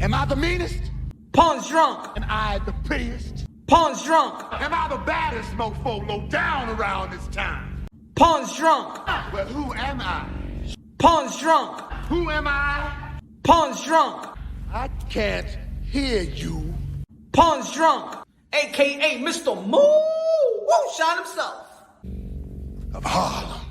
Am I the meanest? Pawn's drunk. Am I the prettiest? Pawn's drunk. Am I the baddest mofo low down around this town? Pawn's drunk. Well, who am I? Pawn's drunk. Who am I? Pawn's drunk. I can't hear you. Pawn's drunk. AKA Mr. Moo. Woo, shot himself. Of Harlem.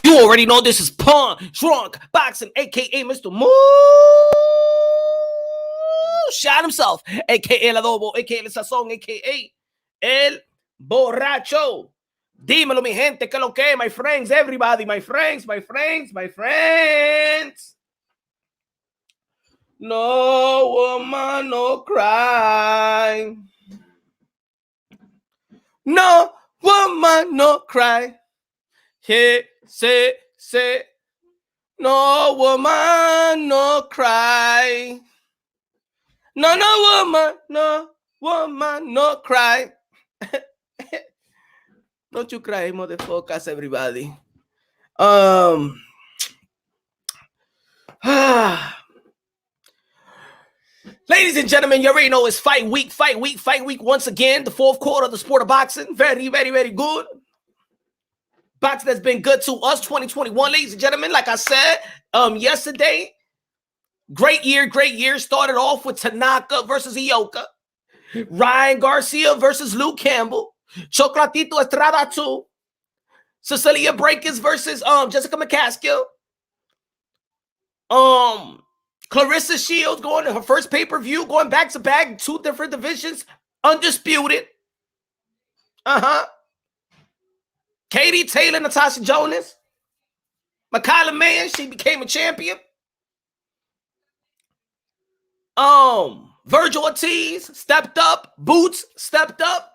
You already know this is Pawn Drunk Boxing, aka Mr. Moo. Shot himself, aka El Adobo, aka El Sazón, aka El Borracho. Dímelo, mi gente, que lo que, my friends, everybody, my friends. No woman, no cry. No woman, no cry. Hey, say, no woman, no cry. No woman, no cry. Don't you cry, motherfuckers, everybody. Ladies and gentlemen, you already know it's fight week once again. The fourth quarter of the sport of boxing. Very, very, very good. Boxing has been good to us, 2021, ladies and gentlemen. Like I said yesterday, great year. Started off with Tanaka versus Ioka, Ryan Garcia versus Luke Campbell, Chocolatito Estrada 2, Cecilia Breakers versus Jessica McCaskill, Clarissa Shields going to her first pay-per-view, going back-to-back, 2 different divisions, undisputed. Katie Taylor, Natasha Jonas, Makayla Mann, she became a champion. Virgil Ortiz stepped up. Boots stepped up.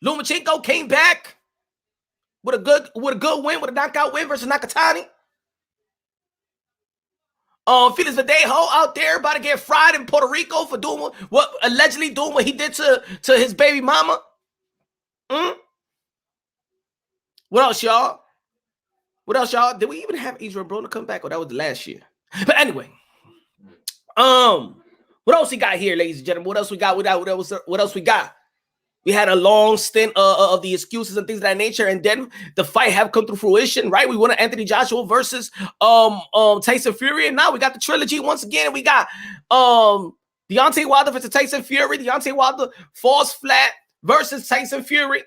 Lomachenko came back with a good win, with a knockout win versus Nakatani. Felix Verdejo out there about to get fried in Puerto Rico for allegedly doing what he did to his baby mama. What else, y'all? Did we even have Adrian Broner come back? Or that was the last year? But anyway, what else we got here, ladies and gentlemen? What else we got? What else we got? We had a long stint of the excuses and things of that nature, and then the fight have come to fruition, right? We wanted Anthony Joshua versus Tyson Fury, and now we got the trilogy once again. We got Deontay Wilder versus Tyson Fury. Deontay Wilder falls flat versus Tyson Fury.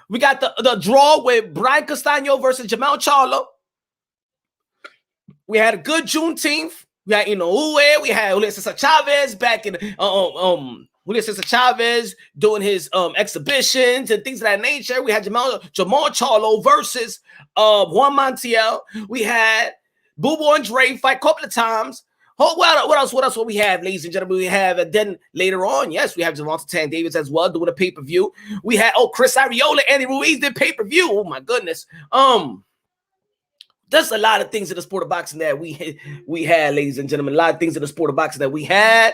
We got the draw with Brian Castaño versus Jamal Charlo. We had a good Juneteenth. We had Inoue. We had Julio Cesar Chavez back in Julio Cesar Chavez doing his exhibitions and things of that nature. We had Jamal Charlo versus Juan Montiel. We had Bubu Andre fight a couple of times. Oh, what else? What we have, ladies and gentlemen? We have, and then later on, yes, we have Gervonta Tank Davis as well doing a pay-per-view. We had Chris Arreola, Andy Ruiz did pay-per-view. Oh my goodness. There's a lot of things in the sport of boxing that we had, ladies and gentlemen. A lot of things in the sport of boxing that we had.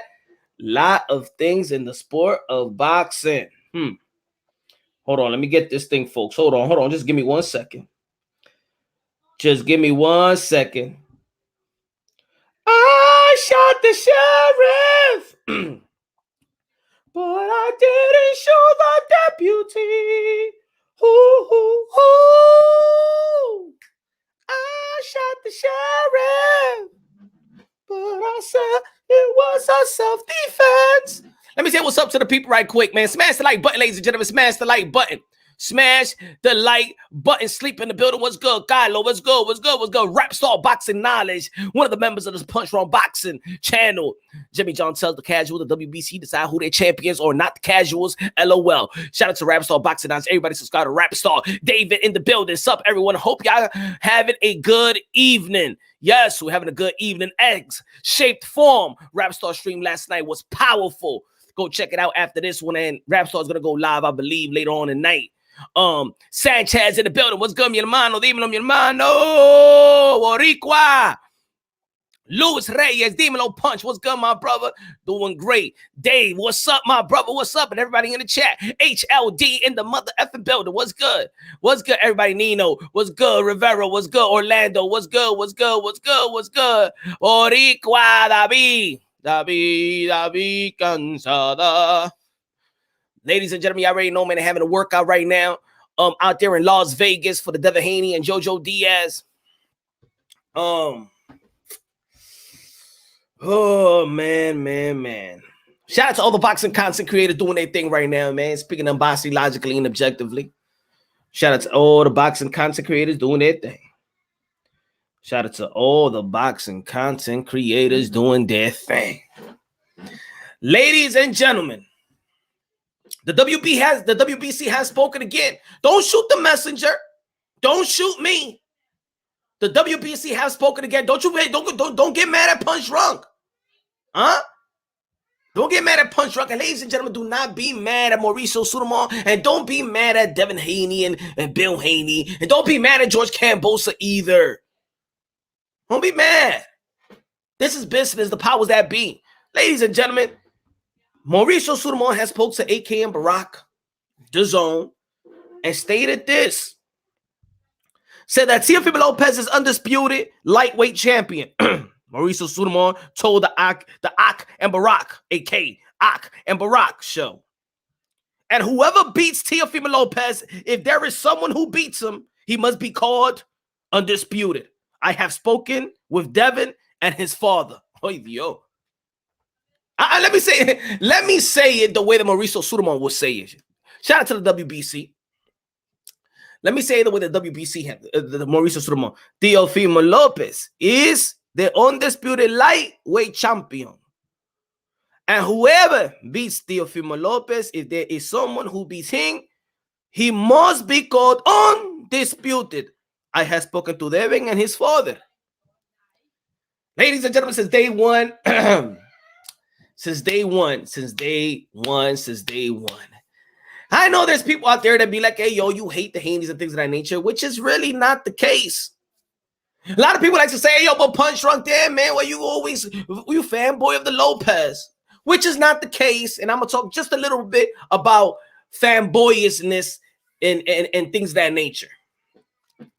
Lot of things in the sport of boxing. Hold on, let me get this thing, folks. Hold on. Just give me 1 second. I shot the sheriff, but I didn't show the deputy. I shot the sheriff, but I said it was a self-defense. Let me say what's up to the people right quick, man. Smash the like button, ladies and gentlemen. Smash the like button. Smash the like button. Sleep in the building. What's good? Kylo, what's good? Rap Star Boxing Knowledge. One of the members of this Punch Wrong Boxing channel. Jimmy John tells the casual, the WBC decide who their champions or not the casuals. LOL. Shout out to Rap Star Boxing Knowledge. Everybody subscribe to Rap Star. David in the building. Sup, everyone. Hope y'all having a good evening. Yes, we're having a good evening. Eggs shaped form. Rap Star stream last night was powerful. Go check it out after this one. And Rap Star is going to go live, I believe, later on tonight. Sanchez in the building. What's good, mi hermano? Dímelo, mi hermano. Boricua. Luis Reyes, Dímelo Punch, what's good, my brother? Doing great. Dave, what's up, my brother? What's up? And everybody in the chat. HLD in the mother effing building. What's good? What's good, everybody? Nino, what's good? Rivera, what's good? Orlando, what's good? What's good? What's good? What's good? Boricua, David Cansada. Ladies and gentlemen, you already know, man, they're having a workout right now out there in Las Vegas for the Devin Haney and JoJo Diaz. Oh, man. Shout out to all the boxing content creators doing their thing right now, man. Speaking of boxing logically and objectively. Shout out to all the boxing content creators doing their thing. Shout out to all the boxing content creators doing their thing. Ladies and gentlemen, the WBC has spoken again. Don't shoot the messenger. Don't shoot me. The WBC has spoken again. Don't get mad at Punch Drunk. Huh? Don't get mad at Punch Drunk. And ladies and gentlemen, do not be mad at Mauricio Sulaimon. And don't be mad at Devin Haney and Bill Haney. And don't be mad at George Kambosos either. Don't be mad. This is business. The powers that be. Ladies and gentlemen, Mauricio Sulaimon has spoke to AK and Barack, DAZN, and stated this. Said that Teofimo Lopez is undisputed lightweight champion. Mauricio Sulaimon told the Ak and Barack, AK Ak and Barack show. And whoever beats Teofimo Lopez, if there is someone who beats him, he must be called undisputed. I have spoken with Devin and his father. Oh, yo. Let me say it the way that Mauricio Sulaimon would say it. Shout out to the WBC. Let me say it the way the WBC had the Mauricio Sulaimon. Teofimo Lopez is the undisputed lightweight champion. And whoever beats Teofimo Lopez, if there is someone who beats him, he must be called undisputed. I have spoken to Devin and his father. Ladies and gentlemen, since day one, since day one. I know there's people out there that be like, hey, yo, you hate the Haneys and things of that nature, which is really not the case. A lot of people like to say, hey, yo, but Punch Drunk, damn, man, well, you fanboy of the Lopez, which is not the case. And I'm going to talk just a little bit about fanboyishness and things of that nature.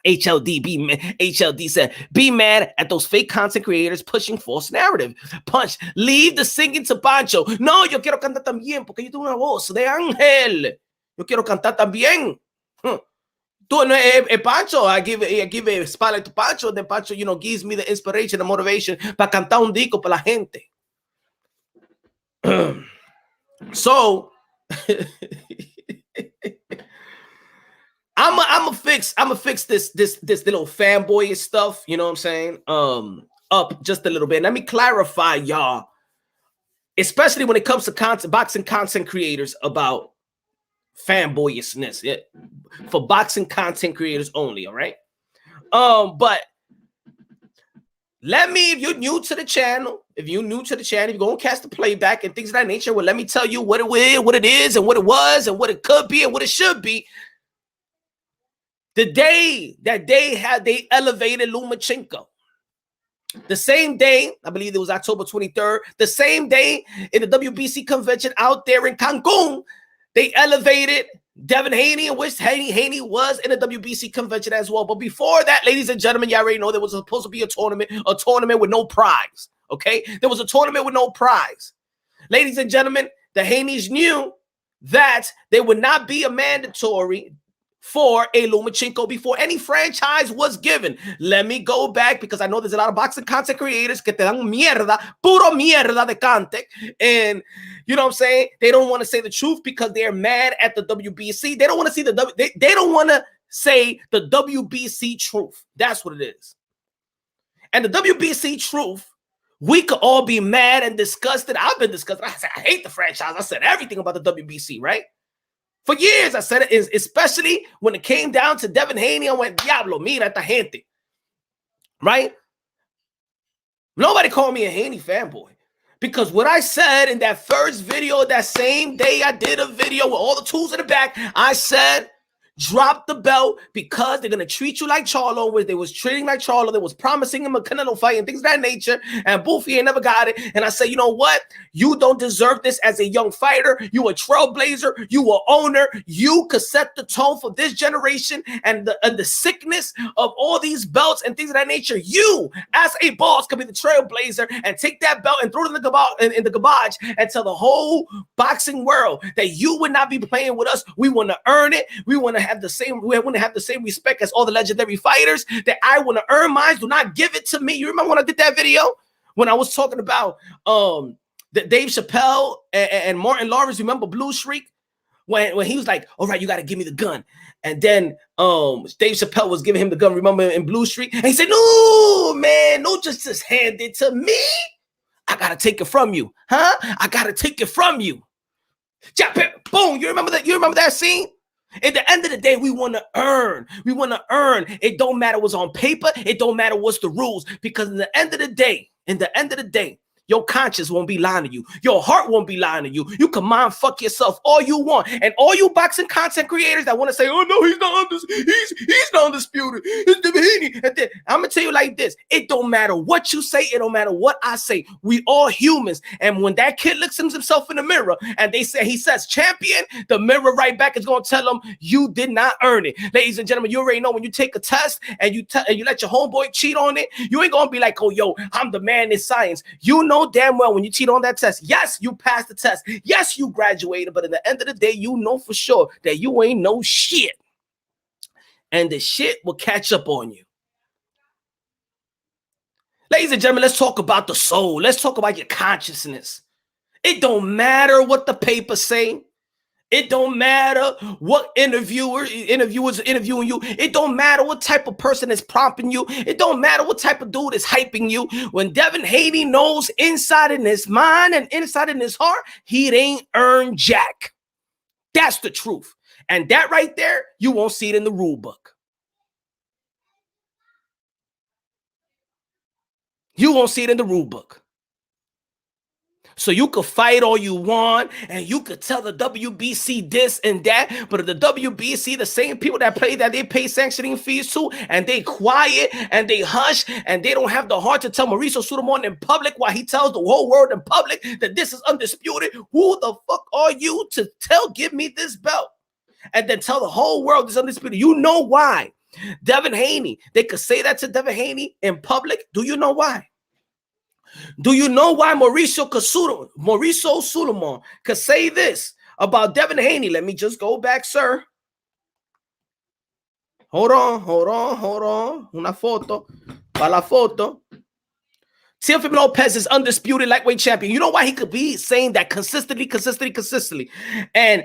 HLD said, be mad at those fake content creators pushing false narrative. Punch, leave the singing to Pancho. No, yo quiero cantar también porque yo tengo una voz de ángel. Yo quiero cantar también. Tú no Pancho. I give a spotlight to Pancho. Then Pancho, gives me the inspiration and motivation para cantar un disco para la gente. So, I'm gonna fix this little fanboy stuff, you know what I'm saying? Up just a little bit. Let me clarify, y'all, especially when it comes to boxing content creators about fanboyishness. Yeah, for boxing content creators only, all right? But if you're new to the channel, if you're going to catch the playback and things of that nature, well, let me tell you what it is, and what it was, and what it could be, and what it should be. The day that they elevated Lomachenko, the same day, I believe it was October 23rd, the same day in the WBC convention out there in Cancun, they elevated Devin Haney, in which Haney was in the WBC convention as well. But before that, ladies and gentlemen, you already know there was supposed to be a tournament with no prize, okay? There was a tournament with no prize. Ladies and gentlemen, the Haneys knew that there would not be a mandatory for a Lomachenko before any franchise was given. Let me go back because I know there's a lot of boxing content creators que te dan mierda, puro mierda de content. And you know what I'm saying? They don't want to say the truth because they're mad at the WBC. They don't want to see they don't want to say the WBC truth. That's what it is. And the WBC truth, we could all be mad and disgusted. I've been disgusted. I said, I hate the franchise. I said everything about the WBC, right? For years, I said it, especially when it came down to Devin Haney. I went, Diablo, mira esta gente. Right? Nobody called me a Haney fanboy. Because what I said in that first video, that same day I did a video with all the tools in the back, I said, drop the belt because they're going to treat you like Charlo, where they was treating like Charlo. They was promising him a Canelo fight and things of that nature. And Boofy ain't never got it. And I say, you know what? You don't deserve this as a young fighter. You a trailblazer. You a owner. You could set the tone for this generation and the sickness of all these belts and things of that nature. You, as a boss, could be the trailblazer and take that belt and throw it in the garbage and tell the whole boxing world that you would not be playing with us. We want to earn it. We want to have the same. We want to have the same respect as all the legendary fighters. That I want to earn mine. Do not give it to me. You remember when I did that video when I was talking about the Dave Chappelle and Martin Lawrence? Remember Blue Shriek when he was like, "All right, you got to give me the gun," and then Dave Chappelle was giving him the gun. Remember in Blue Shriek? And he said, "No, man, no, just hand it to me. I gotta take it from you, huh? I gotta take it from you." Boom! You remember that? You remember that scene? At the end of the day, we want to earn. We want to earn. It don't matter what's on paper. It don't matter what's the rules. Because in the end of the day, your conscience won't be lying to you. Your heart won't be lying to you. You can mind fuck yourself all you want. And all you boxing content creators that want to say, "Oh no, he's not undisputed. It's Haney." And then I'm gonna tell you like this: it don't matter what you say. It don't matter what I say. We all humans. And when that kid looks at himself in the mirror and he says champion, the mirror right back is gonna tell him you did not earn it. Ladies and gentlemen, you already know when you take a test and you let your homeboy cheat on it, you ain't gonna be like, "Oh yo, I'm the man in science." You know damn well when you cheat on that test, yes, you passed the test, yes, you graduated, but at the end of the day, you know for sure that you ain't no shit, and the shit will catch up on you. Ladies and gentlemen, let's talk about the soul. Let's talk about your consciousness. It don't matter what the papers say. It don't matter what interviewers interviewing you. It don't matter what type of person is prompting you. It don't matter what type of dude is hyping you. When Devin Haney knows inside in his mind and inside in his heart, he ain't earned jack. That's the truth. And that right there, you won't see it in the rule book. You won't see it in the rule book. So you could fight all you want, and you could tell the WBC this and that, but the WBC, the same people that play that, they pay sanctioning fees to, and they quiet, and they hush, and they don't have the heart to tell Mauricio Sudamon in public while he tells the whole world in public that this is undisputed. Who the fuck are you to give me this belt? And then tell the whole world this is undisputed. You know why? Devin Haney, they could say that to Devin Haney in public. Do you know why? Do you know why Mauricio Sudamon could say this about Devin Haney? Let me just go back, sir. Hold on. Una foto. Para la foto. Teofimo Lopez is undisputed lightweight champion. You know why he could be saying that consistently? And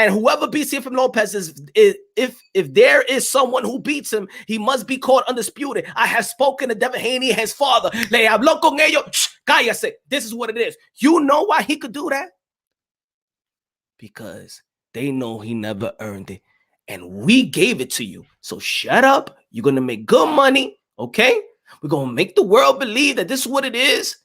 whoever beats Teofimo Lopez is if there is someone who beats him, he must be called undisputed. I have spoken to Devin Haney, his father. Le habló con ellos. Cállate. This is what it is. You know why he could do that? Because they know he never earned it. And we gave it to you. So shut up. You're going to make good money. Okay? We're going to make the world believe that this is what it is.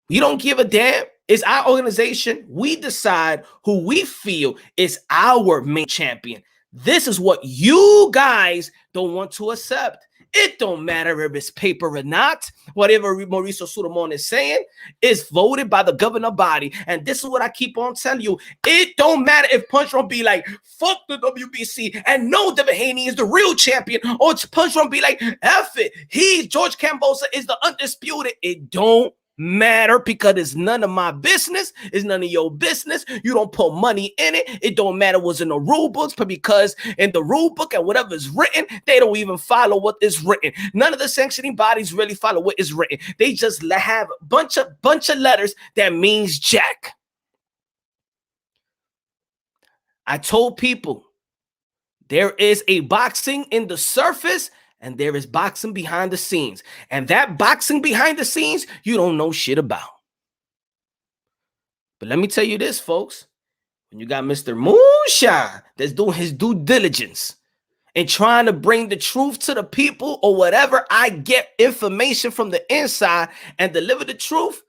We don't give a damn. It's our organization. We decide who we feel is our main champion. This is what you guys don't want to accept. It don't matter if it's paper or not. Whatever Mauricio Sudamon is saying is voted by the governing body. And this is what I keep on telling you. It don't matter if Punch Drunk be like, fuck the WBC, and no, Devin Haney is the real champion. Or Punch Drunk be like, F it. George Kambosos is the undisputed. It don't matter because it's none of my business. It's none of your business. You don't put money in it. It don't matter what's in the rule books, but because in the rule book and whatever is written, they don't even follow what is written. None of the sanctioning bodies really follow what is written. They just have a bunch of letters that means jack. I told people there is a boxing in the surface and there is boxing behind the scenes. And that boxing behind the scenes, you don't know shit about. But let me tell you this, folks. When you got Mr. Moonshine that's doing his due diligence and trying to bring the truth to the people or whatever, I get information from the inside and deliver the truth.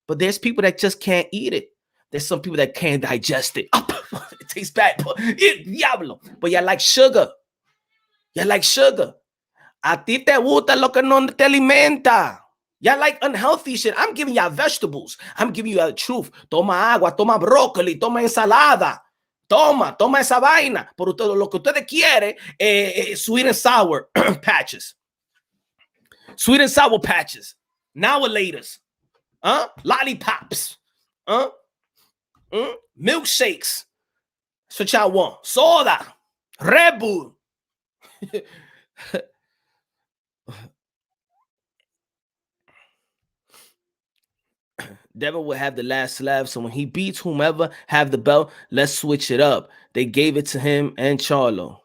But there's people that just can't eat it. There's some people that can't digest it. It tastes bad. But yeah, like sugar. Y'all like sugar. A ti te gusta lo que no te alimenta. Y'all like unhealthy shit. I'm giving y'all vegetables. I'm giving you the truth. Toma agua, toma brócoli, toma ensalada. Toma esa vaina. Pero todo lo que ustedes quieren, sweet and sour patches. Sweet and sour patches. Now-a-laters. Lollipops. Milkshakes. That's what y'all want. Soda. Red Bull. Devin would have the last slab, so when he beats whomever have the belt, let's switch it up. They gave it to him and Charlo.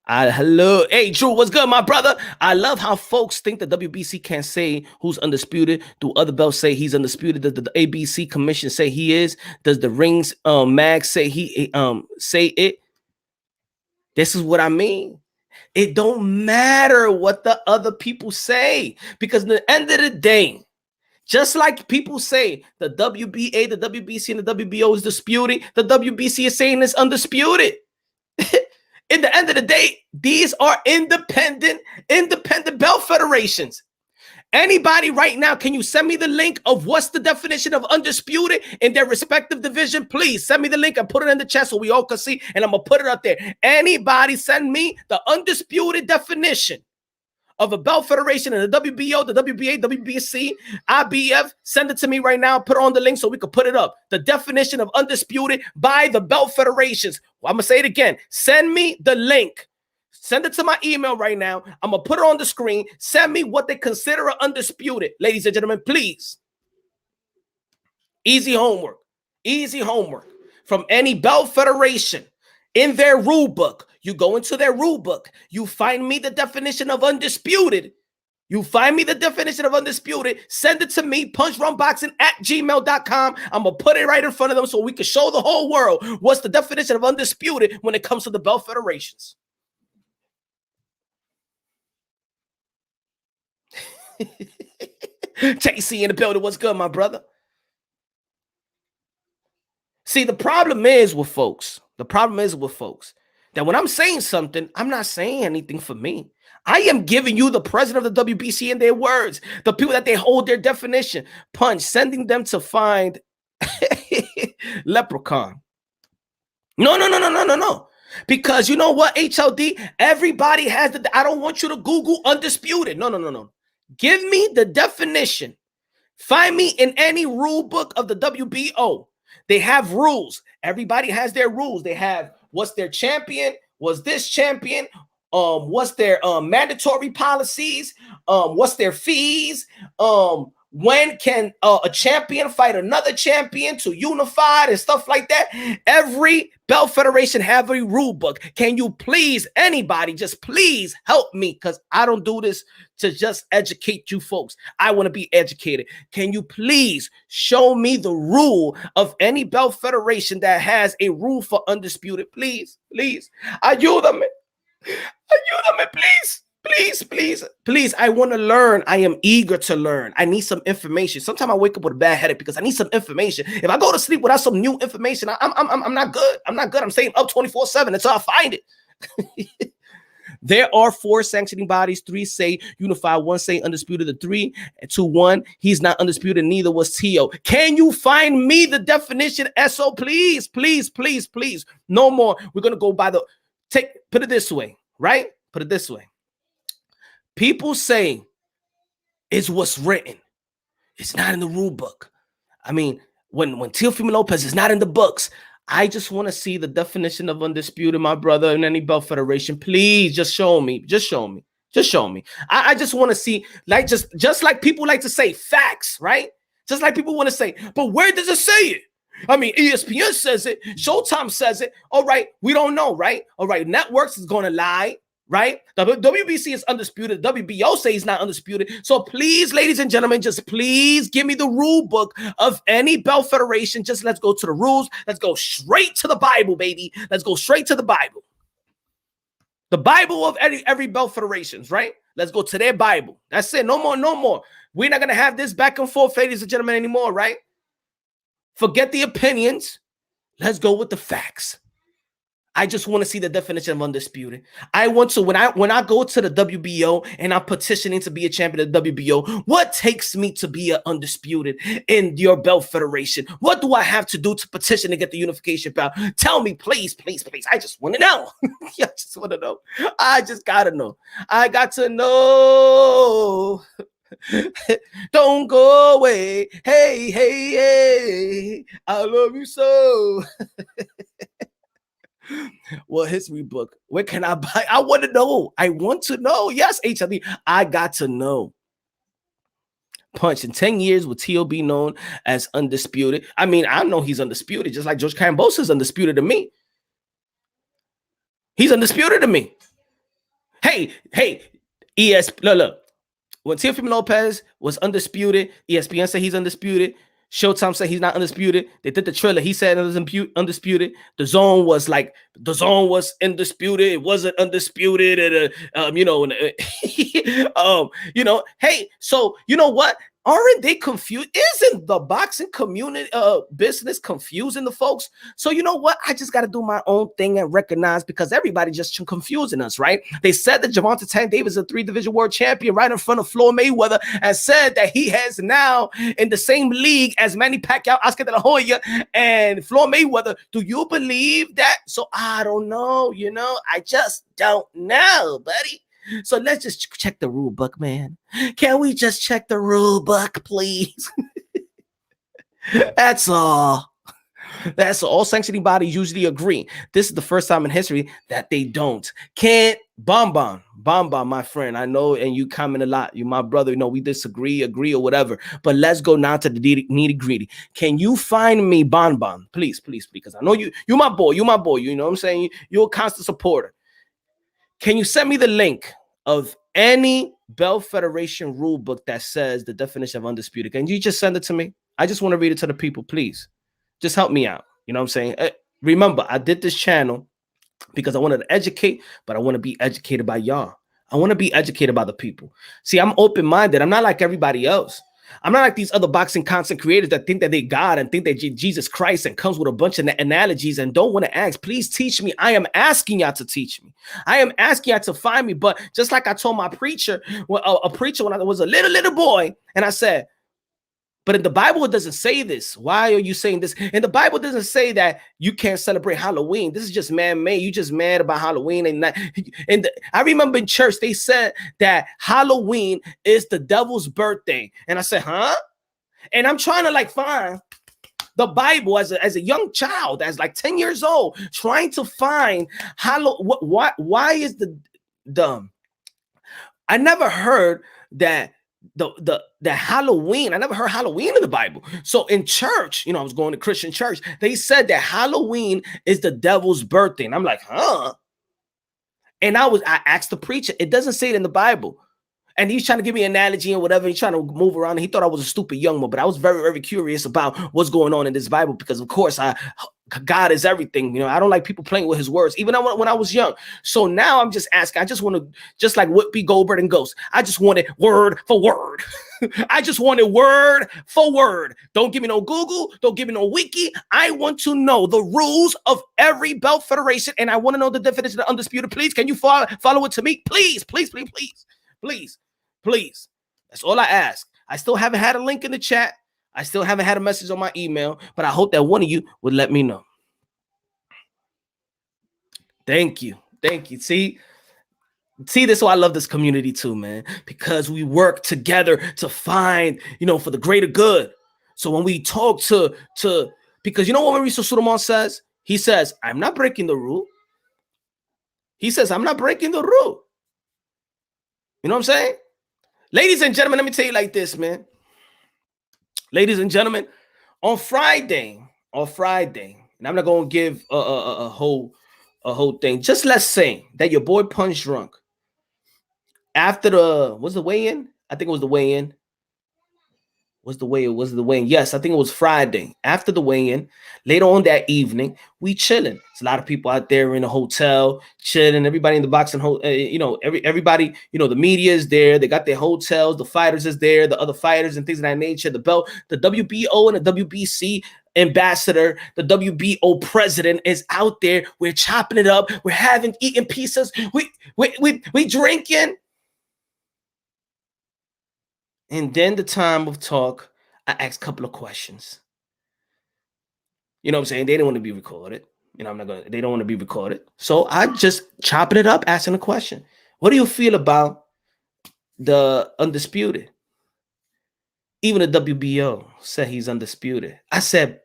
Hello. Hey, Drew, what's good, my brother? I love how folks think the WBC can't say who's undisputed. Do other belts say he's undisputed? Does the ABC commission say he is? Does the rings mag say he say it? This is what I mean. It don't matter what the other people say, because at the end of the day, just like people say the WBA, the WBC, and the WBO is disputing, the WBC is saying it's undisputed. In the end of the day, these are independent belt federations. Anybody right now, can you send me the link of what's the definition of undisputed in their respective division? Please send me the link and put it in the chat so we all can see, and I'm going to put it up there. Anybody send me the undisputed definition of a belt federation in the WBO, the WBA, WBC, IBF. Send it to me right now. Put it on the link so we can put it up. The definition of undisputed by the belt federations. Well, I'm going to say it again. Send me the link. Send it to my email right now. I'm going to put it on the screen. Send me what they consider undisputed. Ladies and gentlemen, please. Easy homework. Easy homework. From any belt federation in their rule book. You go into their rule book. You find me the definition of undisputed. You find me the definition of undisputed. Send it to me, punchrunboxing@gmail.com. I'm going to put it right in front of them so we can show the whole world what's the definition of undisputed when it comes to the belt federations. JC in the building. What's good, my brother? See, the problem is with folks that when I'm saying something, I'm not saying anything for me. I am giving you the president of the WBC in their words, the people that they hold their definition. Punch, sending them to find leprechaun. No. Because you know what, HLD? Everybody has the, I don't want you to Google undisputed. No. Give me the definition. Find me in any rule book of the WBO. They have rules. Everybody has their rules. They have what's their champion, was this champion, what's their mandatory policies, what's their fees, when can a champion fight another champion to unify and stuff like that. Every belt federation have a rule book. Can you please, anybody, just please help me, because I don't do this to just educate you folks. I want to be educated. Can you please show me the rule of any belt federation that has a rule for undisputed? Please. Ayúdame, please. I want to learn. I am eager to learn. I need some information. Sometimes I wake up with a bad headache because I need some information. If I go to sleep without some new information, I'm not good. I'm staying up 24/7 until I find it. There are 4 sanctioning bodies. 3 say unified. 1 say undisputed. The 3 to 1, he's not undisputed. Neither was Tio. Can you find me the definition? SO, please. No more. We're gonna go by the put it this way, right? Put it this way. People say it's what's written. It's not in the rule book. I mean, when Teofimo Lopez is not in the books, I just want to see the definition of undisputed, my brother, in any belt federation. Please, just show me. I just want to see, like, just like people like to say facts, right? Just like people want to say, but where does it say it? I mean, ESPN says it. Showtime says it. All right, we don't know, right? All right, networks is going to lie. Right? The WBC is undisputed. WBO says he's not undisputed. So please, ladies and gentlemen, just please give me the rule book of any belt federation. Just let's go to the rules. Let's go straight to the Bible, baby. Let's go straight to the Bible. The Bible of every belt federations, right? Let's go to their Bible. That's it. No more. We're not going to have this back and forth, ladies and gentlemen, anymore, right? Forget the opinions. Let's go with the facts. I just want to see the definition of undisputed. I want to, when I go to the WBO and I'm petitioning to be a champion of the WBO, what takes me to be an undisputed in your belt federation? What do I have to do to petition to get the unification belt? Tell me, please, please, please. I just want to know. I just want to know. I just gotta know. I got to know. Don't go away. Hey, hey, hey. I love you so. What history book? Where can I buy? I want to know. I want to know. Yes, HLD. I got to know. Punch in 10 years will T.O.B. known as undisputed. I mean, I know he's undisputed, just like George Kambosos is undisputed to me. He's undisputed to me. Hey, look. When Teofimo Lopez was undisputed, ESPN said he's undisputed. Showtime said he's not undisputed. They did the trailer. He said it was undisputed. The zone was undisputed. It wasn't undisputed. Hey, so you know what? Aren't they confused? Isn't the boxing community business confusing the folks? So you know what? I just got to do my own thing and recognize, because everybody just confusing us, right? They said that Gervonta Tank Davis is a 3-division world champion right in front of Floyd Mayweather, and said that he has now in the same league as Manny Pacquiao, Oscar De La Hoya, and Floyd Mayweather. Do you believe that? So I don't know. I just don't know, buddy. So let's just check the rule book, man. Can we just check the rule book, please? That's all. That's all. Sanctioning bodies usually agree. This is the first time in history that they don't. Can't Bon, my friend. I know, and you comment a lot. You my brother. We disagree, agree, or whatever. But let's go now to the nitty gritty. Can you find me Bon? Please, because I know you my boy. You my boy. You know what I'm saying? You're a constant supporter. Can you send me the link of any Belt Federation rule book that says the definition of undisputed? Can you just send it to me? I just want to read it to the people, please. Just help me out. You know what I'm saying? Remember, I did this channel because I wanted to educate, but I want to be educated by y'all. I want to be educated by the people. See, I'm open-minded. I'm not like everybody else. I'm not like these other boxing content creators that think that they God and think that Jesus Christ and comes with a bunch of analogies and don't want to ask. Please teach me. I am asking y'all to teach me. I am asking y'all to find me. But just like I told my preacher, a preacher when I was a little boy, and I said, but in the Bible, it doesn't say this. Why are you saying this? And the Bible doesn't say that you can't celebrate Halloween. This is just man-made. You just mad about Halloween. And I remember in church, they said that Halloween is the devil's birthday. And I said, huh? And I'm trying to find the Bible as a young child, as 10 years old, trying to find why is the I never heard that the Halloween. I never heard Halloween in the Bible. So in church, I was going to Christian church. They said that Halloween is the devil's birthday. And I'm like, huh? And I asked the preacher, it doesn't say it in the Bible. And he's trying to give me an analogy and whatever. He's trying to move around. And he thought I was a stupid young one, but I was very, very curious about what's going on in this Bible, because of course God is everything. I don't like people playing with his words, even when I was young. So now I'm just asking. I just want to, just like Whoopi Goldberg and Ghost, I just want it word for word. I just want it word for word. Don't give me no Google. Don't give me no wiki. I want to know the rules of every belt federation, and I want to know the definition of undisputed. Please, can you follow it to me? Please. That's all I ask. I still haven't had a link in the chat. I still haven't had a message on my email, but I hope that one of you would let me know. Thank you. See, this is why I love this community too, man, because we work together to find, for the greater good. So when we talk to because what Mauricio Sulaiman says? He says, I'm not breaking the rule. He says, I'm not breaking the rule. You know what I'm saying? Ladies and gentlemen, let me tell you like this, man. Ladies and gentlemen, on Friday, and I'm not going to give a whole thing. Just let's say that your boy Punch Drunk, after the weigh-in? I think it was the weigh-in. Was the weigh-in? Yes, I think it was Friday. After the weigh-in, later on that evening, we chilling. There's a lot of people out there in the hotel chilling. Everybody in the boxing, everybody, the media is there. They got their hotels. The fighters is there. The other fighters and things of that nature. The belt, the WBO and the WBC ambassador, the WBO president is out there. We're chopping it up. We're eating pizzas. We drinking. And then the time of talk, I asked a couple of questions. You know what I'm saying? They didn't want to be recorded. They don't want to be recorded. So I just chopping it up, asking a question. What do you feel about the undisputed? Even the WBO said he's undisputed. I said,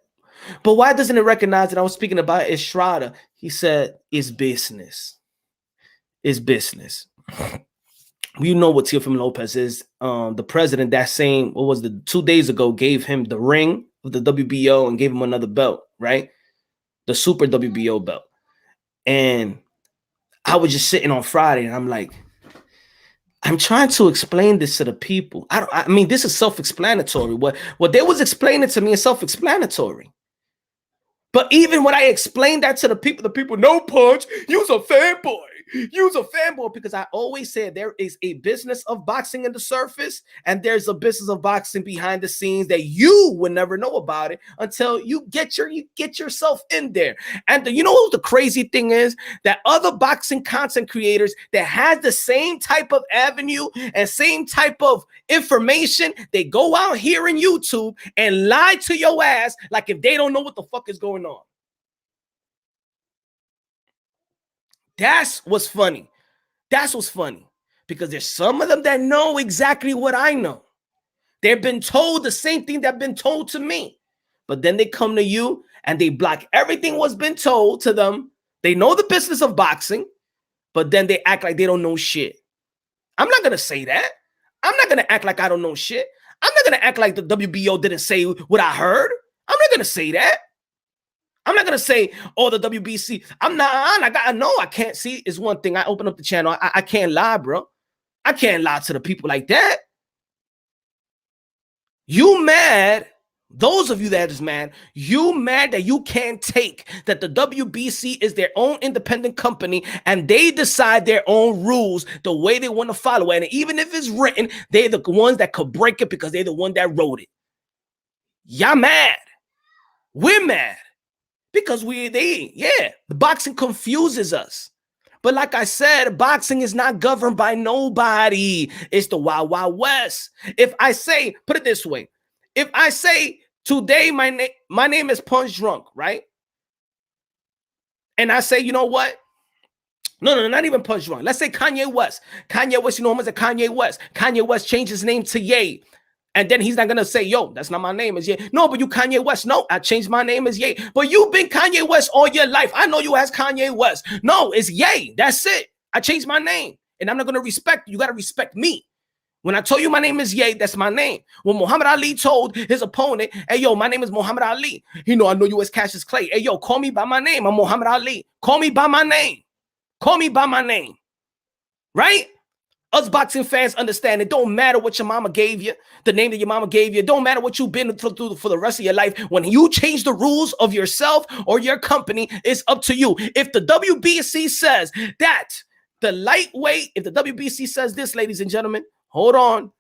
but why doesn't it recognize that I was speaking about Estrada? He said, it's business. It's business. You know what Teofimo Lopez is. The president that same, 2 days ago, gave him the ring of the WBO and gave him another belt, right? The super WBO belt. And I was just sitting on Friday and I'm like, I'm trying to explain this to the people. I mean, this is self-explanatory. What they was explaining to me is self-explanatory. But even when I explained that to the people, no punch, you's a fanboy. You's a fanboy, because I always said there is a business of boxing in the surface and there's a business of boxing behind the scenes that you would never know about it until you get yourself in there. And you know what the crazy thing is? That other boxing content creators that has the same type of avenue and same type of information, they go out here in YouTube and lie to your ass like if they don't know what the fuck is going on. That's what's funny. That's what's funny. Because there's some of them that know exactly what I know. They've been told the same thing that's been told to me. But then they come to you and they block everything what's been told to them. They know the business of boxing, but then they act like they don't know shit. I'm not going to say that. I'm not going to act like I don't know shit. I'm not going to act like the WBO didn't say what I heard. I'm not going to say that. I'm not going to say, oh, the WBC. I'm not. I know I can't see. Is one thing. I open up the channel. I can't lie, bro. I can't lie to the people like that. You mad? Those of you that is mad, you mad that you can't take that the WBC is their own independent company and they decide their own rules the way they want to follow it. And even if it's written, they're the ones that could break it because they're the one that wrote it. Y'all mad. We're mad. Because the boxing confuses us. But like I said, boxing is not governed by nobody. It's the Wild Wild West. If I say, put it this way, if I say today my name is Punch Drunk, right? And I say, you know what? No, not even Punch Drunk. Let's say Kanye West. Kanye West, you know him as a Kanye West. Kanye West changed his name to Ye. And then he's not going to say, yo, that's not my name, is Ye. No, but you Kanye West. No, I changed my name as Ye. But you've been Kanye West all your life. I know you as Kanye West. No, it's Ye. That's it. I changed my name. And I'm not going to respect you. You got to respect me. When I told you my name is Ye, that's my name. When Muhammad Ali told his opponent, hey, yo, my name is Muhammad Ali. I know you as Cassius Clay. Hey, yo, call me by my name. I'm Muhammad Ali. Call me by my name. Call me by my name. Right? Us boxing fans understand it don't matter what your mama gave you, the name that your mama gave you. It don't matter what you've been through for the rest of your life. When you change the rules of yourself or your company, it's up to you. If the WBC says that the lightweight, if the WBC says this, ladies and gentlemen, hold on.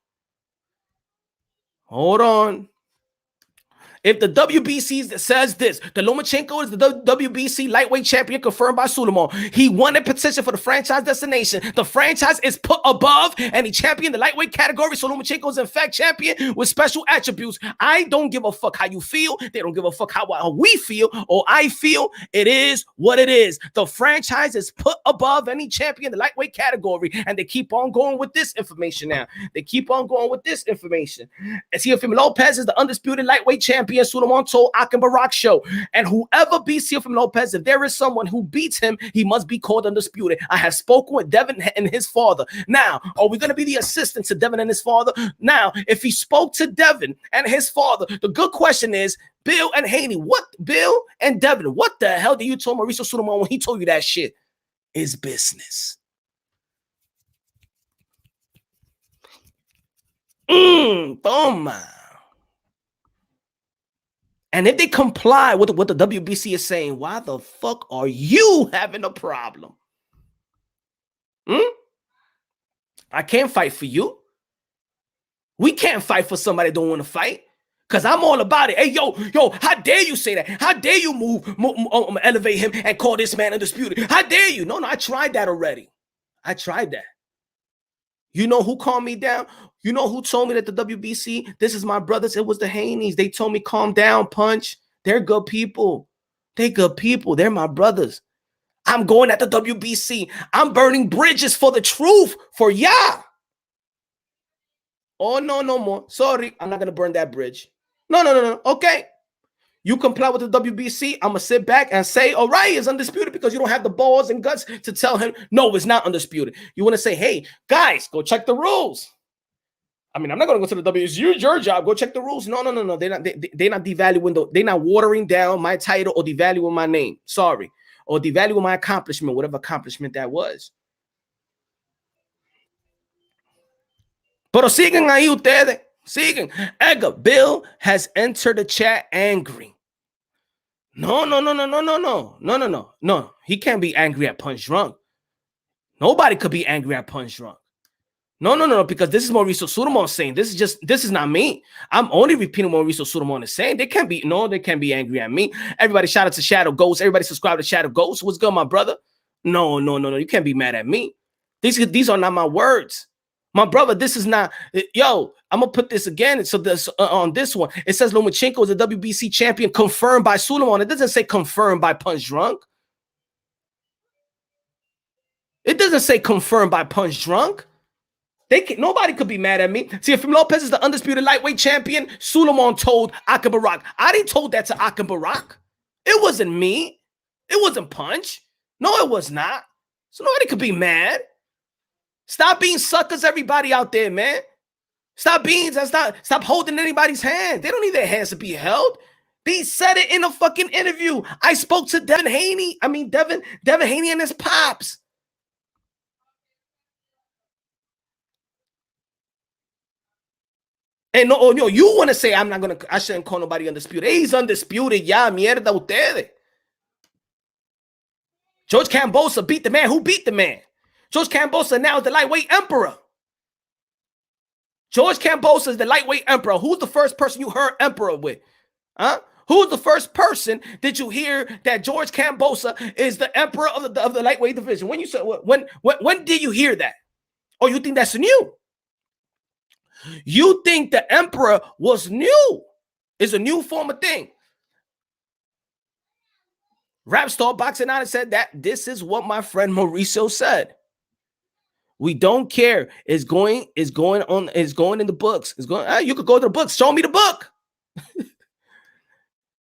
If the WBC says this, the Lomachenko is the WBC lightweight champion confirmed by Suleiman. He won a petition for the franchise designation. The franchise is put above and he championed the lightweight category. So Lomachenko is in fact champion with special attributes. I don't give a fuck how you feel. They don't give a fuck how we feel or I feel. It is what it is. The franchise is put above any champion in the lightweight category. And they keep on going with this information now. They keep on going with this information. And Teofimo Lopez is the undisputed lightweight champion. Suleiman told Akin Barak show. And whoever beats Teofimo Lopez, if there is someone who beats him, he must be called undisputed. I have spoken with Devin and his father. Now, are we going to be the assistant to Devin and his father? Now, if he spoke to Devin and his father, the good question is, Bill and Haney, Bill and Devin, what the hell did you tell Mauricio Suleiman when he told you that shit? Is business. Toma. And if they comply with what the WBC is saying, why the fuck are you having a problem? I can't fight for you. We can't fight for somebody that don't want to fight. Because I'm all about it. Hey, yo, how dare you say that? How dare you elevate him and call this man undisputed? How dare you? No, I tried that already. I tried that. You know who calmed me down? You know who told me that the WBC, this is my brothers? It was the Haneys. They told me, calm down, Punch. They're good people. They're good people. They're my brothers. I'm going at the WBC. I'm burning bridges for the truth, for y'all. Oh, no more. Sorry, I'm not going to burn that bridge. No. Okay. You comply with the WBC, I'm going to sit back and say, all right, it's undisputed, because you don't have the balls and guts to tell him, no, it's not undisputed. You want to say, hey, guys, go check the rules. I mean, I'm not going to go to the WBC. It's your job. Go check the rules. No. They're not devaluing they're not watering down my title or devaluing my name. Sorry. Or devaluing my accomplishment, whatever accomplishment that was. Pero siguen ahí ustedes. Siguen. Edgar, Bill has entered the chat angry. No. He can't be angry at Punch Drunk. Nobody could be angry at Punch Drunk. No, because this is Mauricio Sulaiman saying. This is not me. I'm only repeating what Mauricio Sulaiman is saying. They can't be angry at me. Everybody shout out to Shadow Ghost. Everybody subscribe to Shadow Ghost. What's good, my brother? No. You can't be mad at me. These are not my words. My brother, this is not, yo, I'm going to put this again. So this on this one, it says Lomachenko is a WBC champion confirmed by Sulaiman. It doesn't say confirmed by Punch Drunk. It doesn't say confirmed by Punch Drunk. Nobody could be mad at me. See, if Lopez is the undisputed lightweight champion, Sulaiman told Akim Barak. I didn't told that to Akim Barak. It wasn't me. It wasn't Punch. No, it was not. So nobody could be mad. Stop being suckers, everybody out there, man. Stop holding anybody's hand. They don't need their hands to be held. They said it in a fucking interview. I spoke to Devin Haney. Devin Haney and his pops. And no, you want to say I shouldn't call nobody undisputed. He's undisputed. Ya mierda ustedes. George Kambosos beat the man. Who beat the man? George Kambosos now is the lightweight emperor. George Kambosos is the lightweight emperor. Who's the first person you heard emperor with? Huh? Who's the first person did you hear that George Kambosos is the emperor of the lightweight division? When did you hear that? Or you think that's new? You think the emperor was new? It's a new form of thing. Rap Star Boxing Out said that this is what my friend Mauricio said. We don't care. It's going in the books. It's going. You could go to the books. Show me the book.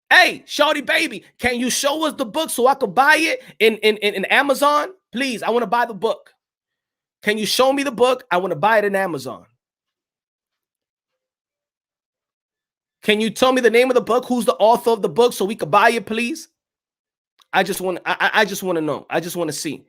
Hey, shorty baby, can you show us the book so I could buy it in Amazon? Please, I want to buy the book. Can you show me the book? I want to buy it in Amazon. Can you tell me the name of the book? Who's the author of the book so we could buy it, please? I just want to know. I just want to see.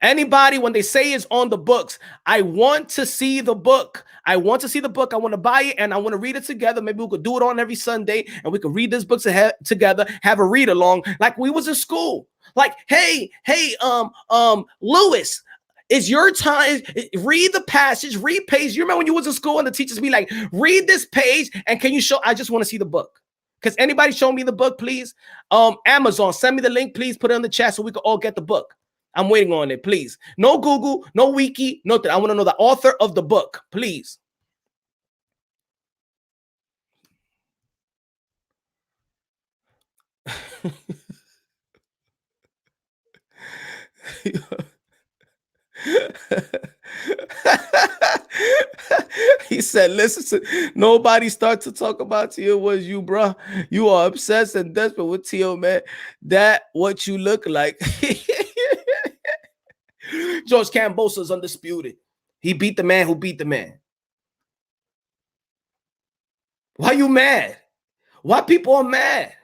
Anybody, when they say it's on the books, I want to see the book. I want to see the book. I want to buy it and I want to read it together. Maybe we could do it on every Sunday and we could read this book together, have a read along like we was in school. Like, hey, Lewis, it's your time. Read the passage, read page. You remember when you was in school and the teachers be like, read this page and can you show? I just want to see the book. Because anybody show me the book, please? Amazon, send me the link, please. Put it in the chat so we can all get the book. I'm waiting on it, please. No Google, no Wiki, nothing. I want to know the author of the book, please. He said, listen, nobody starts to talk about Tio was you, bro. You are obsessed and desperate with Tio, man. That what you look like. George Kambosos is undisputed. He beat the man who beat the man. Why you mad? Why people are mad?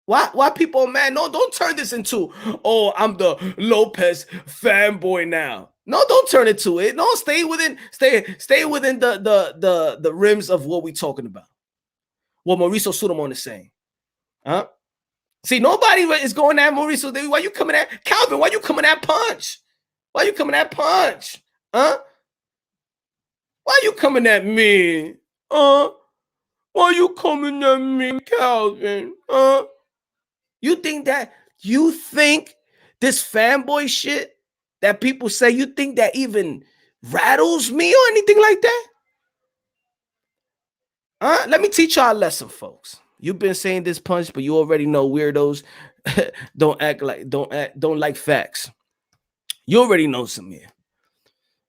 Why people are mad? No, don't turn this into, oh, I'm the Lopez fanboy now. No, don't turn it to it. No, stay within the rims of what we're talking about. What Mauricio Sulaiman is saying. Huh? See, nobody is going at Mauricio. Why you coming at Calvin? Why you coming at Punch? Why you coming at Punch? Huh? Why you coming at me? Why you coming at me, Calvin? You think this fanboy shit that people say, you think that even rattles me or anything like that? Let me teach y'all a lesson, folks. You've been saying this, Punch, but you already know weirdos don't like facts. You already know, Samir.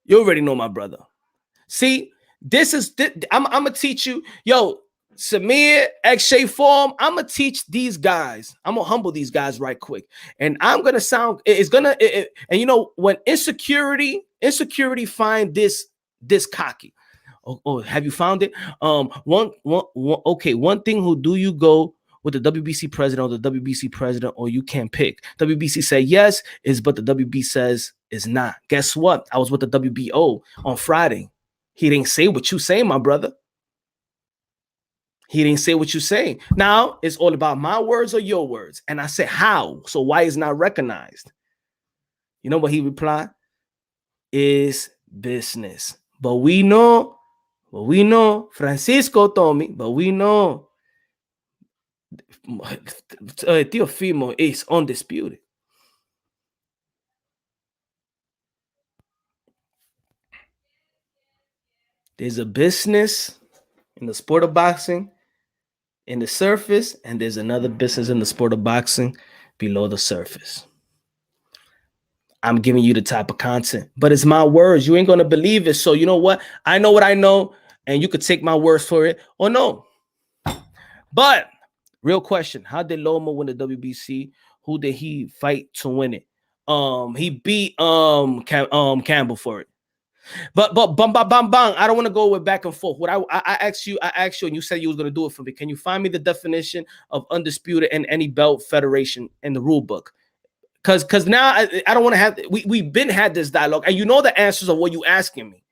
You already know, my brother. See, I'm gonna teach you, yo, Samir, X-Shay Form. I'm gonna teach these guys. I'm gonna humble these guys right quick, and I'm gonna sound. And you know when insecurity find this cocky. Oh, have you found it? Okay. One thing, who do you go with, the WBC president or the WBC president, or you can't pick? WBC say yes but the WB says is not. Guess what? I was with the WBO on Friday. He didn't say what you saying, my brother. He didn't say what you're saying. Now it's all about my words or your words. And I said, how? So why is not recognized? You know what he replied? Is business. But we know, Francisco told me, but we know Teofimo is undisputed. There's a business in the sport of boxing in the surface, and there's another business in the sport of boxing below the surface. I'm giving you the type of content, but it's my words. You ain't going to believe it. So you know what? I know what I know, and you could take my words for it or no. But real question, how did Loma win the WBC? Who did he fight to win it? He beat Campbell for it. But bang, I don't want to go with back and forth. What I asked you, and you said you was gonna do it for me. Can you find me the definition of undisputed in any belt federation in the rule book? Because now I don't want to have. We've been had this dialogue, and you know the answers of what you asking me.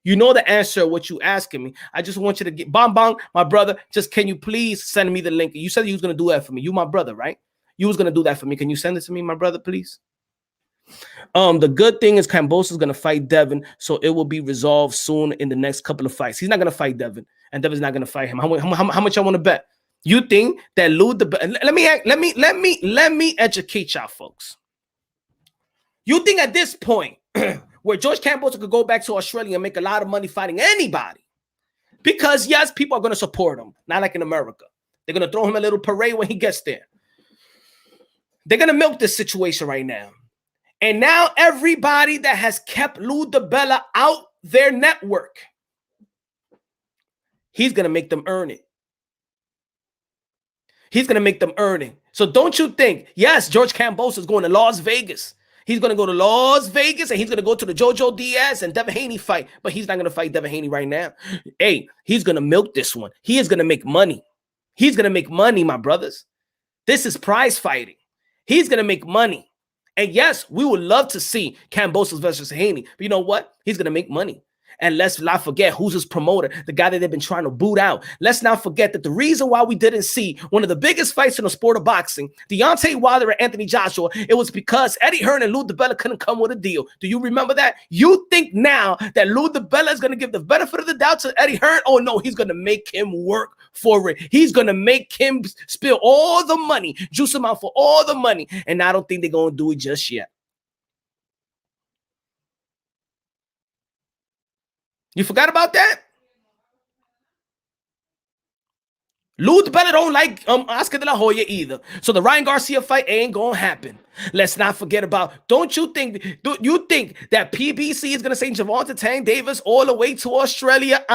You know the answer of what you asking me. I just want you to get bang, my brother. Just can you please send me the link? You said you was gonna do that for me. You my brother, right? You was gonna do that for me. Can you send it to me, my brother, please? The good thing is Kambosos is gonna fight Devin, so it will be resolved soon in the next couple of fights. He's not gonna fight Devin, and Devin's not gonna fight him. How much I want to bet? You think that let me educate y'all, folks. You think at this point, where George Kambosos could go back to Australia and make a lot of money fighting anybody, because yes, people are gonna support him, not like in America. They're gonna throw him a little parade when he gets there. They're gonna milk this situation right now. And now everybody that has kept Lou DiBella out their network, he's going to make them earn it. He's going to make them earn it. So don't you think, yes, George Kambosos is going to Las Vegas. He's going to go to Las Vegas, and he's going to go to the Jojo Diaz and Devin Haney fight. But he's not going to fight Devin Haney right now. Hey, he's going to milk this one. He is going to make money. He's going to make money, my brothers. This is prize fighting. He's going to make money. And yes, we would love to see Kambosos versus Haney. But you know what? He's going to make money. And let's not forget who's his promoter, the guy that they've been trying to boot out. Let's not forget that the reason why we didn't see one of the biggest fights in the sport of boxing, Deontay Wilder and Anthony Joshua, it was because Eddie Hearn and Lou DiBella couldn't come with a deal. Do you remember that? You think now that Lou DiBella is going to give the benefit of the doubt to Eddie Hearn? Oh, no, he's going to make him work for it. He's going to make him spill all the money, juice him out for all the money. And I don't think they're going to do it just yet. You forgot about that? Lou DiBella don't like Oscar de la Hoya either. So the Ryan Garcia fight ain't gonna happen. Let's not forget about, do you think that PBC is gonna send Javante Tank Davis all the way to Australia?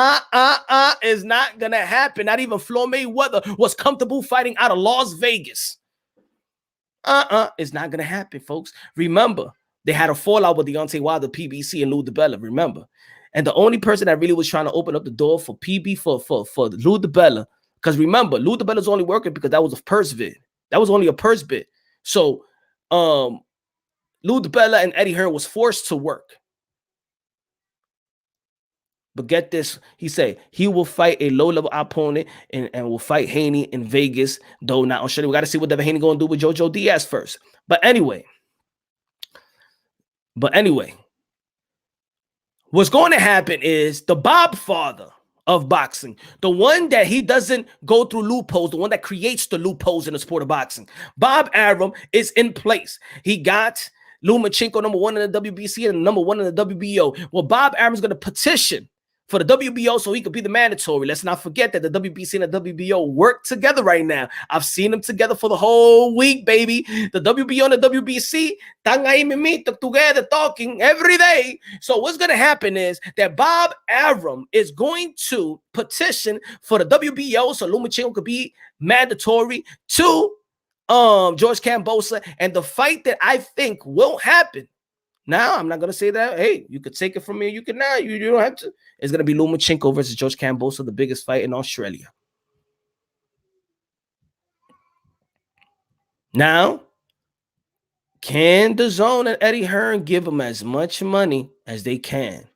Is not gonna happen. Not even Floyd Mayweather was comfortable fighting out of Las Vegas. It's not gonna happen, folks. Remember, they had a fallout with Deontay Wilder, PBC, and Lou DiBella. Remember, and the only person that really was trying to open up the door for PB for Lou DiBella, because remember, Lou DiBella's only working because that was a purse bid. That was only a purse bid. So, Lou DiBella and Eddie Hearn was forced to work. But get this, he said he will fight a low-level opponent and will fight Haney in Vegas, though not Australia. We got to see what Devin Haney going to do with Jojo Diaz first. But anyway, what's going to happen is the Bob father of boxing, the one that he doesn't go through loopholes, the one that creates the loopholes in the sport of boxing. Bob Arum is in place. He got Lomachenko #1 in the WBC and #1 in the WBO. Well, Bob Arum's going to petition for the WBO so he could be the mandatory. Let's not forget that the WBC and the WBO work together right now. I've seen them together for the whole week, baby. The WBO and the WBC, together talking every day. So what's going to happen is that Bob Arum is going to petition for the WBO so Lomachenko could be mandatory to George Kambosos, and the fight that I think will happen. Now, I'm not going to say that, hey, you could take it from me. You can now. You don't have to. It's going to be Lomachenko versus George Kambosos, the biggest fight in Australia. Now, can DAZN and Eddie Hearn give him as much money as they can?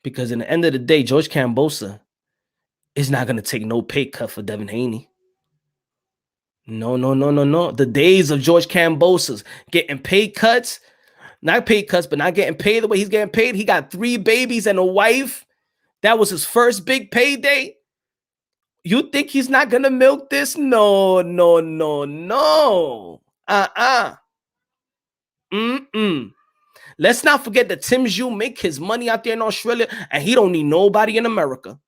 Because in the end of the day, George Kambosos is not going to take no pay cut for Devin Haney. No. The days of George Kambosos getting pay cuts, not pay cuts, but not getting paid the way he's getting paid. He got 3 babies and a wife. That was his first big payday. You think he's not going to milk this? No. Let's not forget that Tim Zhu make his money out there in Australia, and he don't need nobody in America.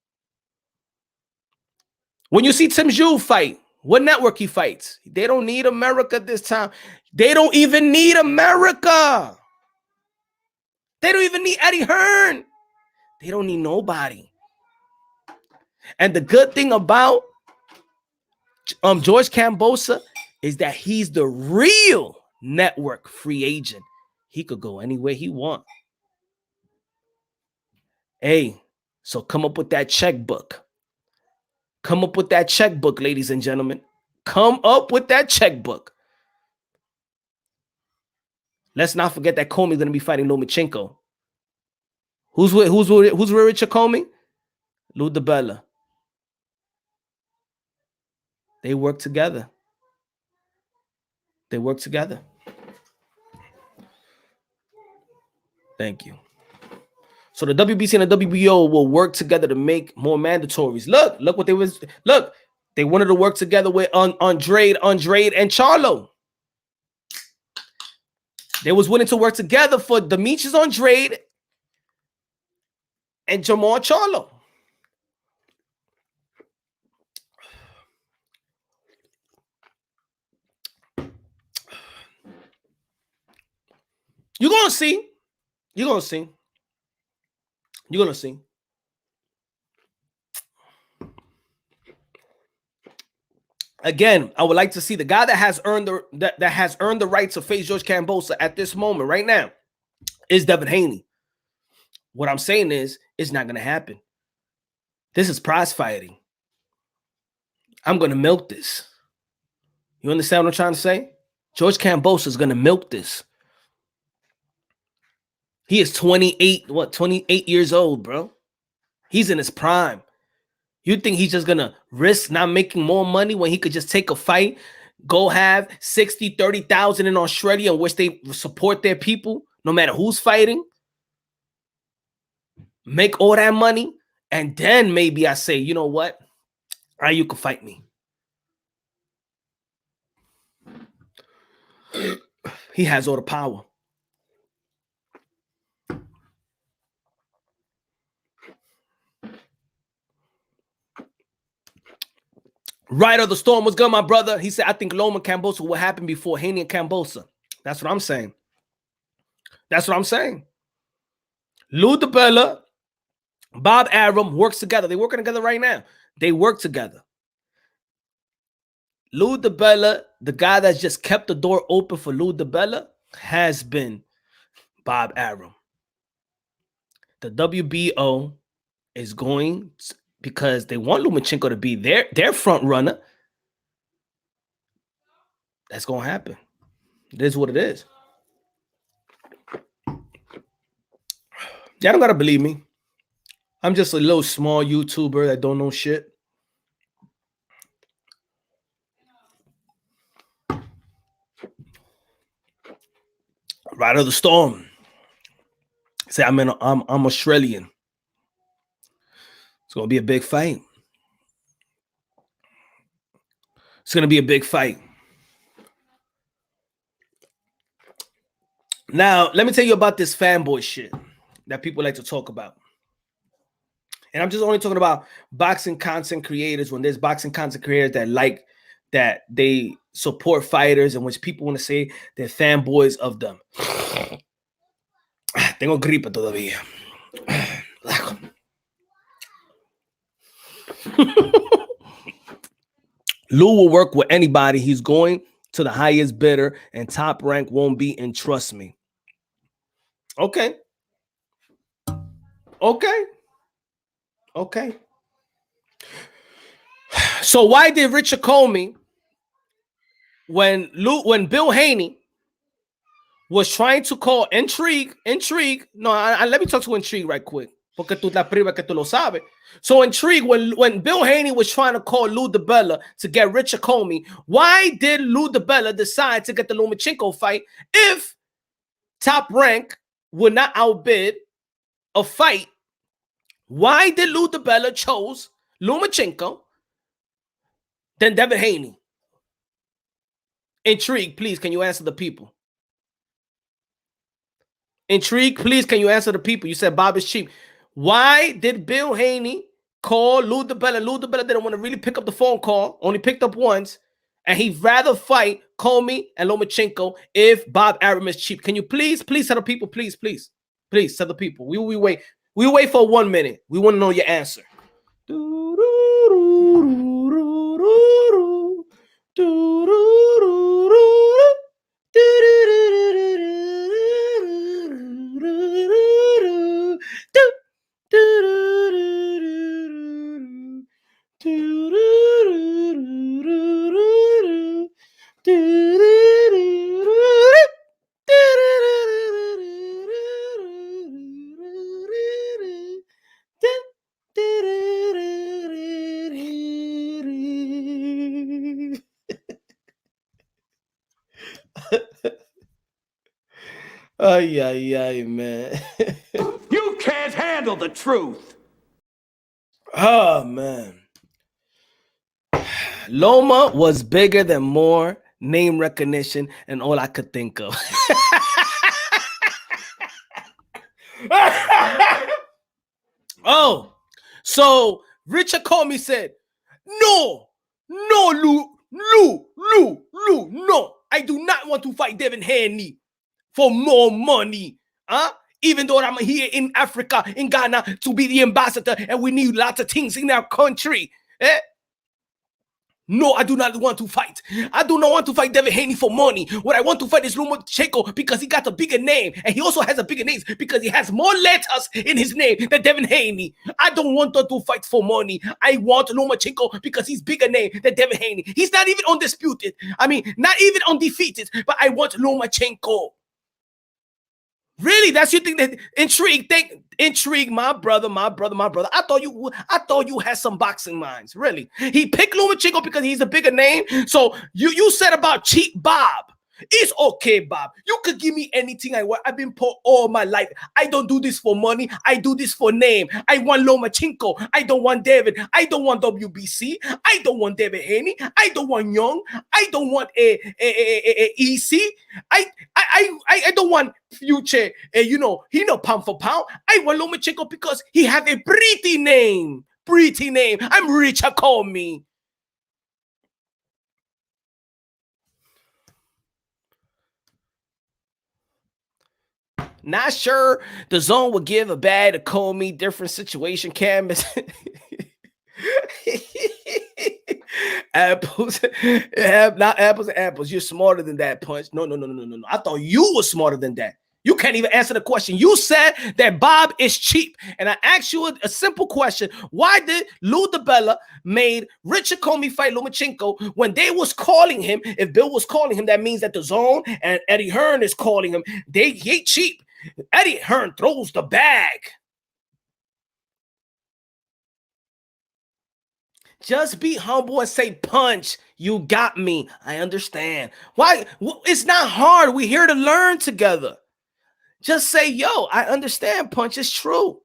When you see Tim Zhu fight, what network he fights? They don't need America this time. They don't even need America. They don't even need Eddie Hearn. They don't need nobody. And the good thing about George Kambosos is that he's the real network free agent. He could go anywhere he wants. Hey, so come up with that checkbook. Come up with that checkbook, ladies and gentlemen. Come up with that checkbook. Let's not forget that Comey's going to be fighting Lomachenko. Who's with Richard Comey? Lou DiBella. They work together. They work together. Thank you. So the WBC and the WBO will work together to make more mandatories. Look what they was. Look, they wanted to work together with Andrade and Charlo. They was willing to work together for Demetrius Andrade and Jamal Charlo. You're gonna see. You're gonna see. You're gonna see. Again, I would like to see the guy that has earned the right to face George Kambosos at this moment, right now, is Devin Haney. What I'm saying is, it's not gonna happen. This is prize fighting. I'm gonna milk this. You understand what I'm trying to say? George Kambosos is gonna milk this. He is 28 years old, bro. He's in his prime. You think he's just gonna risk not making more money when he could just take a fight, go have 60, 30,000 in Australia in which they support their people, no matter who's fighting, make all that money, and then maybe I say, you know what? All right, you can fight me. He has all the power. Right of the storm was good, my brother. He said, I think Loma Kambosos will happen before Haney and Kambosos. That's what I'm saying. That's what I'm saying. Lou DiBella, Bob Arum works together. They're working together right now. They work together. Lou DiBella, the guy that's just kept the door open for Lou DiBella, has been Bob Arum. The WBO is going because they want Lomachenko to be their front runner. That's going to happen. It is what it is. Y'all don't gotta believe me. I'm just a little small YouTuber that don't know shit. Ride of the storm. Say I'm Australian. It's gonna be a big fight. It's gonna be a big fight. Now, let me tell you about this fanboy shit that people like to talk about. And I'm just only talking about boxing content creators when there's boxing content creators that they support fighters and which people want to say they're fanboys of them. Tengo gripe todavía. Lou will work with anybody. He's going to the highest bidder and top rank won't be, and trust me. Okay. So why did Richard Comey, when Bill Haney was trying to call Intrigue? No, let me talk to Intrigue right quick. Porque tú la priva que tú lo sabes. So Intrigue, when Bill Haney was trying to call Lou DiBella to get Richard Comey, why did Lou DiBella decide to get the Lomachenko fight if Top Rank would not outbid a fight? Why did Lou DiBella chose Lomachenko than Devin Haney? Intrigue, please, can you answer the people? Intrigue, please, can you answer the people? You said Bob is cheap. Why did Bill Haney call Lou DiBella? Lou DiBella didn't want to really pick up the phone call, only picked up once, and he'd rather fight Comey and Lomachenko if Bob Arum is cheap. Can you please tell the people, please tell the people. We wait for 1 minute. We want to know your answer. Ay, man. You can't handle the truth. Oh, man. Loma was bigger than more name recognition and all I could think of. Oh, so Richard Comey said, no, Lou, no. I do not want to fight Devin Haney for more money. Even though I'm here in Africa, in Ghana, to be the ambassador, and we need lots of things in our country. No, I do not want to fight. I do not want to fight Devin Haney for money. What I want to fight is Lomachenko because he got a bigger name. And he also has a bigger name because he has more letters in his name than Devin Haney. I don't want to fight for money. I want Lomachenko because he's bigger name than Devin Haney. He's not even undisputed. I mean, not even undefeated. But I want Lomachenko. Really? That's your thing? That intrigue, my brother. I thought you had some boxing minds. Really? He picked Lomachenko because he's a bigger name. So you said about cheap Bob. It's okay, Bob. You could give me anything I want. I've been poor all my life. I don't do this for money. I do this for name. I want Lomachenko. I don't want David. I don't want WBC. I don't want David Haney. I don't want Young. I don't want EC. I don't want Future. He no pound for pound. I want Lomachenko because he have a pretty name. I'm Richard Comey. Not sure the zone would give a bad to Comey. Different situation, Canvas. Apples. Not apples and apples. You're smarter than that, Punch. No. I thought you were smarter than that. You can't even answer the question. You said that Bob is cheap. And I asked you a simple question. Why did Lou DiBella made Richard Comey fight Lomachenko when they was calling him? If Bill was calling him, that means that the zone and Eddie Hearn is calling him. They cheap. Eddie Hearn throws the bag. Just be humble and say, punch, you got me. I understand. Why? It's not hard. We're here to learn together. Just say, yo, I understand, punch. It's true.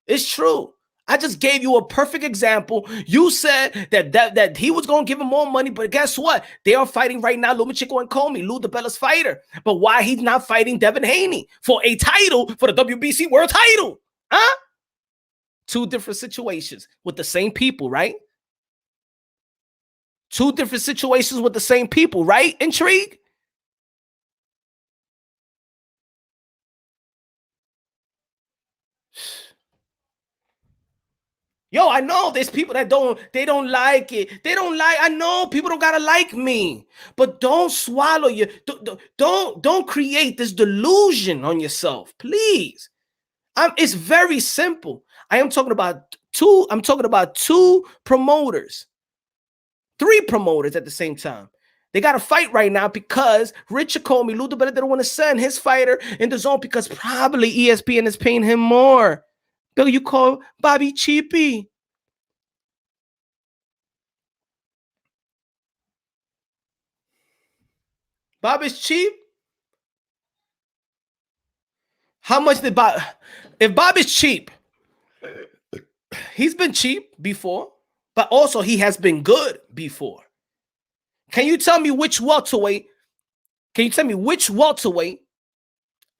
It's true. I just gave you a perfect example. You said that he was going to give him more money, but guess what? They are fighting right now, Lomachenko and Comey, Lou DiBella's fighter. But why he's not fighting Devin Haney for a title, for the WBC world title? Huh? Two different situations with the same people, right? Two different situations with the same people, right? Intrigue? Yo, I know there's people that don't like it. They don't like, I know people don't gotta like me, but don't swallow your, don't create this delusion on yourself, please. It's very simple. I'm talking about two promoters, three promoters at the same time. They got to fight right now because Richard Comey, Lou DiBella didn't want to send his fighter in the zone because probably ESPN is paying him more. Bill, you call Bobby cheapy. Bob is cheap. How much did Bob? If Bob is cheap, he's been cheap before, but also he has been good before. Can you tell me which welterweight? Can you tell me which welterweight,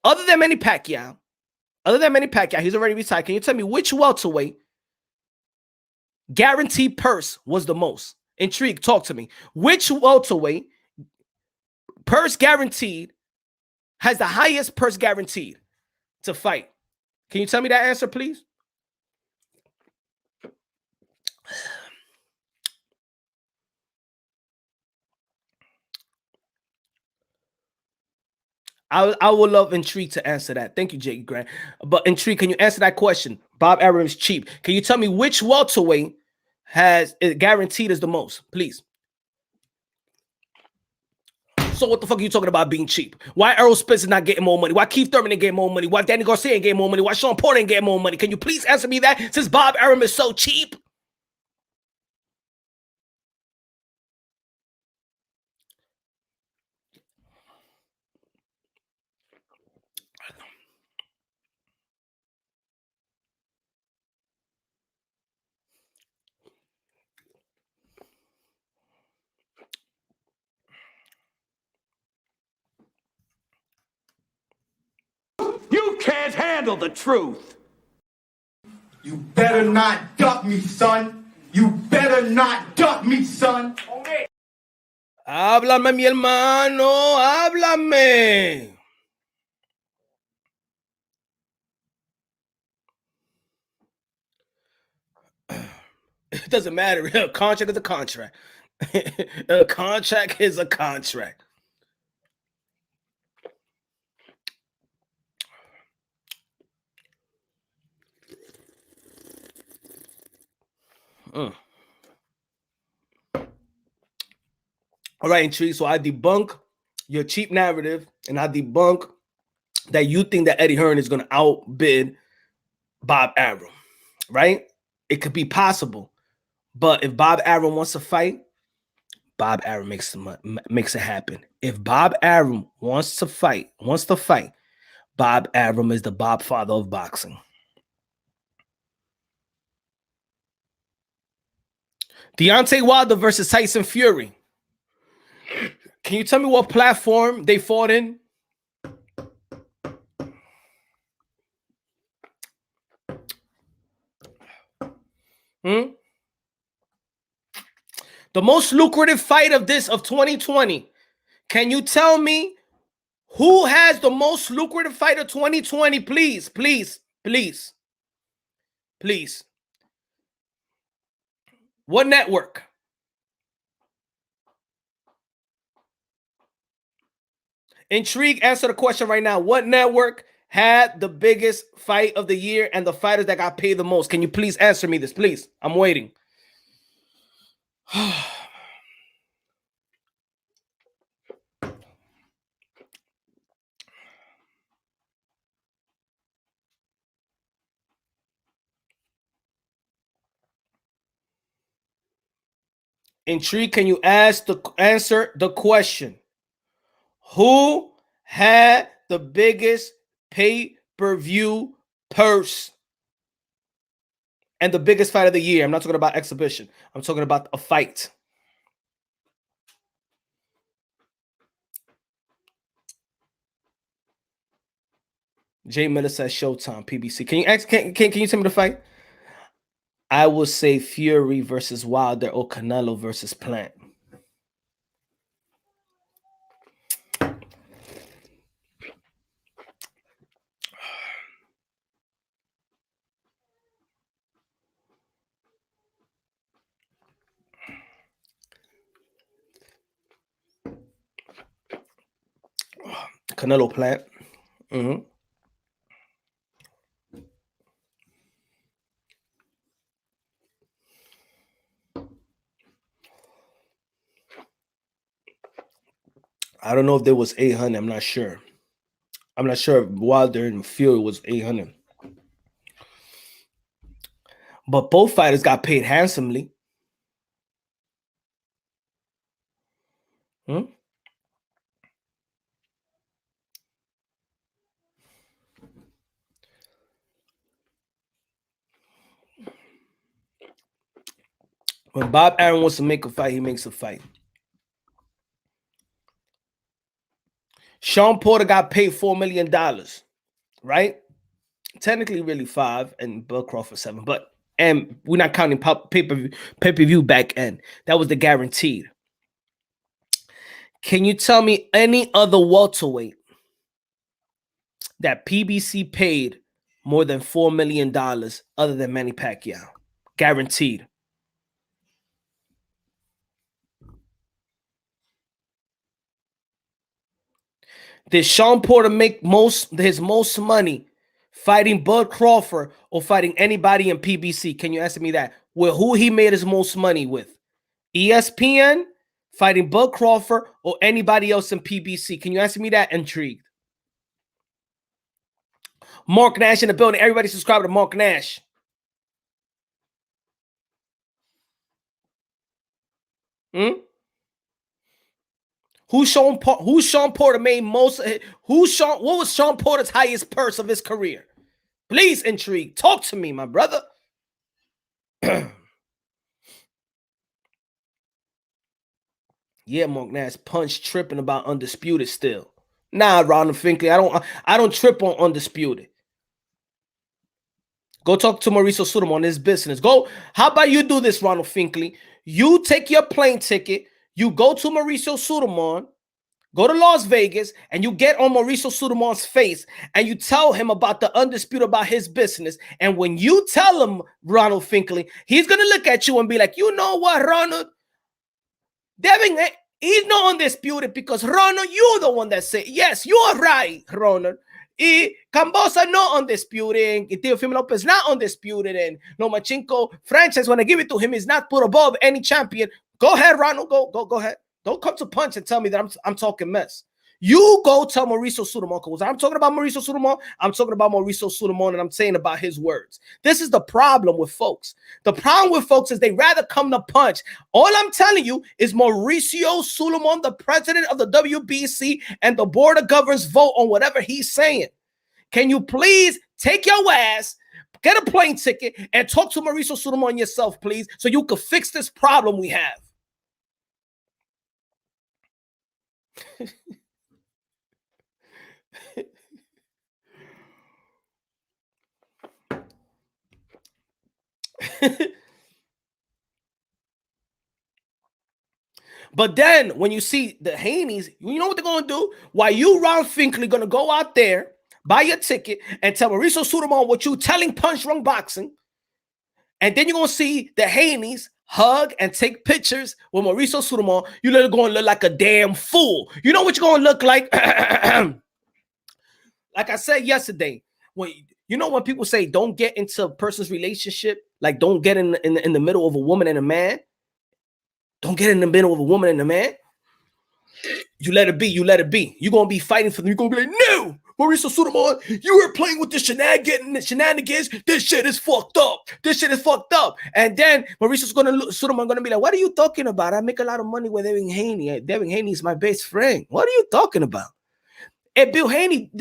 other than Manny Pacquiao, he's already retired. Can you tell me which welterweight guaranteed purse was the most? Intrigue, talk to me. Which welterweight purse guaranteed has the highest purse guaranteed to fight? Can you tell me that answer, please? I would love Intrigue to answer that. Thank you, Jake Grant. But Intrigue, can you answer that question? Bob Arum is cheap. Can you tell me which welterweight has it guaranteed as the most, please? So what the fuck are you talking about being cheap? Why Errol Spence is not getting more money? Why Keith Thurman ain't getting more money? Why Danny Garcia ain't getting more money? Why Sean Porter ain't getting more money? Can you please answer me that since Bob Arum is so cheap? You can't handle the truth. You better not duck me, son. You better not duck me, son. Okay. Háblame, mi hermano, háblame. It doesn't matter. A contract is a contract. A contract is a contract. All right, Intrigue. So I debunk your cheap narrative, and I debunk that you think that Eddie Hearn is going to outbid Bob Arum, right? It could be possible, but if Bob Arum wants to fight, Bob Arum makes it happen. If Bob Arum wants to fight, Bob Arum is the Bob father of boxing. Deontay Wilder versus Tyson Fury. Can you tell me what platform they fought in? The most lucrative fight of 2020. Can you tell me who has the most lucrative fight of 2020? Please, please, please, please. What network? Intrigue, answer the question right now. What network had the biggest fight of the year and the fighters that got paid the most? Can you please answer me this, please? I'm waiting. Intrigue, can you answer the question? Who had the biggest pay-per-view purse and the biggest fight of the year? I'm not talking about exhibition. I'm talking about a fight. Jay Miller says Showtime, PBC. Can you tell me the fight? I would say Fury versus Wilder or Canelo versus Plant. Canelo Plant. I don't know if there was 800. I'm not sure. I'm not sure if Wilder and Fury was 800. But both fighters got paid handsomely. When Bob Arum wants to make a fight, he makes a fight. Sean Porter got paid $4 million, right? Technically, really 5, and Bud Crawford 7. And we're not counting pay-per-view back end. That was the guaranteed. Can you tell me any other welterweight that PBC paid more than $4 million other than Manny Pacquiao? Guaranteed. Did Sean Porter make his most money fighting Bud Crawford or fighting anybody in PBC? Can you answer me that? With who he made his most money with? ESPN, fighting Bud Crawford, or anybody else in PBC? Can you answer me that? Intrigued. Mark Nash in the building. Everybody subscribe to Mark Nash. Who Sean Porter made most? What was Sean Porter's highest purse of his career? Please, Intrigue, talk to me, my brother. Yeah, Mark Nash punch tripping about Undisputed still. Nah, Ronald Finkley, I don't trip on Undisputed. Go talk to Mauricio Sudom on his business. How about you do this, Ronald Finkley? You take your plane ticket, you go to Mauricio Sudom, go to Las Vegas, and you get on Mauricio Sudomon's face, and you tell him about the Undisputed, about his business. And when you tell him, Ronald Finkley, he's going to look at you and be like, you know what, Ronald? Devin, he's not Undisputed because, Ronald, you're the one that said, yes, you're right, Ronald. Kambosos not Undisputed, and Teofimo Lopez not Undisputed, and Lomachenko franchise, when I give it to him, is not put above any champion. Go ahead, Ronald. Go ahead. Don't come to punch and tell me that I'm talking mess. You go tell Mauricio Sudom, because I'm talking about Mauricio Sudom, I'm talking about Mauricio Sudom, and I'm saying about his words. This is the problem with folks. The problem with folks is they rather come to punch. All I'm telling you is Mauricio Sudom, the president of the WBC, and the board of governors vote on whatever he's saying. Can you please take your ass, get a plane ticket, and talk to Mauricio Sudom yourself, please, so you can fix this problem we have. But then when you see the Haneys, you know what they're going to do? Why you, Ron Finkley, going to go out there, buy your ticket, and tell Mauricio Sudom what you telling Punch Drunk Boxing. And then you're going to see the Haneys hug and take pictures with Mauricio Sudom. You're going to look like a damn fool. You know what you're going to look like? Like I said yesterday, when people say don't get into a person's relationship, like don't get in the middle of a woman and a man. Don't get in the middle of a woman and a man. You let it be. You let it be. You're going to be fighting for them. You're going to be like, no, Mauricio Sudamon, you were playing with the shenanigans. This shit is fucked up. This shit is fucked up. And then Sudamon gonna be like, what are you talking about? I make a lot of money with Devin Haney. Devin Haney is my best friend. What are you talking about? And Bill Haney,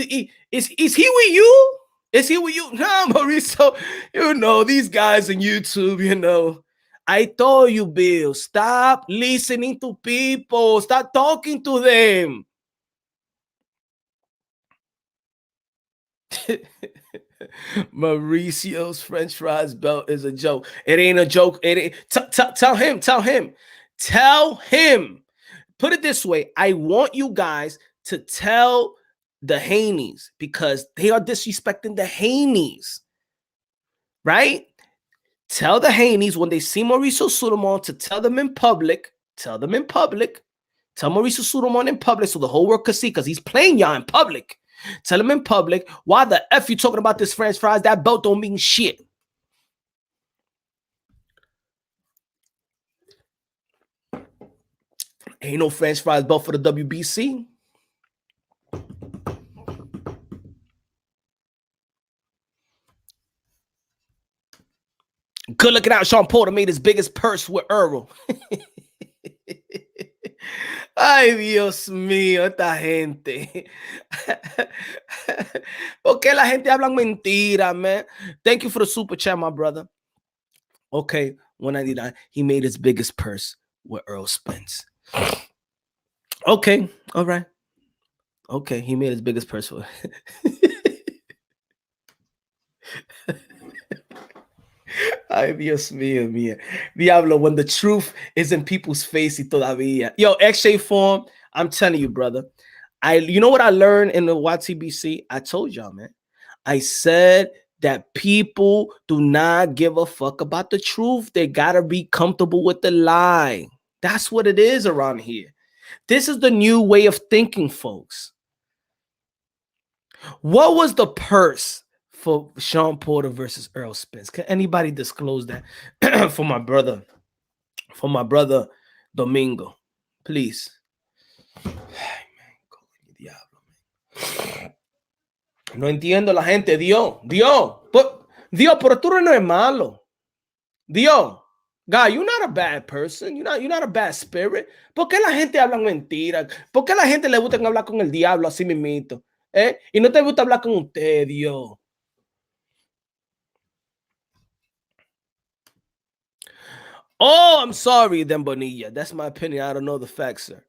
is he with you? Is he with you? Nah, Mauricio, you know, these guys on YouTube, you know. I told you, Bill, stop listening to people. Stop talking to them. Mauricio's French fries belt is a joke. It ain't a joke. It ain't. Tell him. Put it this way. I want you guys to tell the Haneys because they are disrespecting the Haneys. Right? Tell the Haneys when they see Mauricio Sudamon to tell them in public. Tell Mauricio Sudamon in public so the whole world can see because he's playing y'all in public. Tell him in public, why the F you talking about this French fries? That belt don't mean shit. Ain't no French fries belt for the WBC. Good looking out, Sean Porter made his biggest purse with Earl. Ay, Dios mío, esta gente. ¿Por qué la gente hablan mentira, man? Thank you for the super chat, my brother. Okay, 199. He made his biggest purse with Earl Spence. Okay, all right. Okay, he made his biggest purse with. Ay, Dios mío, mía. Diablo, when the truth is in people's face y todavía. Yo, XJ form, I'm telling you, brother. You know what I learned in the YTBC? I told y'all, man. I said that people do not give a fuck about the truth. They gotta be comfortable with the lie. That's what it is around here. This is the new way of thinking, folks. What was the purse for Sean Porter versus Earl Spence? Can anybody disclose that for my brother Domingo, please? No entiendo la gente. Dios, pero tú no es malo. Dios, God, you're not a bad person. You're not a bad spirit. ¿Por qué la gente habla mentira? ¿Por qué la gente le gusta hablar con el diablo así mismito? Y no te gusta hablar con usted, Dios. Oh, I'm sorry, then Bonilla. That's my opinion. I don't know the facts, sir.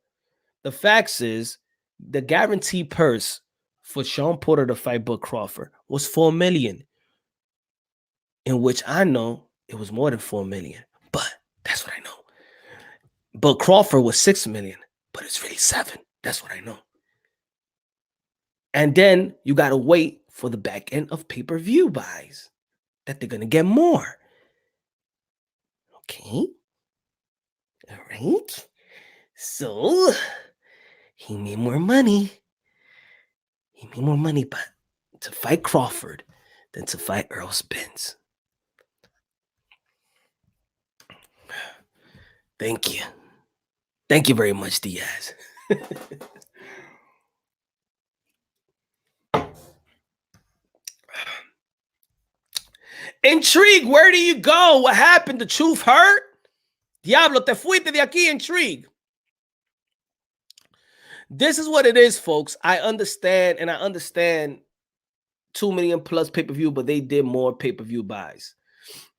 The facts is the guarantee purse for Sean Porter to fight Bud Crawford was $4 million, in which I know it was more than $4 million, but that's what I know. Bud Crawford was $6 million, but it's really $7 million. That's what I know. And then you got to wait for the back end of pay-per-view buys that they're going to get more. Okay. All right. So he made more money. But to fight Crawford than to fight Earl Spence. Thank you. Thank you very much, Diaz. Intrigue, where do you go? What happened? The truth hurt? Diablo, te fuiste de aquí, Intrigue. This is what it is, folks. I understand 2 million plus pay-per-view, but they did more pay-per-view buys.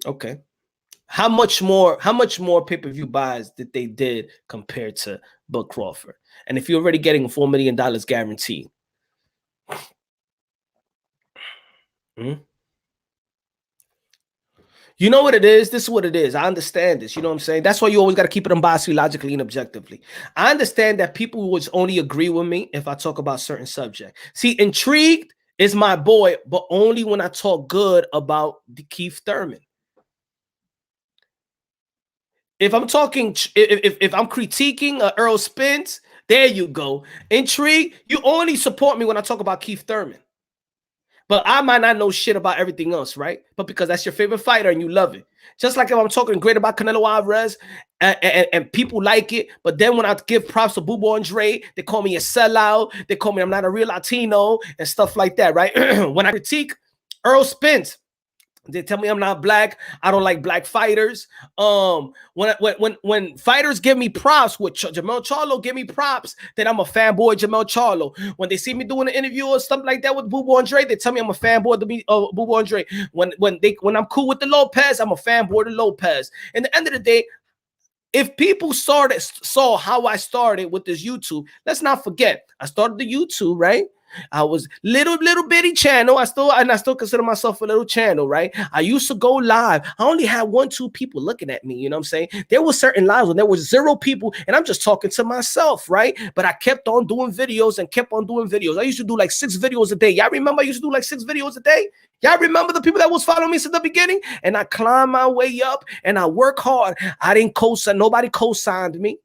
Okay. How much more pay-per-view buys did they did compared to Bud Crawford? And if you're already getting $4 million guaranteed. You know what it is? This is what it is. I understand this. You know what I'm saying? That's why you always got to keep it unbiased, logically, and objectively. I understand that people would only agree with me if I talk about certain subject. See, Intrigued is my boy, but only when I talk good about the Keith Thurman. If I'm talking, if I'm critiquing Earl Spence, there you go. Intrigue, you only support me when I talk about Keith Thurman. But I might not know shit about everything else, right? But because that's your favorite fighter and you love it. Just like if I'm talking great about Canelo Alvarez and people like it, but then when I give props to Bubu Andre, they call me a sellout. They call me I'm not a real Latino and stuff like that, right? When I critique Earl Spence, they tell me I'm not black. I don't like black fighters. When fighters give me props, with Jamel Charlo give me props, then I'm a fanboy of Jamel Charlo. When they see me doing an interview or something like that with Bubu Andre, they tell me I'm a fanboy of Bubu Andre. When I'm cool with the Lopez, I'm a fanboy of the Lopez. And at the end of the day, if people saw how I started with this YouTube, let's not forget, I started the YouTube, right? I was little bitty channel. I still consider myself a little channel, right? I used to go live. I only had 1-2 people looking at me. You know what I'm saying? There were certain lives when there was 0 people, and I'm just talking to myself, right? But I kept on doing videos and kept on doing videos. I used to do like 6 videos a day. Y'all remember I used to do like 6 videos a day? Y'all remember the people that was following me since the beginning? And I climbed my way up and I work hard. I didn't co-sign. Nobody co-signed me.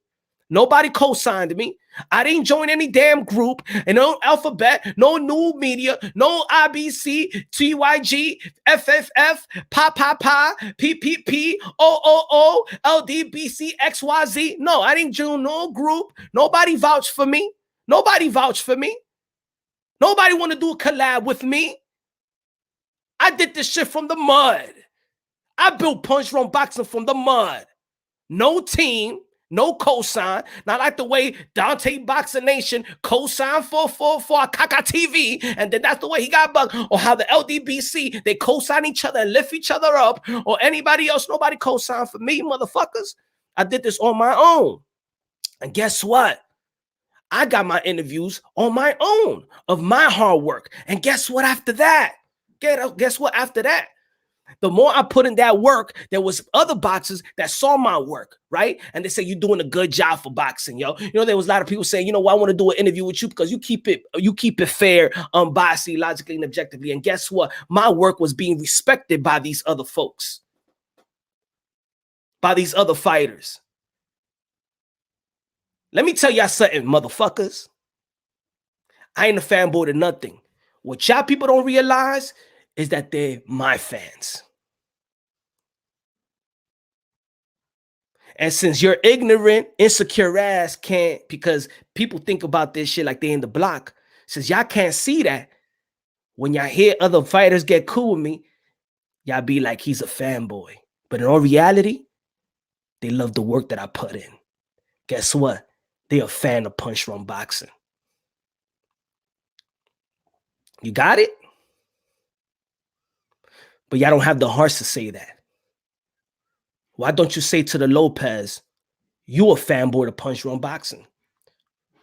Nobody co-signed me. I didn't join any damn group, and no Alphabet, no New Media, no IBC, TYG, FFF, Pa, PPP, OOO, LDBC, XYZ. No, I didn't join no group. Nobody vouched for me. Nobody vouched for me. Nobody want to do a collab with me. I did this shit from the mud. I built Punch Run Boxing from the mud. No team. No cosign, not like the way Dante Boxer Nation co-signed for Kaka TV, and then that's the way he got bugged, or how the LDBC, they co-sign each other and lift each other up, or anybody else, nobody co-signed for me, motherfuckers. I did this on my own. And guess what? I got my interviews on my own of my hard work. And guess what after that? Guess what after that? The more I put in that work, there was other boxers that saw my work, right? And they say, you're doing a good job for boxing, yo. You know, there was a lot of people saying, you know, I want to do an interview with you because you keep it fair, unbiased, logically, and objectively. And guess what? My work was being respected by these other folks, by these other fighters. Let me tell y'all something, motherfuckers. I ain't a fanboy to nothing. What y'all people don't realize is that they're my fans. And since you're ignorant, insecure ass can't, because people think about this shit like they in the block. Since y'all can't see that, when y'all hear other fighters get cool with me, y'all be like, he's a fanboy. But in all reality, they love the work that I put in. Guess what? They're a fan of Punch Run Boxing. You got it? But y'all don't have the hearts to say that. Why don't you say to the Lopez, you a fanboy to Punch Run Boxing?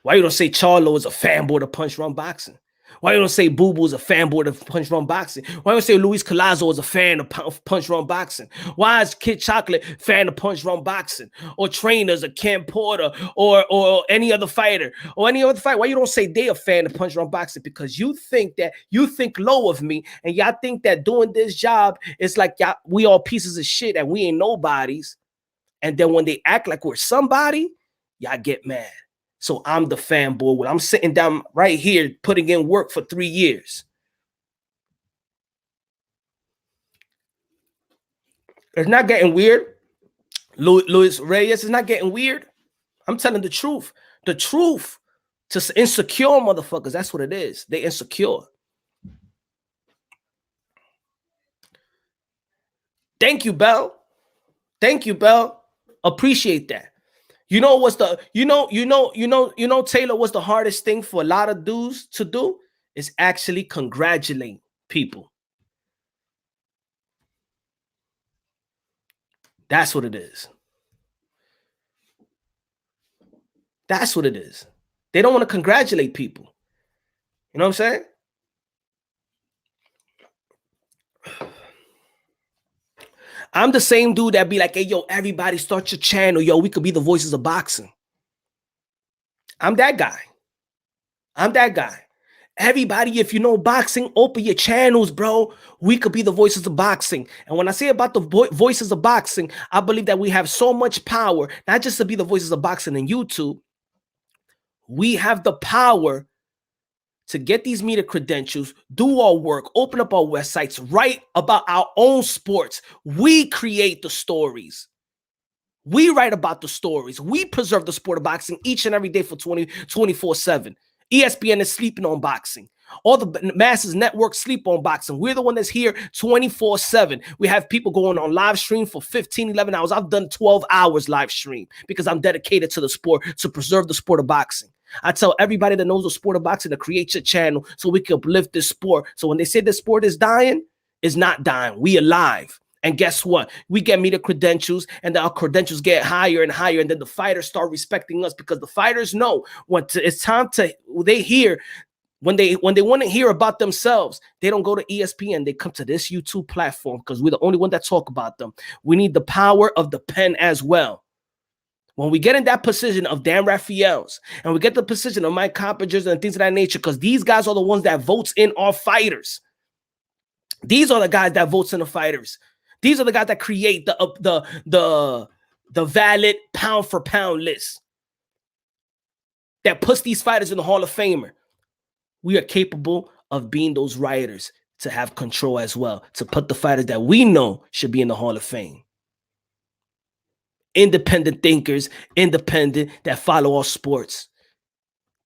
Why you don't say Charlo is a fanboy to Punch Run Boxing? Why you don't say Boo Boo is a fanboy to Punch Run Boxing? Why you don't say Luis Collazo is a fan of Punch Run Boxing? Why is Kid Chocolate fan of Punch Run Boxing? Or trainers, or Ken Porter, or any other fighter, or any other fighter? Why you don't say they a fan of Punch Run Boxing? Because you think low of me, and y'all think that doing this job is like y'all, we all pieces of shit and we ain't nobodies. And then when they act like we're somebody, y'all get mad. So I'm the fanboy when I'm sitting down right here putting in work for 3 years. It's not getting weird. Luis Reyes is not getting weird. I'm telling the truth. The truth to insecure motherfuckers. That's what it is. They insecure. Thank you, Bell. Thank you, Bell. Appreciate that. You know what's the Taylor, what's the hardest thing for a lot of dudes to do is actually congratulate people. That's what it is. That's what it is. They don't want to congratulate people. You know what I'm saying? I'm the same dude that be like, hey, yo, everybody start your channel. Yo, we could be the voices of boxing. I'm that guy. I'm that guy. Everybody, if you know boxing, open your channels, bro. We could be the voices of boxing. And when I say about the voices of boxing, I believe that we have so much power, not just to be the voices of boxing in YouTube. We have the power to get these media credentials, do our work, open up our websites, write about our own sports. We create the stories. We write about the stories. We preserve the sport of boxing each and every day for 24/7. ESPN is sleeping on boxing. All the masses networks sleep on boxing. We're the one that's here 24/7. We have people going on live stream for 15, 11 hours. I've done 12 hours live stream because I'm dedicated to the sport, to preserve the sport of boxing. I tell everybody that knows the sport of boxing to create your channel so we can uplift this sport. So when they say the sport is dying, it's not dying. We alive. And guess what? We get media credentials, and our credentials get higher and higher. And then the fighters start respecting us because the fighters know it's time to. They hear when they want to hear about themselves. They don't go to ESPN. They come to this YouTube platform because we're the only one that talk about them. We need the power of the pen as well. When we get in that position of Dan Raphael's and we get the position of Mike Coppingers and things of that nature, because these guys are the ones that votes in our fighters. These are the guys that votes in the fighters. These are the guys that create the valid pound for pound list that puts these fighters in the Hall of Famer. We are capable of being those writers to have control as well, to put the fighters that we know should be in the Hall of Fame. Independent thinkers, independent that follow our sports.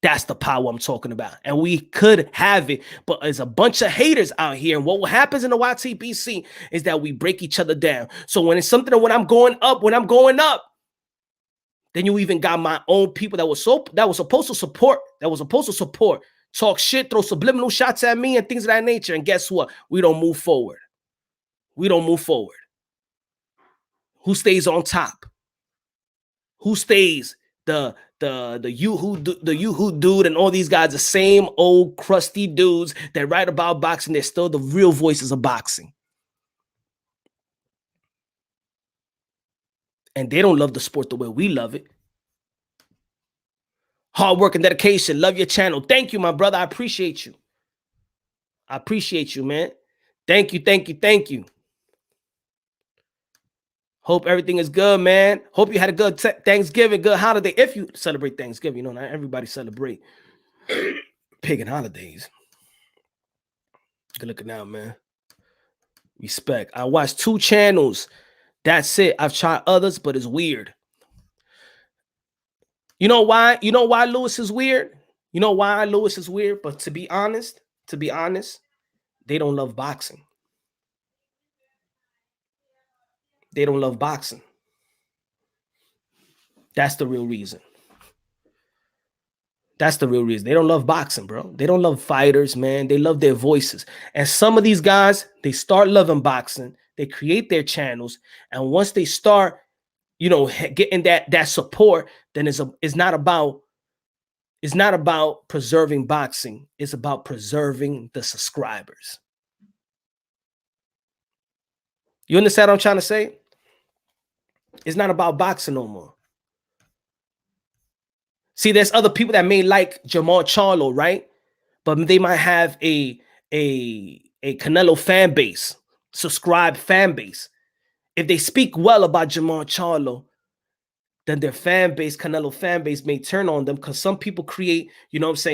That's the power I'm talking about. And we could have it, but there's a bunch of haters out here. And what happens in the YTBC is that we break each other down. So when it's something that when I'm going up, then you even got my own people that was supposed to support, talk shit, throw subliminal shots at me and things of that nature. And guess what? We don't move forward. Who stays on top? Who stays? The Yoo-Hoo dude and all these guys, the same old crusty dudes that write about boxing. They're still the real voices of boxing. And they don't love the sport the way we love it. Hard work and dedication. Love your channel. Thank you, my brother. I appreciate you. Man. Thank you. Hope everything is good, man. Hope you had a good Thanksgiving, good holiday. If you celebrate Thanksgiving, you know, not everybody celebrate pagan holidays. Good looking now, man. Respect. I watched 2 channels. That's it. I've tried others, but it's weird. You know why? Lewis is weird? But to be honest, they don't love boxing. They don't love boxing. That's the real reason. They don't love boxing, bro. They don't love fighters, man. They love their voices. And some of these guys, they start loving boxing. They create their channels. And once they start, getting that support, then it's not about preserving boxing. It's about preserving the subscribers. You understand what I'm trying to say? It's not about boxing no more. See, there's other people that may like Jamal Charlo, right? But they might have a Canelo fan base, subscribed fan base. If they speak well about Jamal Charlo, then their fan base, Canelo fan base, may turn on them because some people create,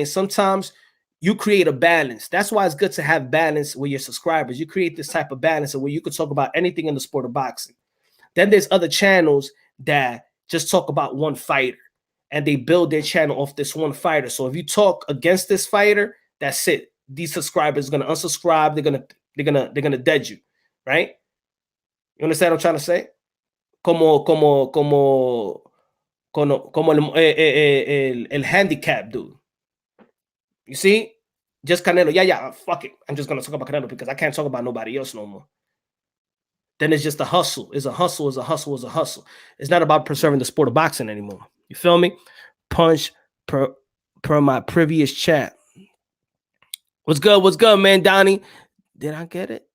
sometimes you create a balance. That's why it's good to have balance with your subscribers. You create this type of balance where you could talk about anything in the sport of boxing. Then there's other channels that just talk about one fighter and they build their channel off this one fighter. So if you talk against this fighter, that's it. These subscribers are gonna unsubscribe. They're gonna dead you, right? You understand what I'm trying to say? Como el handicap dude. You see? Just Canelo. Yeah, fuck it. I'm just gonna talk about Canelo because I can't talk about nobody else no more. Then it's just a hustle. It's a hustle. It's not about preserving the sport of boxing anymore. You feel me? Punch per my previous chat. What's good, man, Donnie? Did I get it?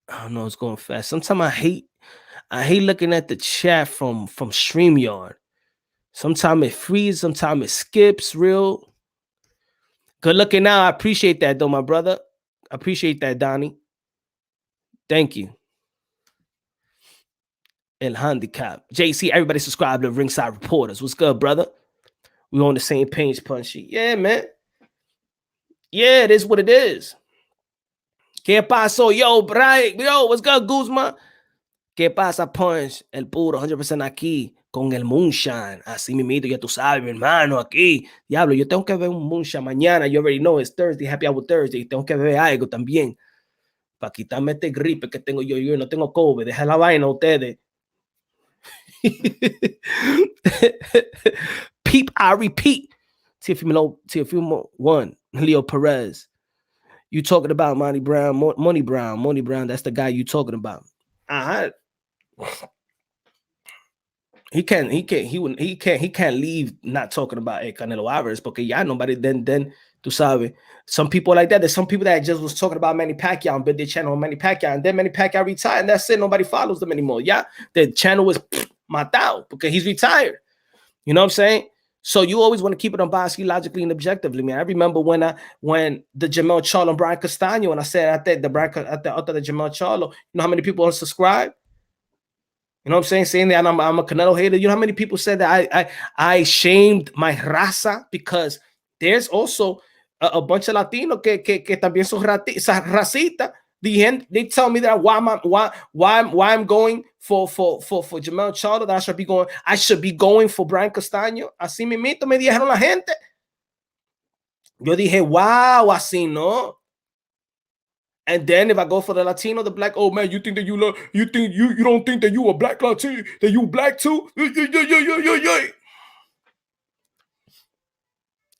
I don't know. It's going fast. Sometimes I hate looking at the chat from StreamYard. Sometimes it freezes. Sometimes it skips. Real good looking now. I appreciate that, though, my brother. I appreciate that, Donnie. Thank you. El Handicap. JC, everybody subscribe to Ringside Reporters. What's good, brother? We on the same page, Punchy. Yeah, man. Yeah, it is what it is. ¿Qué pasó? Yo, Brian. Yo, what's good, Guzman? ¿Qué pasa, Punch? El puro 100% aquí con el moonshine. Así mismito, ya tú sabes, mi hermano, aquí. Diablo, yo tengo que ver un moonshine mañana. You already know it's Thursday, Happy Hour Thursday. Tengo que beber algo también para quitarme este gripe que tengo yo. Yo no tengo COVID. Deja la vaina ustedes. Peep, I repeat. Teofimo 1, Leo Perez. You talking about Money Brown, Money Brown. That's the guy you talking about. He can't leave not talking about Canelo Alvarez porque ya nobody then tú sabes. Some people like that. There's some people that just was talking about Manny Pacquiao and built their channel on Manny Pacquiao, and then Manny Pacquiao retired, and that's it. Nobody follows them anymore. Yeah, the channel was matado because he's retired. You know what I'm saying? So you always want to keep it unbiased, logically, and objectively, man. I remember when the Jamel Charlo and Brian Castano, and I said after the Jamel Charlo, you know how many people unsubscribed? You know what I'm saying that I'm a Canelo hater. You know how many people said that I shamed my raza because there's also a bunch of Latinos que también son racista. They tell me that why I'm going for Jamel Charlo, that I should be going for Brian Castano. Así mismito me dijeron la gente. Yo dije, wow, así no. And then if I go for the Latino, the black, oh man, you think that you don't think that you a black Latino, that you black too?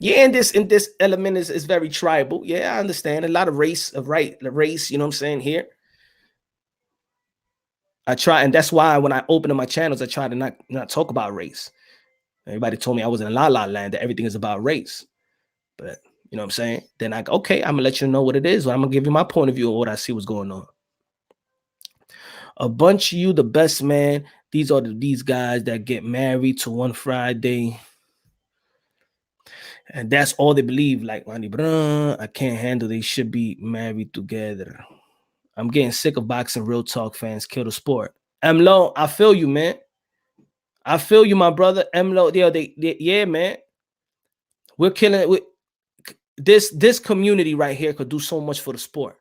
Yeah, and this element is very tribal. Yeah, I understand. A lot of race, you know what I'm saying here. I try, and that's why when I open up my channels, I try to not talk about race. Everybody told me I was in La La Land, that everything is about race. But you know what I'm saying? Then I'm gonna let you know what it is. I'm gonna give you my point of view of what I see what's going on. A bunch of you, the best man. These are these guys that get married to one Friday. And that's all they believe. Like Randy Brown, I can't handle. They should be married together. I'm getting sick of boxing. Real talk fans kill the sport. Emlo, I feel you, man. I feel you, my brother. Emlo, yeah, man. We're killing it. With this community right here could do so much for the sport.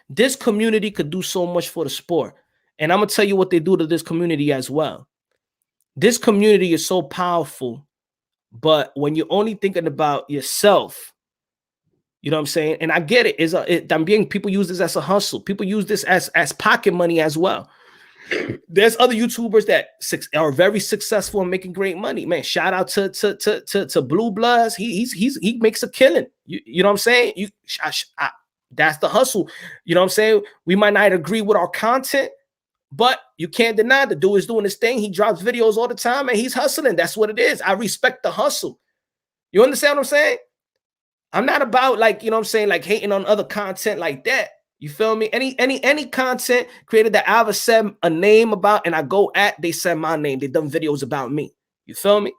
This community could do so much for the sport. And I'm gonna tell you what they do to this community as well. This community is so powerful, but when you're only thinking about yourself, you know what I'm saying? And I get it. También people use this as a hustle. People use this as pocket money as well. There's other YouTubers that are very successful and making great money. Man, shout out to Blue Bloods. He makes a killing. You know what I'm saying? That's the hustle. You know what I'm saying? We might not agree with our content, but you can't deny the dude is doing his thing. He drops videos all the time and he's hustling. That's what it is. I respect the hustle. You understand what I'm saying? I'm not about like, you know what I'm saying, like hating on other content like that. You feel me? Any content created that I ever said a name about and I go at, they said my name. They done videos about me. You feel me?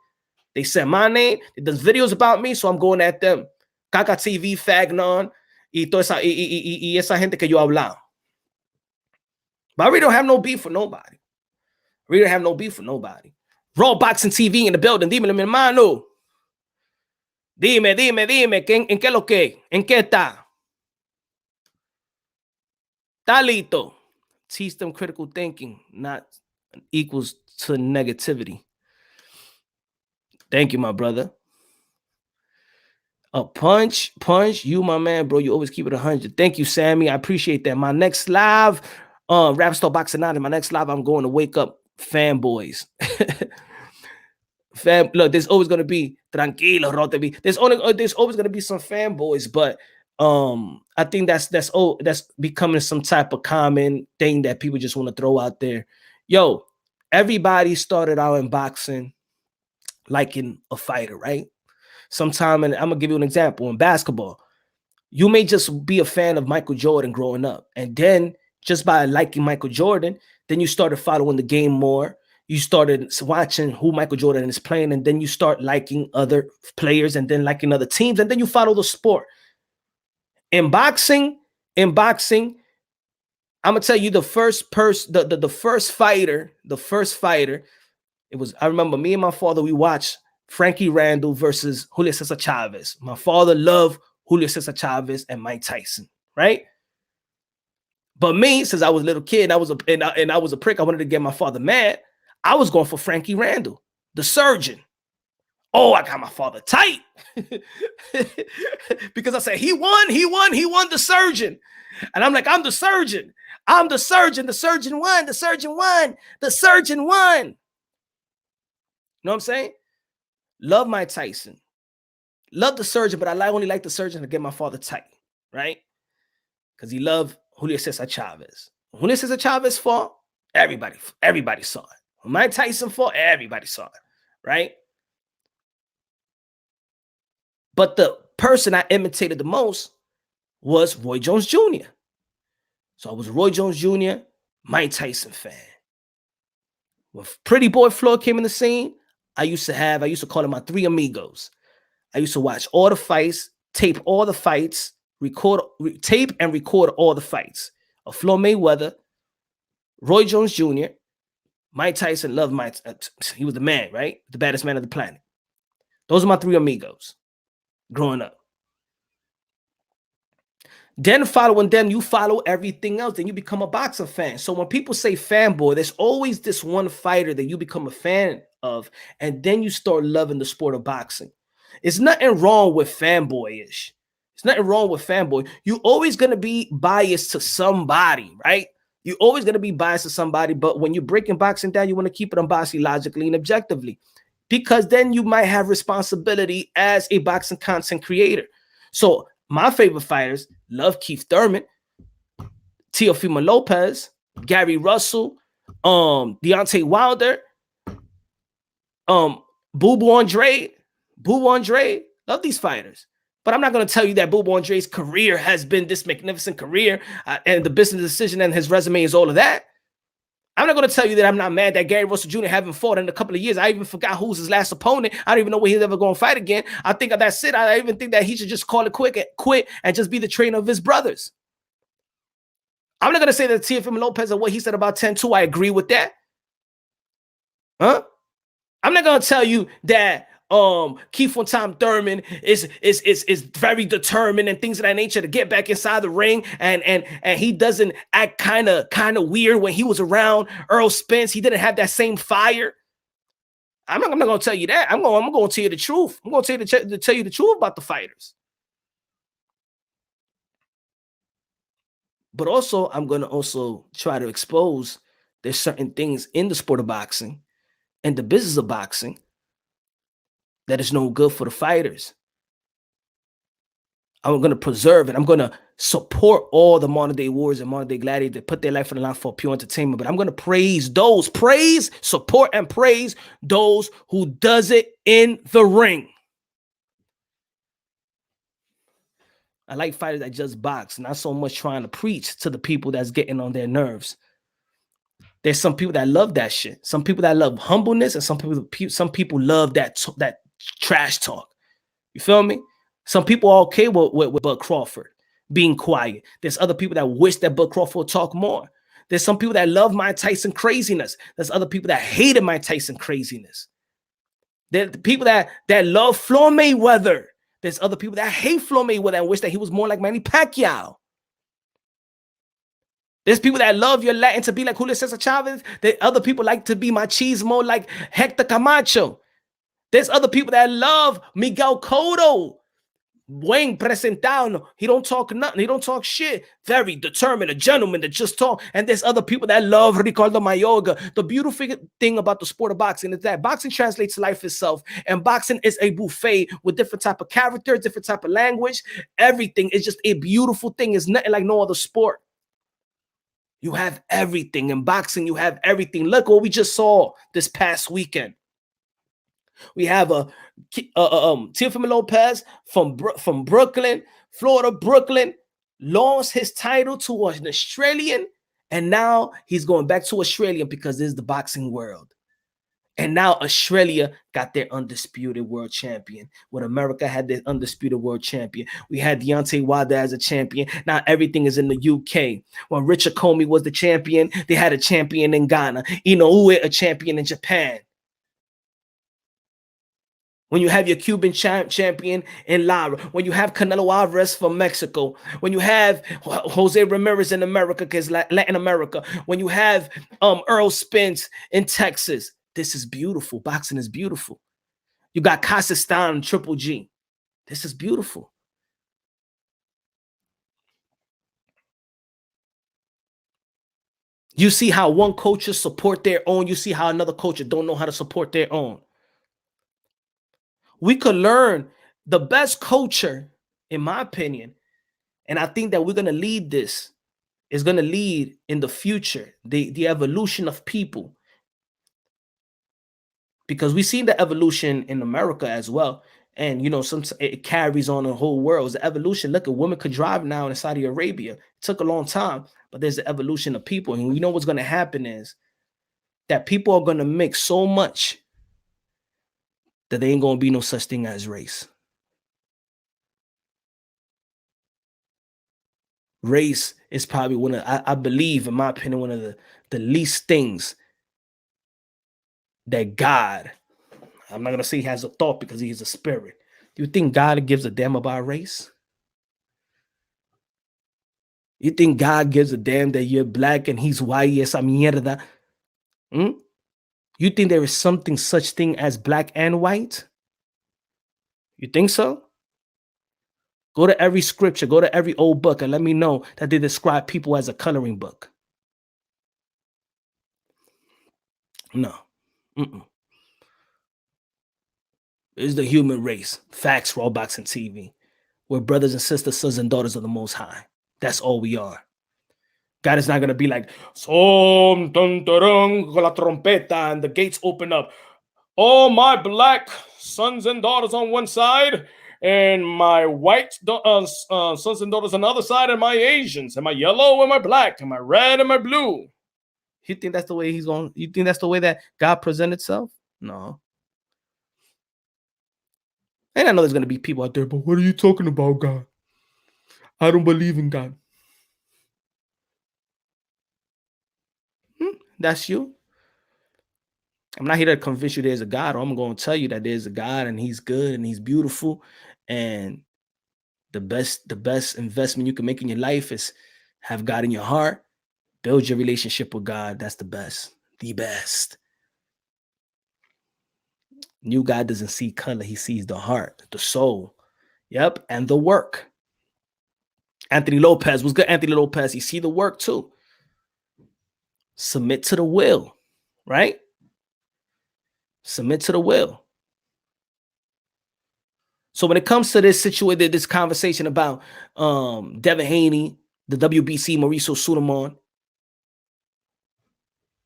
They said my name. They done videos about me, so I'm going at them. Caca TV, Fagnon, y esa gente que yo hablado. But I really don't have no beef for nobody. Raw Boxing TV in the building. Dímelo, mi hermano. Dime, ¿en qué lo que? ¿En qué está? Está listo. Teach them critical thinking, not equals to negativity. Thank you, my brother. A punch, you, my man, bro. You always keep it 100. Thank you, Sammy. I appreciate that. My next live, Rap Star Boxing Out. My next live, I'm going to wake up fanboys. Look, there's always gonna be tranquilo, Rotevi. There's always gonna be some fanboys, but I think that's becoming some type of common thing that people just want to throw out there. Yo, everybody started out in boxing liking a fighter, right? Sometime, and I'm gonna give you an example in basketball. You may just be a fan of Michael Jordan growing up, and then just by liking Michael Jordan, then you started following the game more. You started watching who Michael Jordan is playing, and then you start liking other players, and then liking other teams, and then you follow the sport. In boxing, I'm gonna tell you the first fighter. It was, I remember me and my father, we watched Frankie Randall versus Julio Cesar Chavez. My father loved Julio Cesar Chavez, and Mike Tyson, right? But me, since I was a little kid, I was a prick. I wanted to get my father mad. I was going for Frankie Randall, the surgeon. Oh, I got my father tight because I said he won the surgeon, and I'm like, I'm the surgeon. The surgeon won. The surgeon won. You know what I'm saying? Love Mike Tyson. Love the surgeon, but I only like the surgeon to get my father tight, right? Because he loved Julio Cesar Chavez. When Julio Cesar Chavez fought, everybody saw it. When Mike Tyson fought, everybody saw it, right? But the person I imitated the most was Roy Jones Jr. So I was Roy Jones Jr., Mike Tyson fan. When Pretty Boy Floyd came in the scene, I used to call them my three amigos. I used to watch all the fights, tape all the fights, tape and record all the fights of Floyd Mayweather, Roy Jones Jr., Mike Tyson. Loved Mike. He was the man, right? The baddest man on the planet. Those are my three amigos growing up. Then following them, you follow everything else. Then you become a boxing fan. So when people say fanboy, there's always this one fighter that you become a fan of, and then you start loving the sport of boxing. It's nothing wrong with fanboyish. It's nothing wrong with fanboy. You're always going to be biased to somebody, right? You're always going to be biased to somebody, but when you're breaking boxing down, you want to keep it unbiased logically and objectively, because then you might have responsibility as a boxing content creator. So my favorite fighters, love Keith Thurman, Teofimo Lopez, Gary Russell, Deontay Wilder, Boo Boo Andre, love these fighters. But I'm not going to tell you that Boo Boo Andre's career has been this magnificent career and the business decision and his resume is all of that. I'm not going to tell you that I'm not mad that Gary Russell Jr. haven't fought in a couple of years. I even forgot who's his last opponent. I don't even know where he's ever going to fight again. I think that's it. I even think that he should just call it quit and just be the trainer of his brothers. I'm not going to say that Teofimo Lopez and what he said about 10-2, I agree with that. Huh? I'm not going to tell you that Keith Thurman is very determined and things of that nature to get back inside the ring, and he doesn't act kind of weird when he was around Earl Spence. He didn't have that same fire. I'm not going to tell you that. I'm going to tell you the truth. I'm going to tell you the truth about the fighters. But also, I'm going to also try to expose there's certain things in the sport of boxing and the business of boxing that is no good for the fighters. I'm going to preserve it. I'm going to support all the modern day warriors and modern day gladiators that put their life on the line for pure entertainment. But I'm going to support and praise those who does it in the ring. I like fighters that just box, not so much trying to preach to the people that's getting on their nerves. There's some people that love that shit. Some people that love humbleness, and some people love that trash talk. You feel me? Some people are okay with Bud Crawford being quiet. There's other people that wish that Bud Crawford would talk more. There's some people that love Mike Tyson craziness. There's other people that hated Mike Tyson craziness. There's the people that love Floyd Mayweather. There's other people that hate Floyd Mayweather and wish that he was more like Manny Pacquiao. There's people that love your Latin to be like Julio Cesar Chavez. There's other people like to be machismo like Hector Camacho. There's other people that love Miguel Cotto. Wayne Presentano. He don't talk nothing. He don't talk shit. Very determined, a gentleman that just talk. And there's other people that love Ricardo Mayorga. The beautiful thing about the sport of boxing is that boxing translates to life itself. And boxing is a buffet with different type of characters, different type of language. Everything is just a beautiful thing. It's nothing like no other sport. You have everything. In boxing, you have everything. Look what we just saw this past weekend. We have Teofimo Lopez from Brooklyn, Florida, Brooklyn, lost his title to an Australian, and now he's going back to Australia because this is the boxing world. And now Australia got their undisputed world champion. When America had their undisputed world champion. We had Deontay Wilder as a champion. Now everything is in the UK. When Richard Comey was the champion, they had a champion in Ghana. Inoue, a champion in Japan. When you have your Cuban champion in Lara, when you have Canelo Alvarez from Mexico, when you have Jose Ramirez in America, because Latin America, when you have Earl Spence in Texas, this is beautiful. Boxing is beautiful. You got Kazakhstan, Triple G. This is beautiful. You see how one culture support their own. You see how another culture don't know how to support their own. We could learn the best culture, in my opinion, and I think that we're going to lead this, is going to lead in the future, the evolution of people. Because we see the evolution in America as well. And, you know, it carries on the whole world. It's the evolution. Look, at women could drive now in Saudi Arabia. It took a long time, but there's the evolution of people. And we know what's going to happen is that people are going to mix so much that there ain't going to be no such thing as race. Race is probably one of, I believe, in my opinion, one of the least things that God, I'm not going to say he has a thought because he is a spirit. Do you think God gives a damn about race? You think God gives a damn that you're black and he's white? Esa mierda. You think there is something such thing as black and white? You think so? Go to every scripture, go to every old book, and let me know that they describe people as a coloring book. No. It's the human race. Facts for all boxing TV. We're brothers and sisters, sons and daughters of the Most High. That's all we are. God is not going to be like, son, dun, dun, con la trompeta, and the gates open up. All my black sons and daughters on one side, and my white sons and daughters on the other side, and my Asians, and my yellow, and my black, and my red, and my blue. You think that's the way he's going? You think that's the way that God presents itself? No. And I know there's going to be people out there, but what are you talking about, God? I don't believe in God. That's you. I'm not here to convince you there's a God. I'm going to tell you that there's a God and he's good and he's beautiful. And the best investment you can make in your life is have God in your heart, build your relationship with God. That's the best. The best. New God doesn't see color. He sees the heart, the soul. Yep. And the work. Anthony Lopez was good. Anthony Lopez. You see the work too. Submit to the will, right? Submit to the will. So when it comes to this situation, this conversation about Devin Haney, the WBC, Mauricio Sulaiman,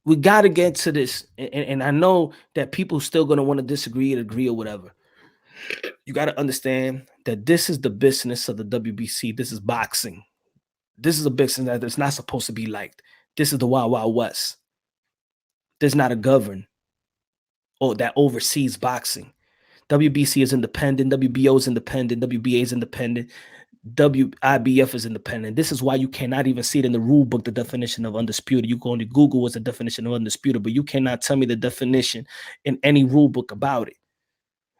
we got to get to this. And I know that people still going to want to disagree and agree or whatever. You got to understand that this is the business of the WBC. This is boxing. This is a business that's not supposed to be liked. This is the Wild Wild West. There's not a govern or that oversees boxing. WBC is independent. WBO is independent. WBA is independent. WIBF is independent. This is why you cannot even see it in the rule book, the definition of undisputed. You go on to Google what's the definition of undisputed, but you cannot tell me the definition in any rule book about it.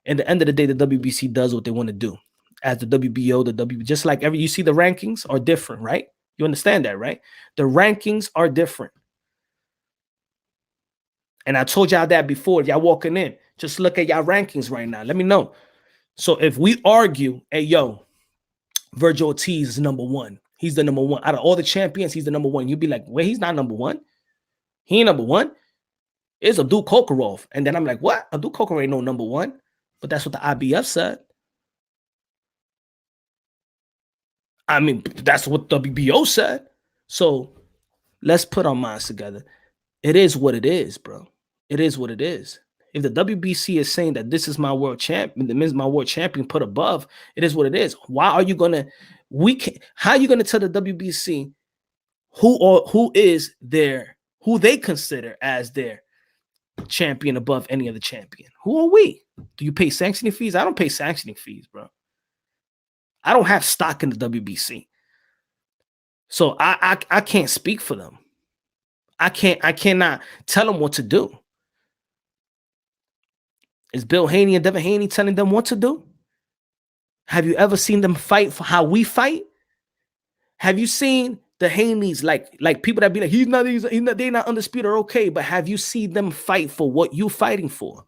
And at the end of the day, the WBC does what they want to do. As the WBO, just like you see the rankings are different, right? You understand that, right? The rankings are different. And I told y'all that before. Y'all walking in, just look at y'all rankings right now. Let me know. So if we argue, hey, yo, Virgil Ortiz is number one. He's the number one. Out of all the champions, he's the number one. You'd be like, wait, he's not number one. He ain't number one. It's Abdul Kokorov. And then I'm like, what? Abdul Kokorov ain't no number one. But that's what the IBF said. I mean, that's what WBO said. So let's put our minds together. It is what it is, bro. It is what it is. If the WBC is saying that this is my world champion, that means my world champion put above, it is what it is. Why are you gonna? How are you gonna tell the WBC who they consider as their champion above any other champion? Who are we? Do you pay sanctioning fees? I don't pay sanctioning fees, bro. I don't have stock in the WBC, so I can't speak for them. I cannot tell them what to do. Is Bill Haney and Devin Haney telling them what to do? Have you ever seen them fight for how we fight? Have you seen the Haneys, like people that be like, he's not, they're not undisputed or okay, but have you seen them fight for what you fighting for?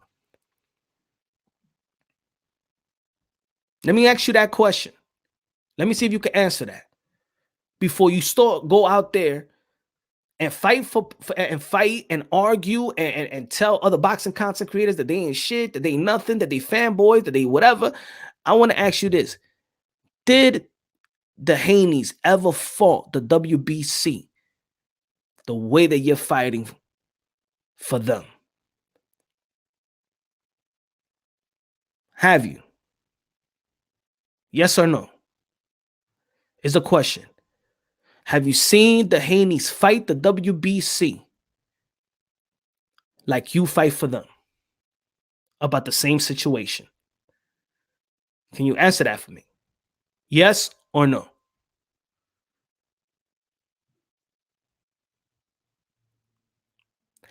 Let me ask you that question. Let me see if you can answer that before you go out there and fight fight and argue and tell other boxing content creators that they ain't shit, that they ain't nothing, that they fanboys, that they whatever. I want to ask you this. Did the Haneys ever fought the WBC the way that you're fighting for them? Have you? Yes or no? Is a question. Have you seen the Haneys fight the WBC like you fight for them about the same situation? Can you answer that for me? Yes or no?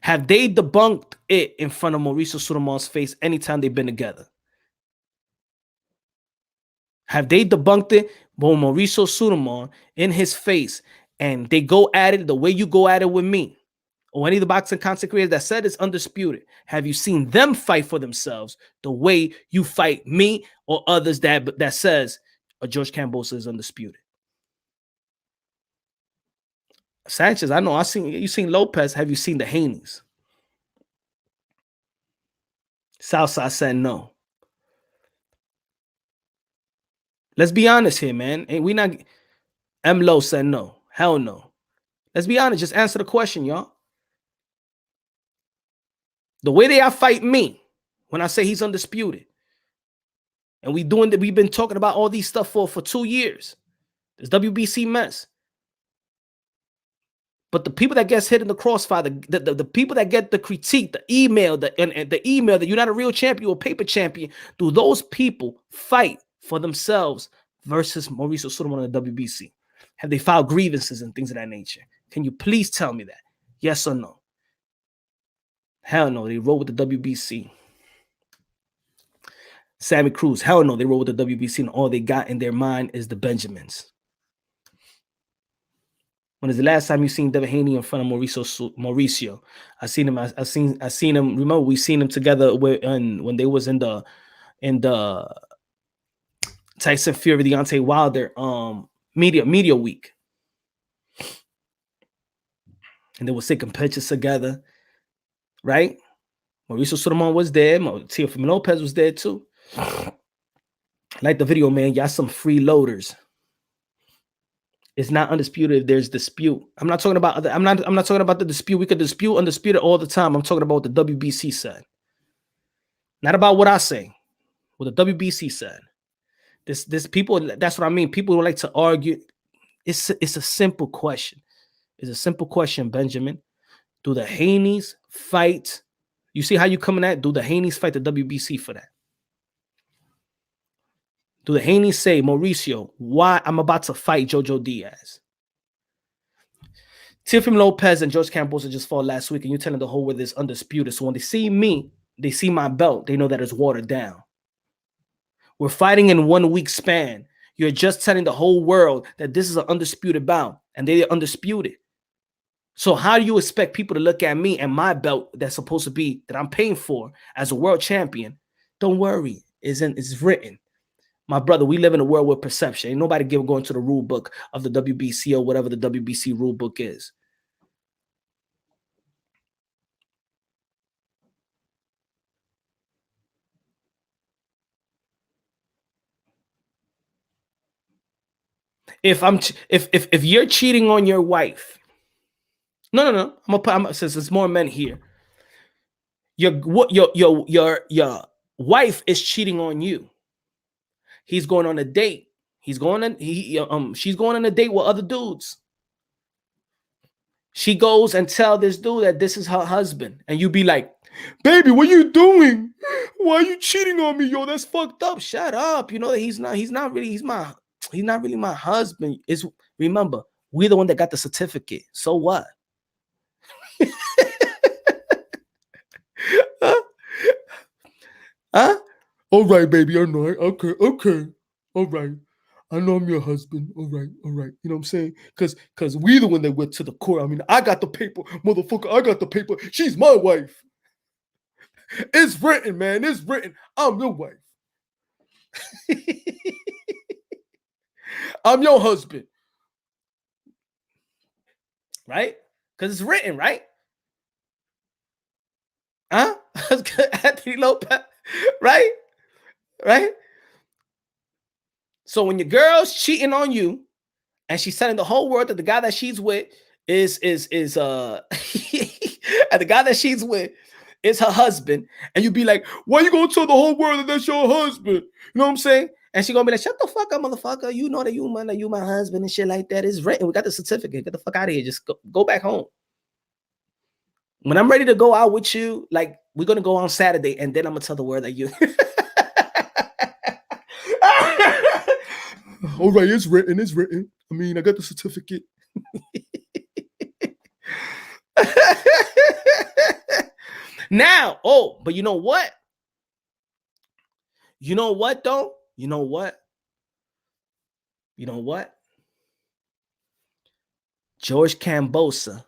Have they debunked it in front of Mauricio Suleiman's face anytime they've been together? Have they debunked it when Mauricio Suleiman in his face and they go at it the way you go at it with me? Or any of the boxing content creators that said it's undisputed, have you seen them fight for themselves the way you fight me or others that says George Kambosos is undisputed? Sanchez, I know you seen Lopez. Have you seen the Haneys? Southside said no. Let's be honest here, man. Ain't we not? M. Lowe said no. Hell no. Let's be honest. Just answer the question, y'all. The way they fight me when I say he's undisputed, and we've been talking about all these stuff for 2 years. This WBC mess. But the people that gets hit in the crossfire, the people that get the critique, the email, and the email that you're not a real champion or paper champion, do those people fight for themselves versus Mauricio Suleiman on the WBC? Have they filed grievances and things of that nature? Can you please tell me that? Yes or no? Hell no, they roll with the WBC. Sammy Cruz, hell no, they roll with the WBC and all they got in their mind is the Benjamins. When is the last time you seen Devin Haney in front of Mauricio? I seen him. I seen him. Remember, we seen him together when they was in the Tyson Fury, Deontay Wilder media week, and they was taking pictures together, right? Mauricio Suleiman was there. Teofimo Lopez was there too. Like the video, man. Y'all some freeloaders. It's not undisputed if there's dispute. I'm not talking about I'm not talking about the dispute. We could dispute undisputed all the time. I'm talking about what the WBC said. Not about what I say. What the WBC said. This people, that's what I mean. People who like to argue. It's a simple question. It's a simple question, Benjamin. Do the Haneys fight? You see how you coming at? Do the Haneys fight the WBC for that? Do the Haney say, Mauricio, why I'm about to fight Jojo Diaz? Teofimo Lopez and George Kambosos just fought last week, and you're telling the whole world it's undisputed. So when they see me, they see my belt, they know that it's watered down. We're fighting in 1 week span. You're just telling the whole world that this is an undisputed bout, and they're undisputed. So how do you expect people to look at me and my belt that's supposed to be, that I'm paying for as a world champion? Don't worry, it's written. My brother, we live in a world with perception. Ain't nobody going to the rule book of the WBC or whatever the WBC rule book is. If you're cheating on your wife, no. Since there's more men here, your wife is cheating on you. He's going on a date. She's going on a date with other dudes. She goes and tell this dude that this is her husband, and you be like, "Baby, what you doing? Why are you cheating on me, yo? That's fucked up. Shut up. You know that he's not really my husband." Remember, we're the one that got the certificate. So what? Huh? All right, baby, I know. Okay. All right. I know I'm your husband. All right. You know what I'm saying? Because we the one that went to the court. I mean, I got the paper, motherfucker. I got the paper. She's my wife. It's written, man. It's written. I'm your wife. I'm your husband. Right? Because it's written, right? Huh? Anthony Lopez, right? Right? So when your girl's cheating on you and she's telling the whole world that the guy that she's with is and the guy that she's with is her husband, and you be like, why you gonna tell the whole world that that's your husband? You know what I'm saying? And she gonna be like, shut the fuck up, motherfucker. You know that you my husband and shit like that. It's written. We got the certificate. Get the fuck out of here. Just go back home. When I'm ready to go out with you, like we're gonna go on Saturday, and then I'm gonna tell the world that you. All right, it's written. It's written. I mean, I got the certificate. Now, but you know what? You know what, though? You know what? You know what? George Kambosos,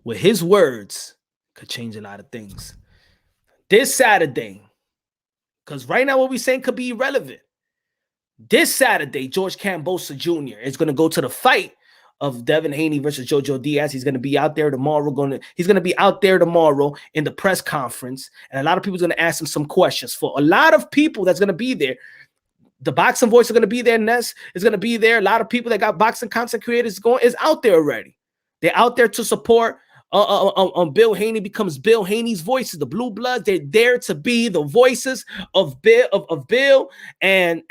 with his words, could change a lot of things. This Saturday, because right now what we're saying could be irrelevant. This Saturday, George Kambosos Jr. is going to go to the fight of Devin Haney versus Jojo Diaz. He's going to be out there tomorrow. He's going to be out there tomorrow in the press conference, and a lot of people are going to ask him some questions. For a lot of people that's going to be there, the Boxing Voice are going to be there. Ness is going to be there. A lot of people that got boxing content creators is out there already. They're out there to support. Bill Haney becomes Bill Haney's voices. The Blue Bloods, they're there to be the voices of Bill and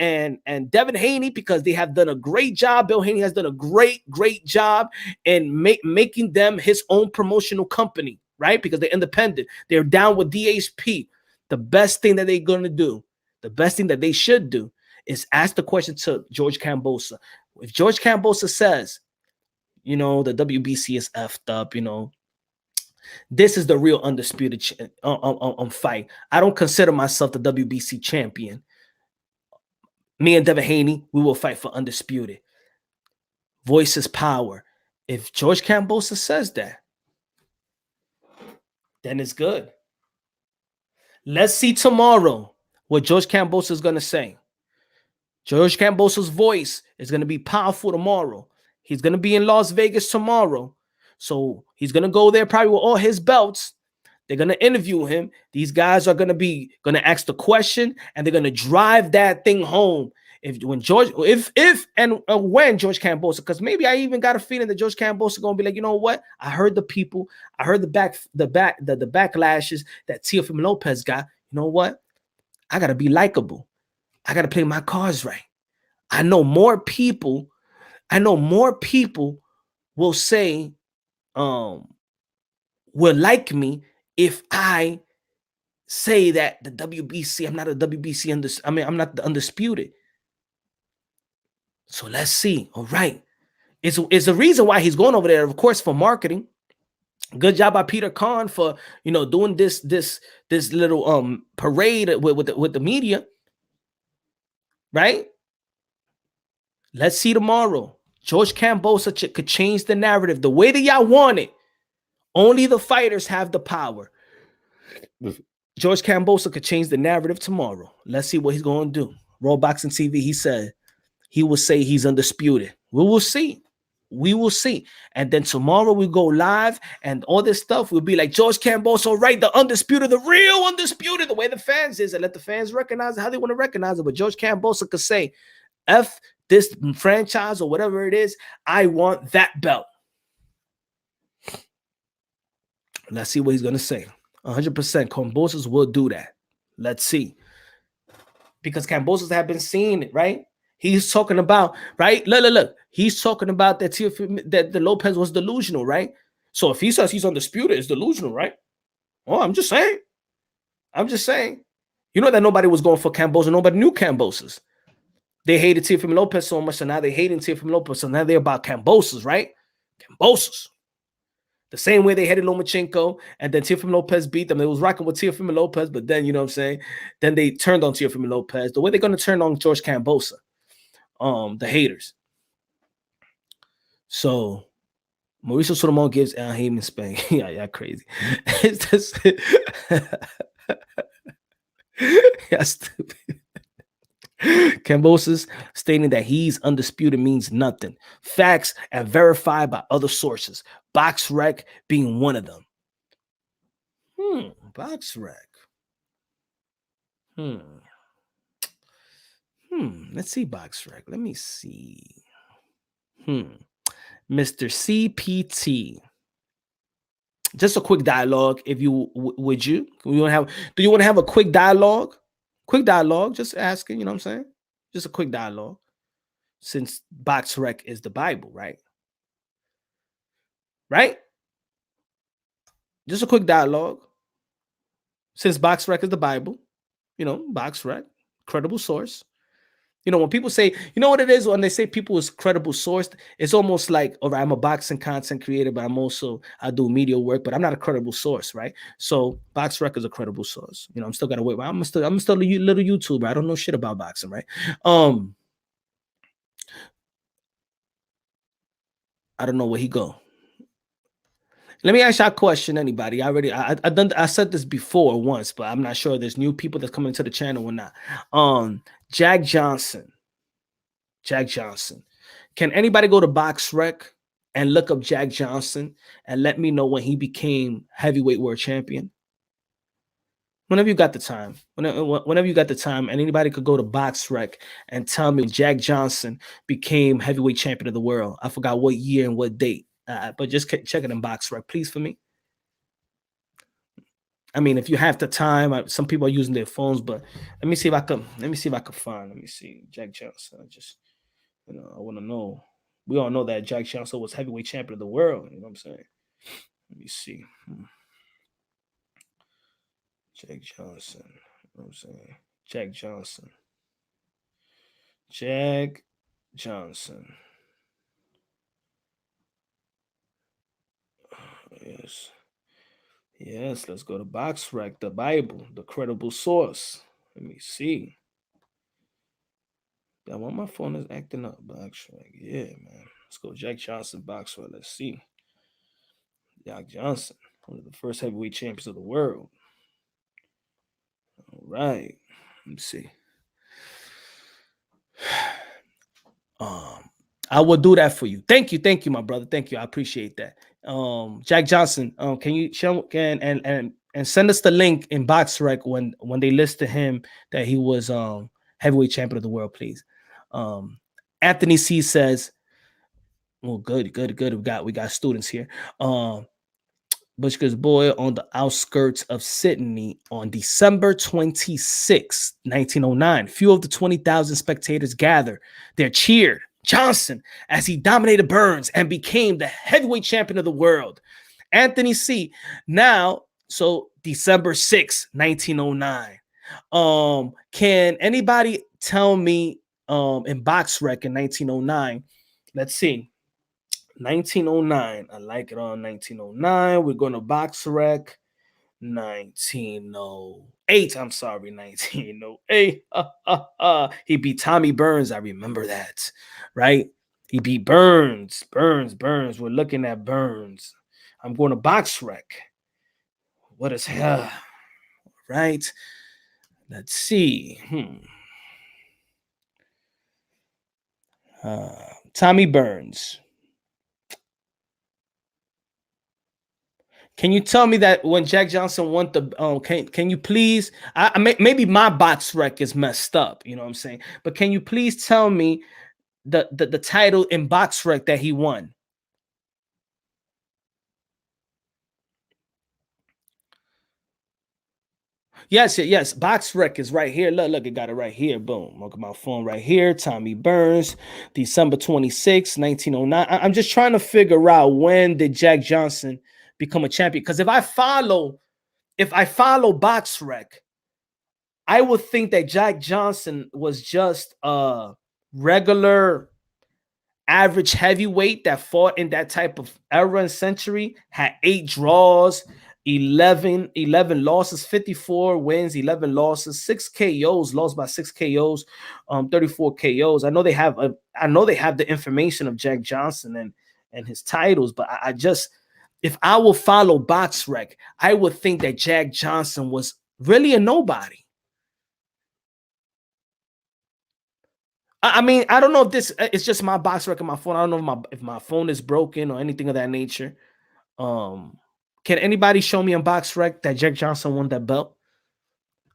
Devin Haney, because they have done a great job. Bill Haney has done a great job in making them his own promotional company, right? Because they're independent. They're down with DHP. The best thing that they're going to do, the best thing that they should do, is ask the question to George Kambosos. If George Kambosos says, the WBC is effed up, this is the real undisputed fight. I don't consider myself the WBC champion. Me and Devin Haney, we will fight for undisputed. Voice is power. If George Kambosos says that, then it's good. Let's see tomorrow what George Kambosos is going to say. George Kambosos' voice is going to be powerful tomorrow. He's going to be in Las Vegas tomorrow. So he's going to go there probably with all his belts. They're going to interview him. These guys are going to ask the question, and they're going to drive that thing home. When George Kambosos, because maybe I even got a feeling that George Kambosos is going to be like, you know what? I heard the people. I heard the backlashes that Teofimo Lopez got. You know what? I got to be likable. I got to play my cards right. I know more people will say, will like me if I say that the WBC, I'm not a WBC, I'm not the undisputed. So let's see. All right. It's the reason why he's going over there, of course, for marketing. Good job by Peter Khan for, doing this little parade with the media. Right? Let's see tomorrow. George Kambosos could change the narrative the way that y'all want it. Only the fighters have the power. George Kambosos could change the narrative tomorrow. Let's see what he's going to do. Raw Boxing TV, he said he will say he's undisputed. We will see. We will see. And then tomorrow we go live and all this stuff will be like George Kambosos, right? The undisputed, the real undisputed, the way the fans is, and let the fans recognize it how they want to recognize it. But George Kambosos could say, F this franchise or whatever it is, I want that belt. Let's see what he's going to say. 100% Kambosos will do that. Let's see. Because Kambosos have been seeing it, right? He's talking about, right? Look. He's talking about that the Lopez was delusional, right? So if he says he's undisputed, it's delusional, right? Oh, I'm just saying. You know that nobody was going for Kambosos. Nobody knew Kambosos. They hated Teofimo Lopez so much, so now they hating Teofimo Lopez. So now they're about Kambosos, right? Kambosos. The same way they hated Lomachenko, and then Teofimo Lopez beat them. They was rocking with Teofimo Lopez, but then, you know what I'm saying? Then they turned on Teofimo Lopez. The way they're going to turn on George Kambosos, the haters. So Mauricio Solomon gives Al Heyman spank. Yeah, crazy. It's just yeah, stupid. Kambosos stating that he's undisputed means nothing. Facts and verified by other sources. BoxRec being one of them. BoxRec. Let's see BoxRec. Let me see. Mr. CPT. Just a quick dialogue, if you would you? Do you want to have a quick dialogue? Quick dialogue, just asking, you know what I'm saying? Just a quick dialogue. Since BoxRec is the Bible, right? Right? Just a quick dialogue. Since BoxRec is the Bible, you know, BoxRec, credible source. You know, when people say, you know what it is when they say people is credible source, it's almost like, all right, I'm a boxing content creator, but I do media work, but I'm not a credible source, right? So BoxRec is a credible source. You know, I'm still gotta wait. I'm still a little YouTuber. I don't know shit about boxing, right? I don't know where he go. Let me ask you a question, anybody. I said this before once, but I'm not sure there's new people that's coming to the channel or not. Jack Johnson. Can anybody go to BoxRec and look up Jack Johnson and let me know when he became heavyweight world champion? Whenever you got the time. Whenever you got the time, and anybody could go to BoxRec and tell me Jack Johnson became heavyweight champion of the world. I forgot what year and what date. But just check it in BoxRec, please, for me. I mean, if you have the time, some people are using their phones, but let me see if I could find. Let me see. Jack Johnson. I want to know. We all know that Jack Johnson was heavyweight champion of the world. You know what I'm saying? Let me see. Jack Johnson. You know what I'm saying? Jack Johnson. Yes, let's go to BoxRec, the Bible, the credible source. Let me see. That one, my phone is acting up. BoxRec, yeah, man. Let's go Jack Johnson, BoxRec. Let's see. Jack Johnson, one of the first heavyweight champions of the world. All right. Let me see. I will do that for you. Thank you, my brother. Thank you. I appreciate that. Jack Johnson, can you show and send us the link in BoxRec when they listed him that he was heavyweight champion of the world, please. Anthony C says, well, good. We got students here. Butchka's boy on the outskirts of Sydney on December 26, 1909. Few of the 20,000 spectators gathered. They cheered Johnson as he dominated Burns and became the heavyweight champion of the world. Anthony C. Now, so December 6, 1909. Can anybody tell me in BoxRec in 1909? Let's see. 1909. I like it on 1909. We're going to BoxRec. 1908. I'm sorry, 1908. He beat Tommy Burns. I remember that, right? He beat Burns. We're looking at Burns. I'm going to BoxRec. What is hell? Right? Let's see. Tommy Burns. Can you tell me that when Jack Johnson won the can you please maybe my BoxRec is messed up, you know what I'm saying? But can you please tell me the title in BoxRec that he won? Yes. BoxRec is right here. Look, it got it right here. Boom. Look at my phone right here. Tommy Burns, December 26, 1909. I'm just trying to figure out when did Jack Johnson become a champion? Because if I follow BoxRec, I would think that Jack Johnson was just a regular average heavyweight that fought in that type of era and century had 8 draws, 11 losses, 54 wins, 11 losses, 6 KOs, lost by 6 KOs, 34 KOs. I know they have the information of Jack Johnson and his titles, but I just, if I will follow BoxRec, I would think that Jack Johnson was really a nobody. I mean, I don't know if this it's just my BoxRec on my phone. I don't know if my phone is broken or anything of that nature. Can anybody show me on BoxRec that Jack Johnson won that belt?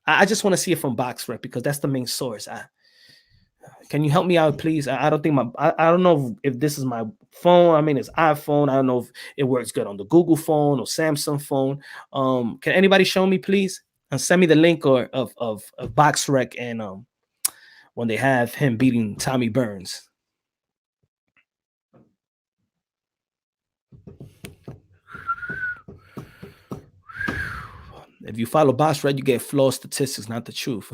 I just want to see it from BoxRec because that's the main source. Can you help me out, please? I don't think I don't know if this is my phone. I mean, it's iPhone. I don't know if it works good on the Google phone or Samsung phone. Can anybody show me, please? And send me the link of BoxRec and when they have him beating Tommy Burns. If you follow BoxRec, you get flawed statistics, not the truth.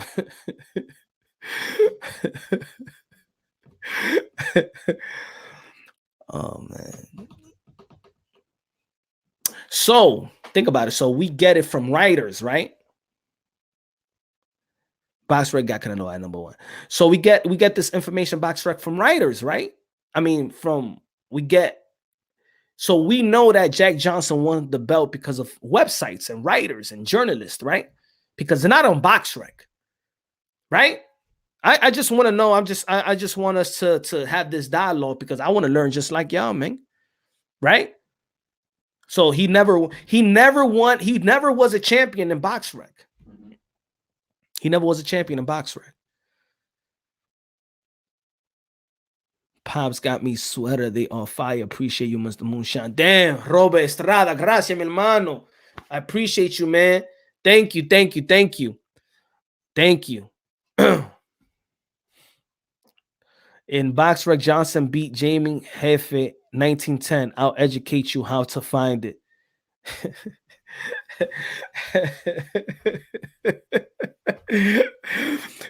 Oh, man. So think about it. So we get it from writers, right? BoxRec got kind of know at number 1. So we get this information, BoxRec, from writers, right? I mean, so we know that Jack Johnson won the belt because of websites and writers and journalists, right? Because they're not on BoxRec, right? I just want to know. I just want us to have this dialogue because I want to learn just like y'all, man. Right? So he never won. He never was a champion in BoxRec. He never was a champion in BoxRec. Pops got me sweater. They on fire. Appreciate you, Mr. Moonshine. Damn, Robert Estrada. Gracias, mi hermano. I appreciate you, man. Thank you. Thank you. Thank you. Thank you. In BoxRec, Johnson beat Jamie Jefe 1910. I'll educate you how to find it.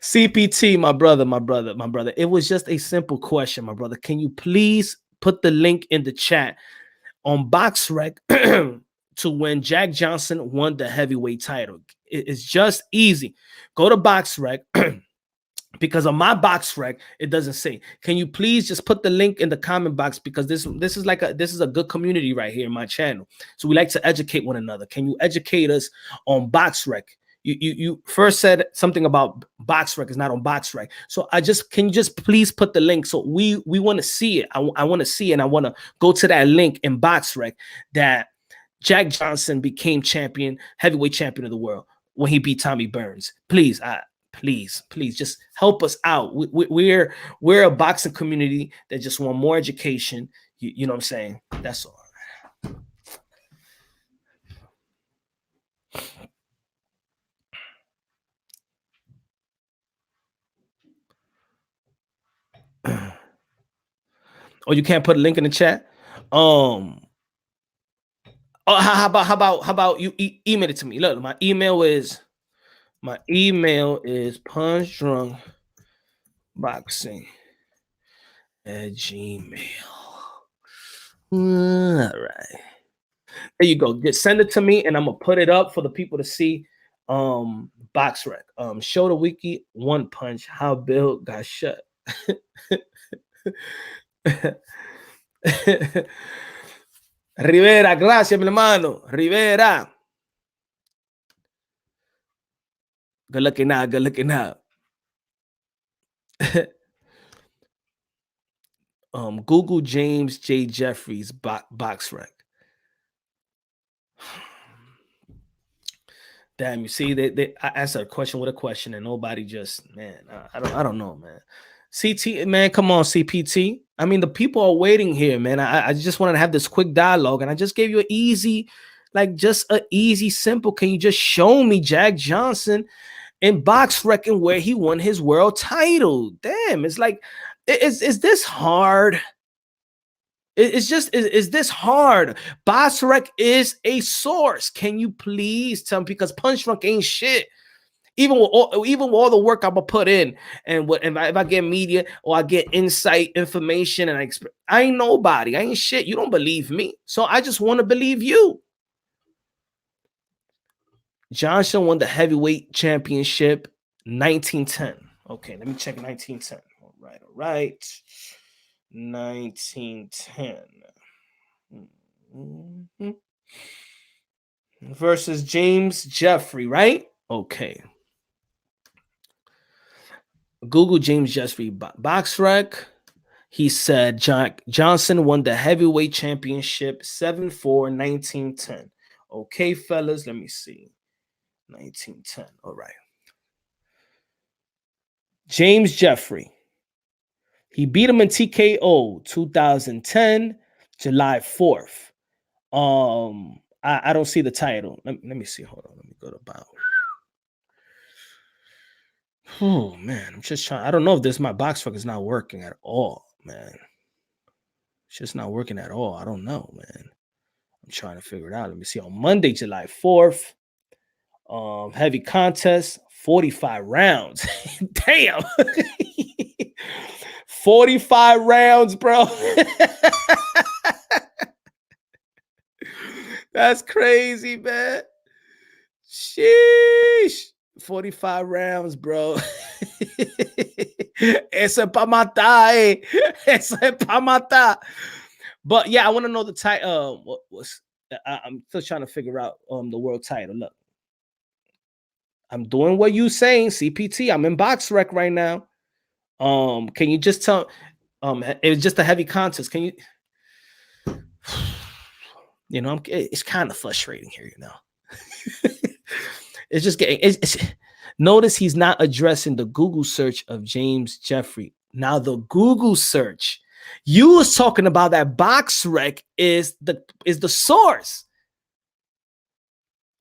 CPT, my brother. It was just a simple question, my brother. Can you please put the link in the chat on BoxRec to when Jack Johnson won the heavyweight title? It's just easy. Go to BoxRec. Because on my BoxRec, it doesn't say. Can you please just put the link in the comment box? Because this is a good community right here in my channel. So we like to educate one another. Can you educate us on BoxRec? You first said something about BoxRec is not on BoxRec. So can you just please put the link? So we want to see it. I want to see it, and I want to go to that link in BoxRec that Jack Johnson became heavyweight champion of the world when he beat Tommy Burns. Please, Please, just help us out. We're a boxing community that just want more education. You know what I'm saying? That's all. Oh, you can't put a link in the chat? Oh, how about you email it to me? Look, my email is punchdrunkboxing at Gmail. All right. There you go. Just send it to me and I'm gonna put it up for the people to see. BoxRec. Show the wiki one punch. How Bill got shut. Rivera, gracias, mi hermano. Rivera. Good looking out. Google James J. Jeffries BoxRec. Damn, you see, I asked a question with a question and nobody just, man, I don't know, man. CT, man, come on, CPT. I mean, the people are waiting here, man. I just wanted to have this quick dialogue, and I just gave you an easy, simple. Can you just show me Jack Johnson in BoxRec and where he won his world title? Damn, it's like, is this hard? Is this hard? BoxRec is a source. Can you please tell me? Because Punchdrunk ain't shit. Even with all the work I'm gonna put in, and what if I get media or I get insight, information, and I ain't nobody. I ain't shit. You don't believe me, so I just want to believe you. Johnson won the heavyweight championship 1910. Okay, let me check 1910. All right. 1910. Mhm. Versus James Jeffrey, right? Okay. Google James Jeffrey boxrec. He said Johnson won the heavyweight championship 7-4, 1910. Okay, fellas, let me see. 1910. All right. James Jeffrey. He beat him in TKO 2010, July 4th. I don't see the title. Let me see. Hold on. Let me go to about. Oh man, I'm just trying. I don't know if this my boxrec is not working at all, man. It's just not working at all. I don't know, man. I'm trying to figure it out. Let me see. On Monday, July 4th, heavy contest, 45 rounds. Damn. 45 rounds, bro. That's crazy, man. Sheesh. 45 rounds, bro. Eso es pa' matar, eh. Eso es pa' matar. But yeah, I want to know the title. I'm still trying to figure out the world title. Look, I'm doing what you saying, CPT. I'm in boxrec right now. Can you just tell? It was just a heavy contest. Can you? You know, it's kind of frustrating here. You know, it's just getting. Notice he's not addressing the Google search of James Jeffrey. Now the Google search, you was talking about that boxrec is the source.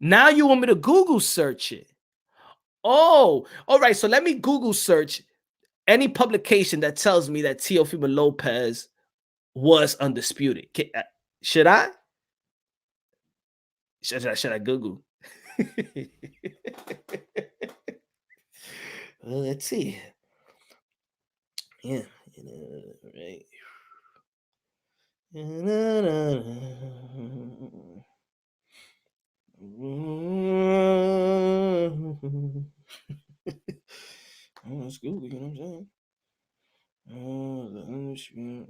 Now you want me to Google search it. Oh, all right. So let me Google search any publication that tells me that Teofimo Lopez was undisputed. Should I? Should I Google? Well, let's see. Yeah, right. Let's Google, you know what I'm saying?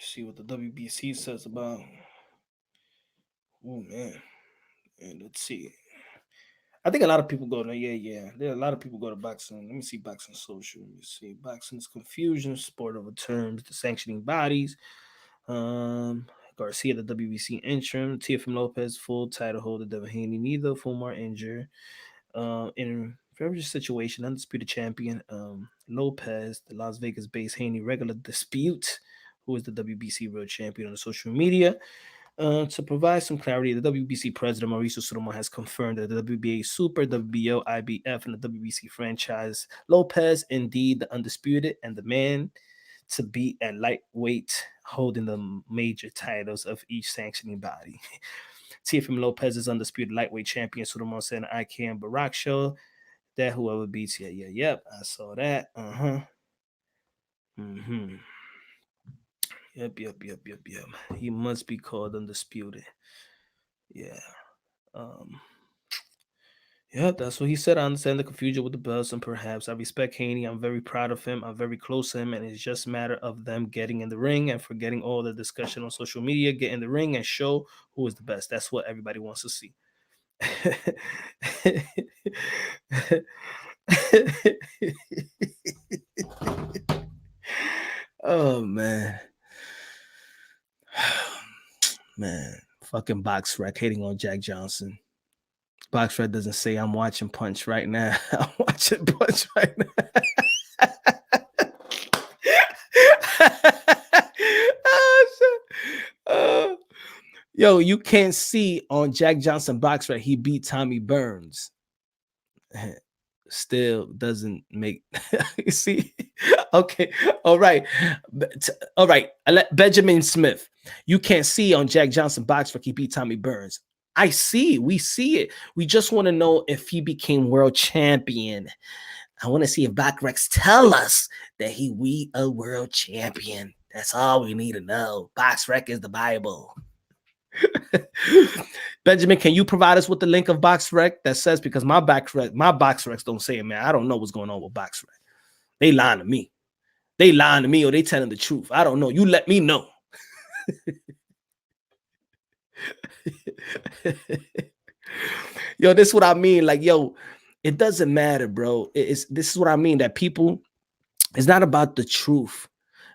See what the WBC says about. Oh man, and let's see. I think a lot of people go to There are a lot of people go to boxing. Let me see boxing social. Let me see boxing's confusion, sport over terms, the sanctioning bodies. Garcia, the WBC interim. Teofimo Lopez, full title holder. Devin Haney, neither. Fulmar injured. In every situation, undisputed champion. Lopez, the Las Vegas-based Haney, regular dispute, who is the WBC world champion on social media. To provide some clarity, the WBC president Mauricio Sotomayor has confirmed that the WBA Super, WBO, IBF, and the WBC franchise Lopez indeed the undisputed and the man to beat at lightweight, holding the major titles of each sanctioning body. Teofimo Lopez is undisputed lightweight champion. Sotomayor said, "I can Barack show that whoever beats, yep, I saw that. Yep. He must be called undisputed. Yeah. Yeah, that's what he said. I understand the confusion with the belts, and perhaps I respect Haney. I'm very proud of him. I'm very close to him, and it's just a matter of them getting in the ring and forgetting all the discussion on social media. Get in the ring and show who is the best. That's what everybody wants to see." Oh man. Man, fucking boxrec hating on Jack Johnson. Boxrec doesn't say I'm watching Punch right now. I'm watching Punch right now. Oh, shit. Yo, you can't see on Jack Johnson box rec he beat Tommy Burns. Still doesn't make you see. Okay, all right, all right. Benjamin Smith, you can't see on Jack Johnson box rec he beat Tommy Burns. I see, we see it. We just want to know if he became world champion. I want to see if boxrecs tell us that we a world champion. That's all we need to know. Boxrec is the Bible. Benjamin, can you provide us with the link of boxrec that says, because my boxrecs don't say it, man. I don't know what's going on with boxrec. They lying to me. They lying to me, or they telling the truth. I don't know. You let me know. Yo, this is what I mean. Like, yo, it doesn't matter, bro. This is what I mean. That people, it's not about the truth.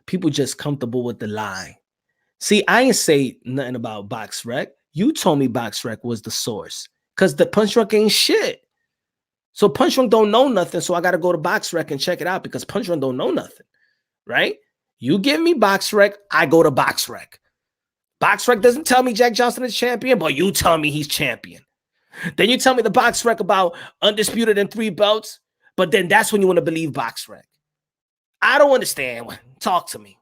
People just comfortable with the lie. See, I ain't say nothing about boxrec. You told me boxrec was the source, because the punch drunk ain't shit. So punch drunk don't know nothing. So I got to go to boxrec and check it out, because punch drunk don't know nothing, right? You give me boxrec, I go to boxrec. Boxrec doesn't tell me Jack Johnson is champion, but you tell me he's champion. Then you tell me the boxrec about undisputed and 3 belts, but then that's when you want to believe boxrec. I don't understand. Talk to me.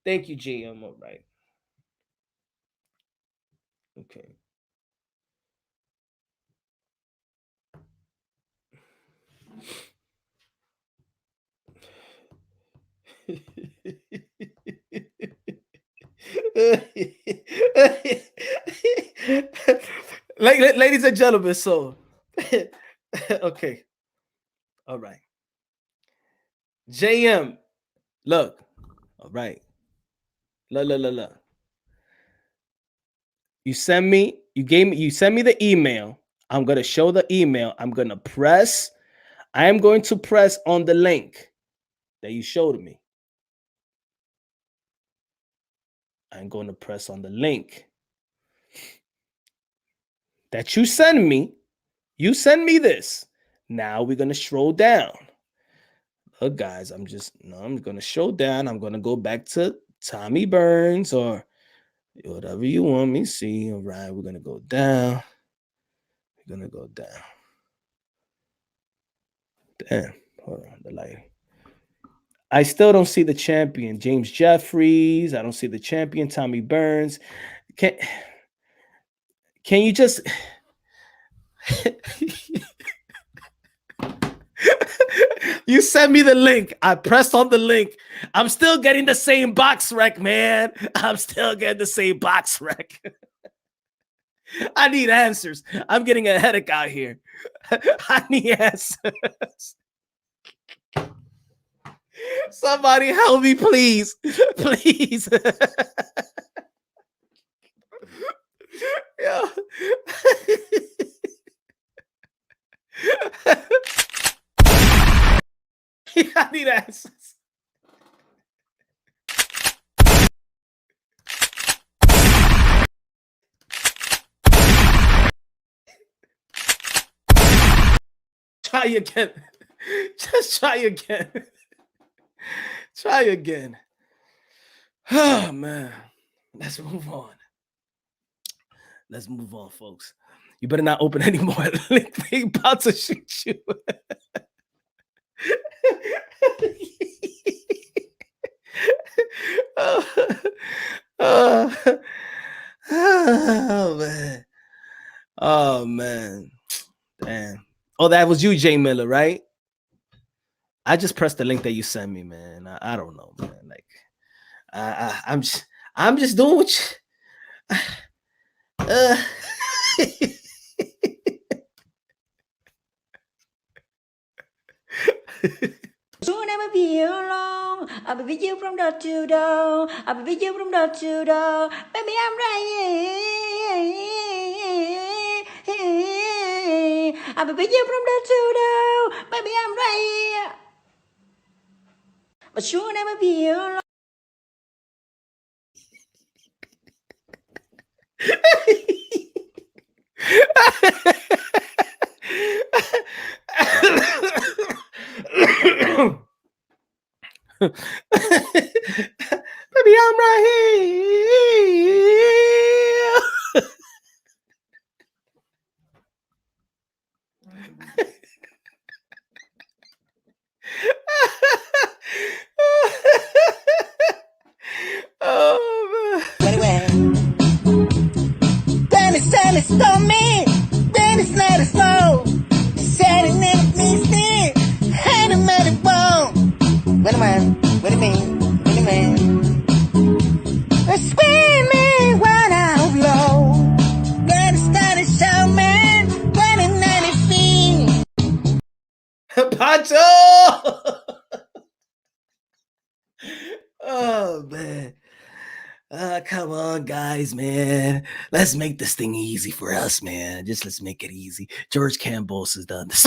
Thank you, GM. All right. Okay. Ladies and gentlemen, so okay. All right. JM, look. All right. Look. You send me the email. I'm going to show the email. I am going to press on the link that you showed me. I'm going to press on the link that you send me. You send me this. Now we're going to scroll down. Look, guys, I'm going to scroll down. I'm going to go back to Tommy Burns or whatever you want me to see. All right, we're going to go down. We're going to go down. Damn, hold on, the light. I still don't see the champion, James Jeffries. I don't see the champion, Tommy Burns. Can you just... You send me the link. I pressed on the link. I'm still getting the same boxrec, man. I'm still getting the same boxrec. I need answers. I'm getting a headache out here. I need answers. Somebody help me, please. Please. Yeah. I need answers. Try again. Just try again. Try again. Oh, man. Let's move on. Let's move on, folks. You better not open any more link. They about to shoot you. Oh, man. Oh, man. Damn. Oh, that was you, Jay Miller, right? I just pressed the link that you sent me, man. I don't know, man. Like, I'm just doing what you... Soon I will be alone. I'll be with you from door to door. I'll be with you from door to door. Baby, I'm right. I'll be with you from door to door. Baby, I'm right. But soon I will be alone. Baby, Baby, I'm right here. Oh, man. When it's sunny, stormy, when it's not as slow, setting in me, and a mighty bone. What do you mean? Swimming when I'm low. When it's sunny, show man, when it's 90 feet. Pancho! Oh, man. Come on, guys, man. Let's make this thing easy for us, man. Just let's make it easy. George Kambosos done this.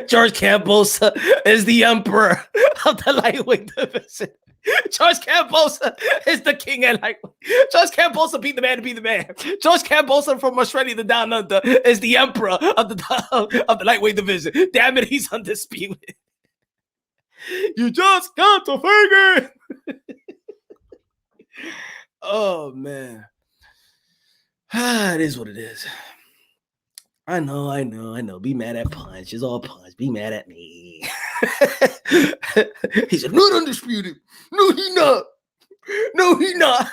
George Kambosos is the emperor of the lightweight division. George Kambosos is the king at lightweight. George Kambosos beat the man to be the man. George Kambosos from Australia to down under is the emperor of the lightweight division. Damn it, he's undisputed. You just got to figure. Oh, man. It is what it is. I know. Be mad at Punch. It's all Punch. Be mad at me. He said, not undisputed. No, he not. No, he not.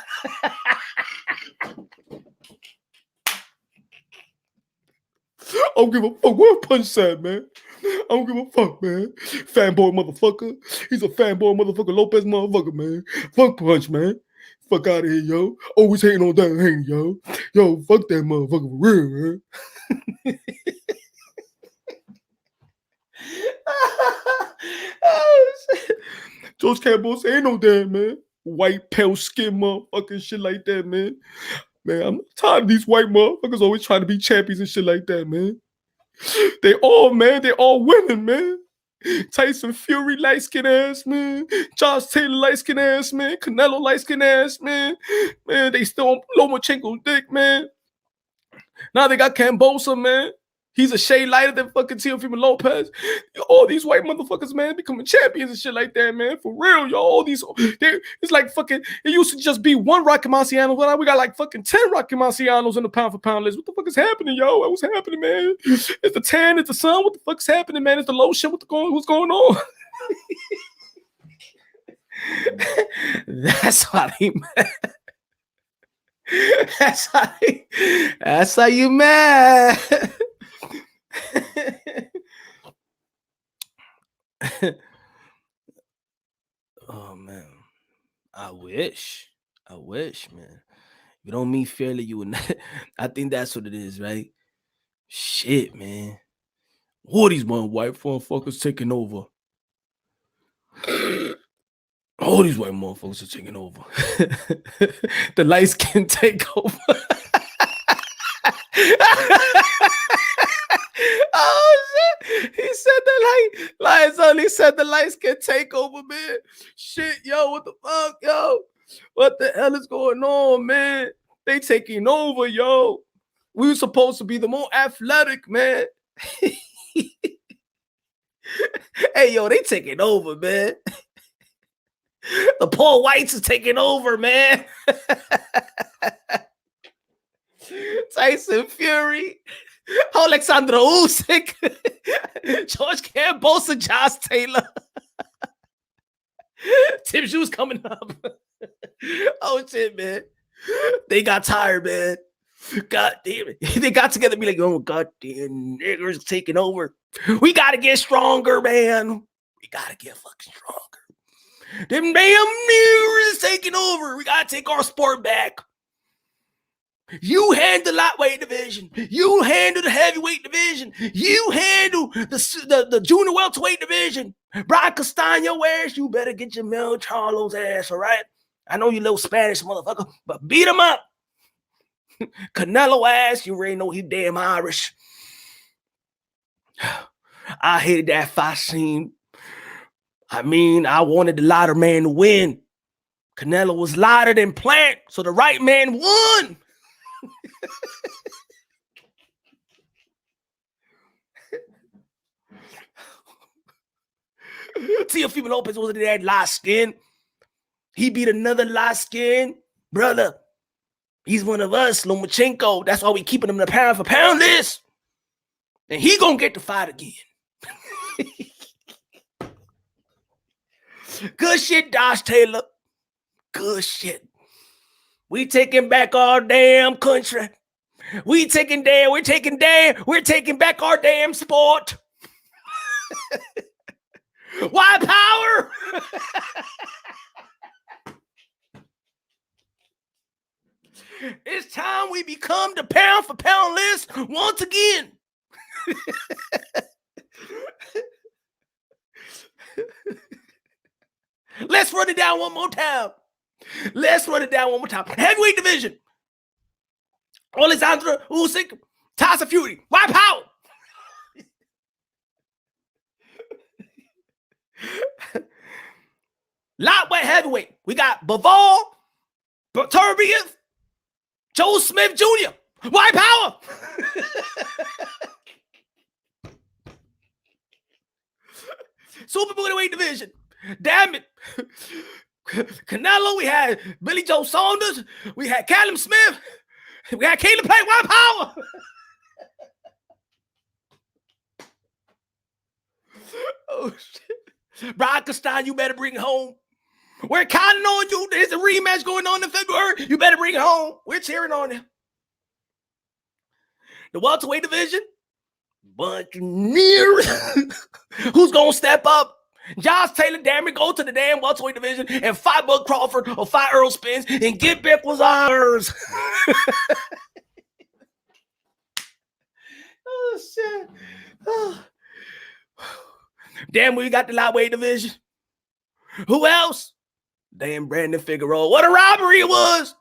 I don't give a fuck what Punch said, man. I don't give a fuck, man. Fanboy motherfucker. He's a fanboy motherfucker. Lopez motherfucker, man. Fuck Punch, man. Fuck out of here, yo. Always hating on that Haney, yo. Yo, fuck that motherfucker for real, man. Oh, shit. George Campbell ain't no damn, man. White, pale skin motherfucking shit like that, man. Man, I'm tired of these white motherfuckers always trying to be champions and shit like that, man. They all winning, man. Tyson Fury, light skin ass, man. Josh Taylor, light skin ass, man. Canelo, light skin ass, man. Man, they still on Lomachenko's dick, man. Now they got Kambosos, man. He's a shade lighter than fucking Teofimo Lopez. All these white motherfuckers, man, becoming champions and shit like that, man. For real, yo. All these, it's like fucking, it used to just be one Rocky Marciano, but now we got like fucking 10 Rocky Marcianos in the pound for pound list. What the fuck is happening, yo? What's happening, man? It's the tan, it's the sun. What the fuck's happening, man? It's the low shit. What's going on? That's why they mad. That's how you mad. Oh, man. I wish, man. You don't mean fairly, you would not. I think that's what it is, right? Shit, man. All these one white motherfuckers taking over. All these white motherfuckers are taking over. The light skin take over. Oh shit! He said the light skin take over, man. Shit, yo, what the fuck, yo? What the hell is going on, man? They taking over, yo. We were supposed to be the more athletic, man. Hey, yo, they taking over, man. The poor whites is taking over, man. Tyson Fury, Alexander Usyk, George Kambosos, Josh Taylor. Tim Shoes coming up. Oh shit, man. They got tired, man. God damn it. They got together and be like, oh, goddamn niggers taking over. We gotta get stronger, man. We gotta get fucking stronger. Them damn niggers is taking over. We gotta take our sport back. You handle the lightweight division. You handle the heavyweight division. You handle the junior welterweight division. Brian Castaño ass, you better get your Mel Charlo's ass, all right? I know you little Spanish motherfucker, but beat him up. Canelo ass, you already know he damn Irish. I hated that fight scene. I mean, I wanted the lighter man to win. Canelo was lighter than Plant, so the right man won. Teofimo Lopez wasn't that light skin. He beat another light-skinned brother. He's one of us, Lomachenko. That's why we keeping him in the pound for pound list. And he gonna get the fight again. Good shit, Josh Taylor. Good shit. We taking back our damn country. We're taking back our damn sport. White power. It's time we become the pound for pound list once again. Let's run it down one more time. Heavyweight division. Alexander Usyk, Tyson Fury. White power. Lightweight heavyweight. We got Bivol, Beterbiev, Joe Smith Jr. White power. Super middleweight division. Damn it. Canelo, we had Billy Joe Saunders, we had Callum Smith, we had Caleb Plant. White power. Oh shit. Brian Costine, you better bring it home. We're counting on you. There's a rematch going on in February. You better bring it home. We're cheering on you. The welterweight division, Buccaneers. Who's gonna step up? Josh Taylor, damn it, go to the damn welterweight division and fight Bud Crawford or fight Earl Spence and get back what's ours. Oh shit. Oh. Damn, we got the lightweight division. Who else? Damn, Brandon Figueroa. What a robbery it was.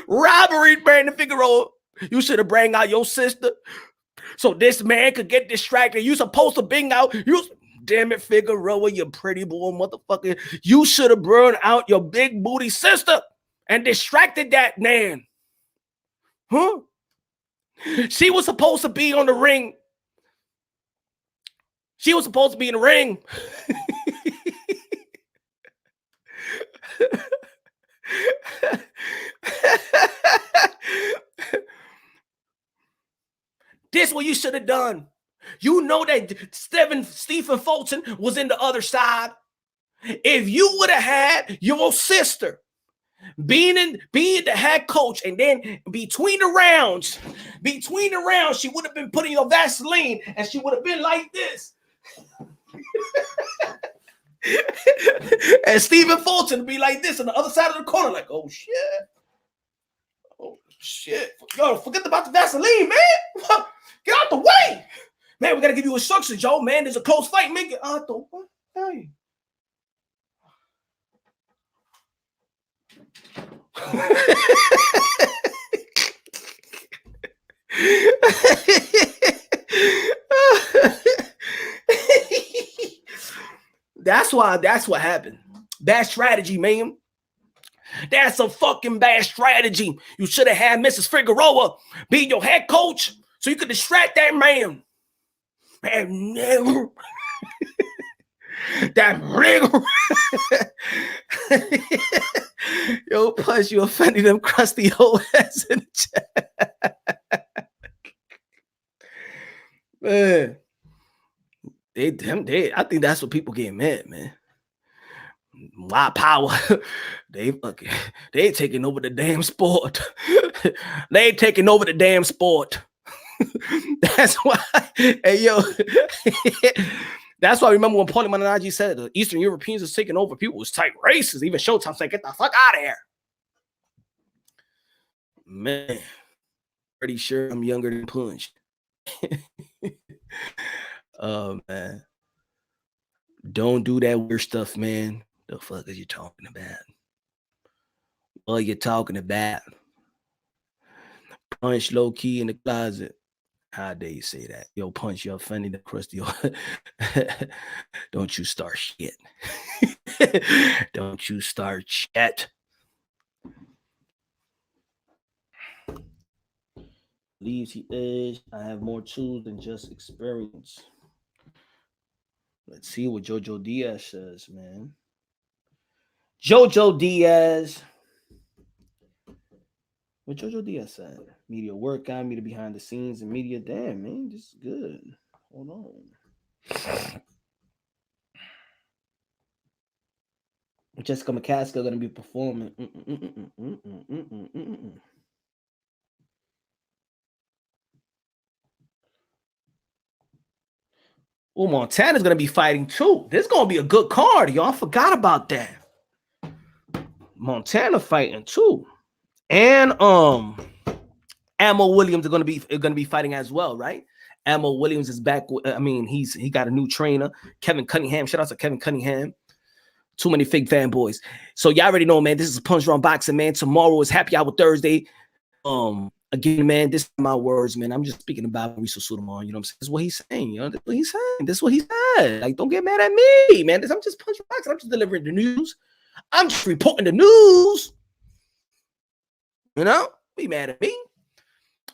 Robbery, Brandon Figueroa. You should have bring out your sister so this man could get distracted. You supposed to bring out you. Damn it, Figueroa, you pretty boy motherfucker. You should have brought out your big booty sister and distracted that man. Huh? She was supposed to be on the ring. She was supposed to be in the ring. This what you should have done. You know that Stephen Fulton was in the other side. If you would have had your sister being the head coach, and then between the rounds, she would have been putting your Vaseline, and she would have been like this. And Stephen Fulton would be like this on the other side of the corner, like, oh shit. Oh shit. Yo, forget about the Vaseline, man. Get out the way. Man, we gotta give you instructions, yo, man. There's a close fight, man. Get out the way. Hey. That's what happened. Bad strategy, man. That's a fucking bad strategy. You should have had Mrs. Figueroa be your head coach so you could distract that man. Man, never. That nigga. Yo, plus you offended them crusty old ass in the chat. Man. I think that's what people get mad, man. White power. They taking over the damn sport. They taking over the damn sport. That's why. Hey, yo. That's why I remember when Paulie Malignaggi said the Eastern Europeans was taking over. People was type racist. Even Showtime said, get the fuck out of here. Man. Pretty sure I'm younger than Punch. Oh, man. Don't do that weird stuff, man. The fuck is you talking about? What are you talking about? Punch low key in the closet. How dare you say that? Yo, Punch, you're offending the crusty. Don't you start shit. Don't you start shit. Believes he is. I have more tools than just experience. Let's see what Jojo Diaz says, man. Jojo Diaz. What Jojo Diaz said? Media workout, media behind the scenes, and media. Damn, man, this is good. Hold on. Jessica McCaskill gonna be performing. Oh, Montana's gonna be fighting too. This is gonna be a good card, y'all. I forgot about that. Montana fighting too, and Ammo Williams are gonna be fighting as well, right? Ammo Williams is back. I mean, he got a new trainer, Kevin Cunningham. Shout out to Kevin Cunningham. Too many fake fanboys. So y'all already know, man. This is Punch Drunk Boxing, man. Tomorrow is Happy Hour Thursday. Again, man, this is my words, man. I'm just speaking about Mauricio Sudamon. You know what I'm saying? This is what he's saying. You know, this is what he's saying. This is what he said. Like, don't get mad at me, man. I'm just Punch Drunk Boxing. I'm just delivering the news. I'm just reporting the news. You know, be mad at me.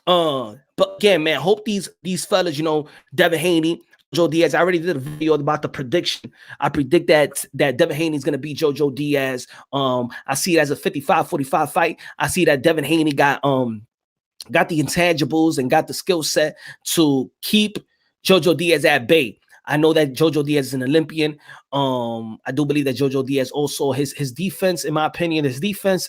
But again, man, hope these fellas, you know, Devin Haney, Jojo Diaz. I already did a video about the prediction. I predict that Devin Haney is going to beat Jojo Diaz. I see it as a 55-45 fight. I see that Devin Haney got the intangibles and got the skill set to keep Jojo Diaz at bay. I know that Jojo Diaz is an Olympian. I do believe that Jojo Diaz also his defense, in my opinion, his defense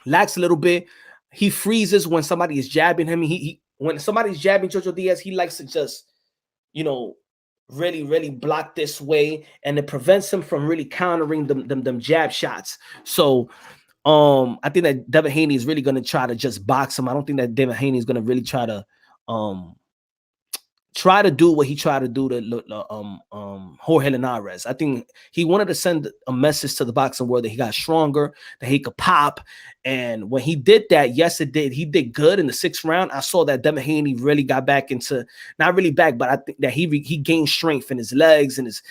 lacks a little bit. He freezes when somebody is jabbing him. He when somebody's jabbing Jojo Diaz, he likes to just, you know, really block this way, and it prevents him from really countering them jab shots. So I think that Devin Haney is really going to try to just box him. I don't think that Devin Haney is going to really try to do what he tried to do to Jorge Linares. I think he wanted to send a message to the boxing world that he got stronger, that he could pop. And when he did that, yes, it did. He did good in the 6th round. I saw that Devin Haney really got back into, not really back, but I think that he gained strength in his legs and his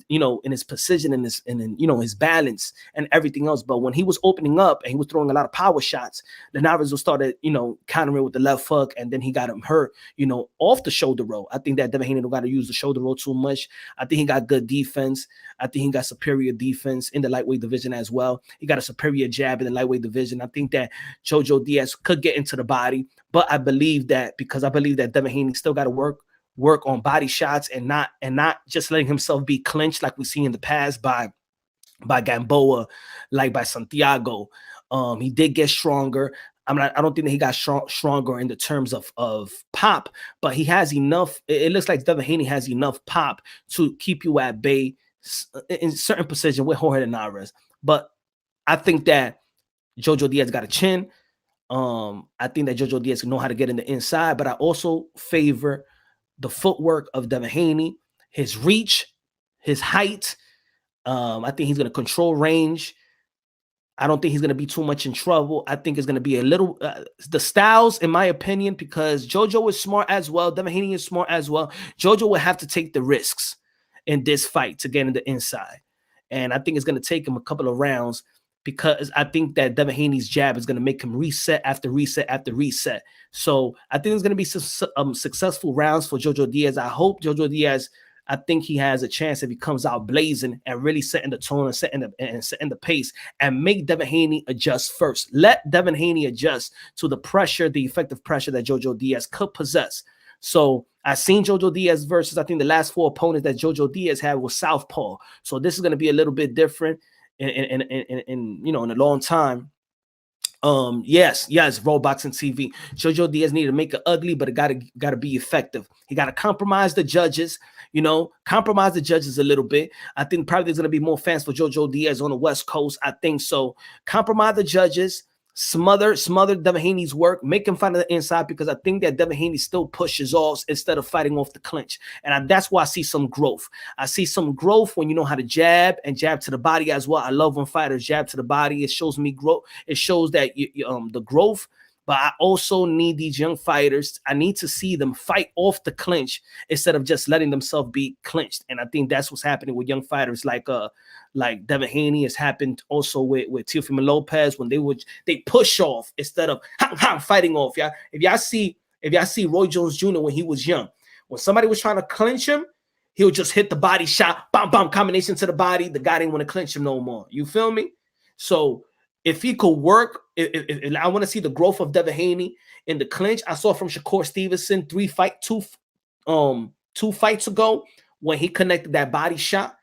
you know, in his precision and you know, his balance and everything else. But when he was opening up and he was throwing a lot of power shots, Linares started, you know, countering with the left hook, and then he got him hurt, you know, off the shoulder roll. I think that Devin Haney don't got to use the shoulder roll too much. I think he got good defense. I think he got superior defense in the lightweight division as well. He got a superior jab in the lightweight division. I think that Jojo Diaz could get into the body, but I believe that Devin Haney still got to work on body shots and not just letting himself be clinched like we see in the past by Gamboa, like by Santiago. He did get stronger. I don't think that he got stronger in the terms of pop, but he has enough. It looks like Devin Haney has enough pop to keep you at bay in certain position with Jorge Linares. But I think that Jojo Diaz got a chin. I think that Jojo Diaz can know how to get in the inside, but I also favor the footwork of Devin Haney, his reach, his height. I think he's going to control range. I don't think he's going to be too much in trouble. I think it's going to be a little the styles, in my opinion, because Jojo is smart as well. Devin Haney is smart as well. Jojo will have to take the risks in this fight to get in the inside. And I think it's going to take him a couple of rounds, because I think that Devin Haney's jab is going to make him reset after reset after reset. So I think it's going to be some successful rounds for Jojo Diaz. I hope Jojo Diaz, I think he has a chance if he comes out blazing and really setting the tone and setting the pace, and make Devin Haney adjust first. Let Devin Haney adjust to the pressure, the effective pressure that Jojo Diaz could possess. So I've seen Jojo Diaz versus, I think the last 4 opponents that Jojo Diaz had was southpaw. So this is going to be a little bit different in you know, in a long time. Yes, Roll Boxing TV. Jojo Diaz needed to make it ugly, but it gotta be effective. He gotta compromise the judges, you know, compromise the judges a little bit. I think probably there's gonna be more fans for Jojo Diaz on the West Coast. I think so. Compromise the judges, smother Devin Haney's work, make him fight on the inside, because I think that Devin Haney still pushes off instead of fighting off the clinch. And that's why I see some growth. I see some growth when you know how to jab and jab to the body as well. I love when fighters jab to the body. It shows me growth. It shows that the growth. But I also need these young fighters. I need to see them fight off the clinch instead of just letting themselves be clinched. And I think that's what's happening with young fighters like Devin Haney. Has happened also with Teofimo Lopez, when they push off instead of fighting off. If y'all see Roy Jones Jr. when he was young, when somebody was trying to clinch him, He'll just hit the body shot, bam, bam, combination to the body. The guy didn't want to clinch him no more. You feel me? So if he could work, if I want to see the growth of Devin Haney in the clinch. I saw from Shakur Stevenson 2 fights ago when he connected that body shot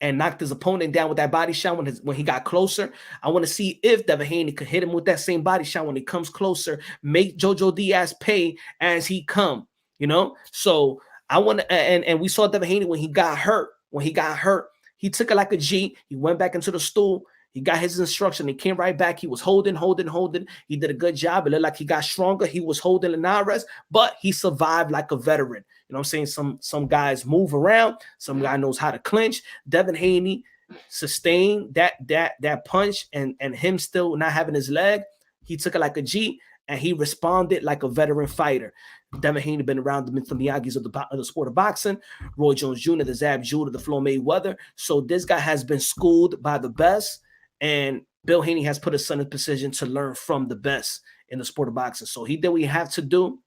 and knocked his opponent down with that body shot when he got closer. I want to see if Devin Haney could hit him with that same body shot when he comes closer, make Jojo Diaz pay as he come, you know? So I want to, and we saw Devin Haney when he got hurt. When he got hurt, he took it like a G. He went back into the stool. He got his instruction. He came right back. He was holding. He did a good job. It looked like he got stronger. He was holding Linares, but he survived like a veteran. You know what I'm saying? Some guys move around. Some guy knows how to clinch. Devin Haney sustained that punch, and him still not having his leg. He took it like a G, and he responded like a veteran fighter. Devin Haney been around the Miyagi's of the sport of boxing. Roy Jones Jr., the Zab Judah, the Floyd Mayweather. So this guy has been schooled by the best. And Bill Haney has put his son in position to learn from the best in the sport of boxing. So he did what he had to do.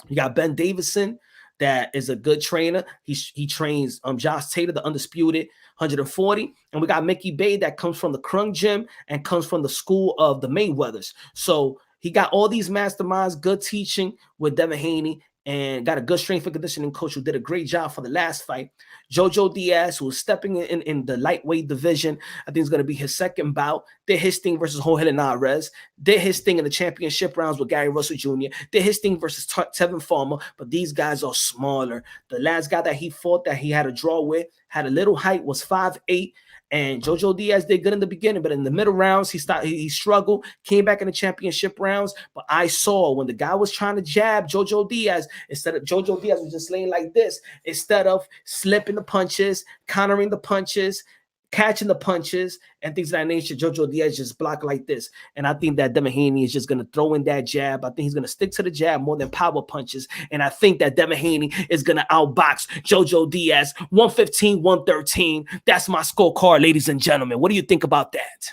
You got Ben Davison, that is a good trainer. He trains Josh Taylor, the undisputed 140. And we got Mickey Bay that comes from the Krung Gym and comes from the school of the Mayweathers. So he got all these masterminds, good teaching with Devin Haney, and got a good strength and conditioning coach who did a great job for the last fight. Jojo Diaz, who is stepping in the lightweight division. I think it's going to be his second bout. Did his thing versus Jorge Linares. Did his thing in the championship rounds with Gary Russell Jr. Did his thing versus Tevin Farmer. But these guys are smaller. The last guy that he fought that he had a draw with had a little height, was 5'8". And Jojo Diaz did good in the beginning, but in the middle rounds, he struggled, came back in the championship rounds. But I saw when the guy was trying to jab Jojo Diaz, Jojo Diaz was just laying like this, instead of slipping the punches, countering the punches, catching the punches, and things of that nature. Jojo Diaz just blocked like this. And I think that Devin Haney is just going to throw in that jab. I think he's going to stick to the jab more than power punches. And I think that Devin Haney is going to outbox Jojo Diaz 115-113. That's my scorecard, ladies and gentlemen. What do you think about that?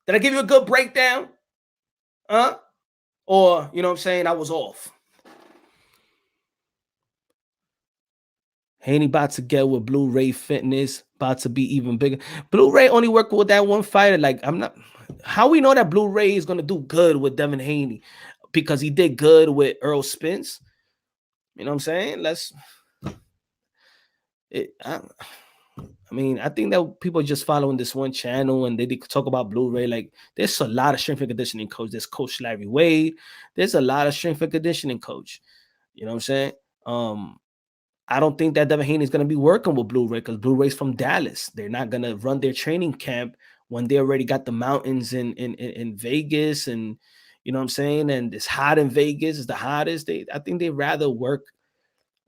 Did I give you a good breakdown? Or, you know what I'm saying, I was off? Haney about to get with Blue Ray Fitness, about to be even bigger. Blue Ray only working with that one fighter. Like, I'm not. How we know that Blue Ray is gonna do good with Devin Haney? Because he did good with Earl Spence. You know what I'm saying? I mean, I think that people are just following this one channel and they talk about Blue Ray. Like, there's a lot of strength and conditioning coach. There's Coach Larry Wade. There's a lot of strength and conditioning coach. You know what I'm saying? I don't think that Devin Haney is going to be working with Blue Ray because Blue Ray's from Dallas. They're not going to run their training camp when they already got the mountains in Vegas, and you know what I'm saying? And it's hot in Vegas. It's the hottest. I think they'd rather work.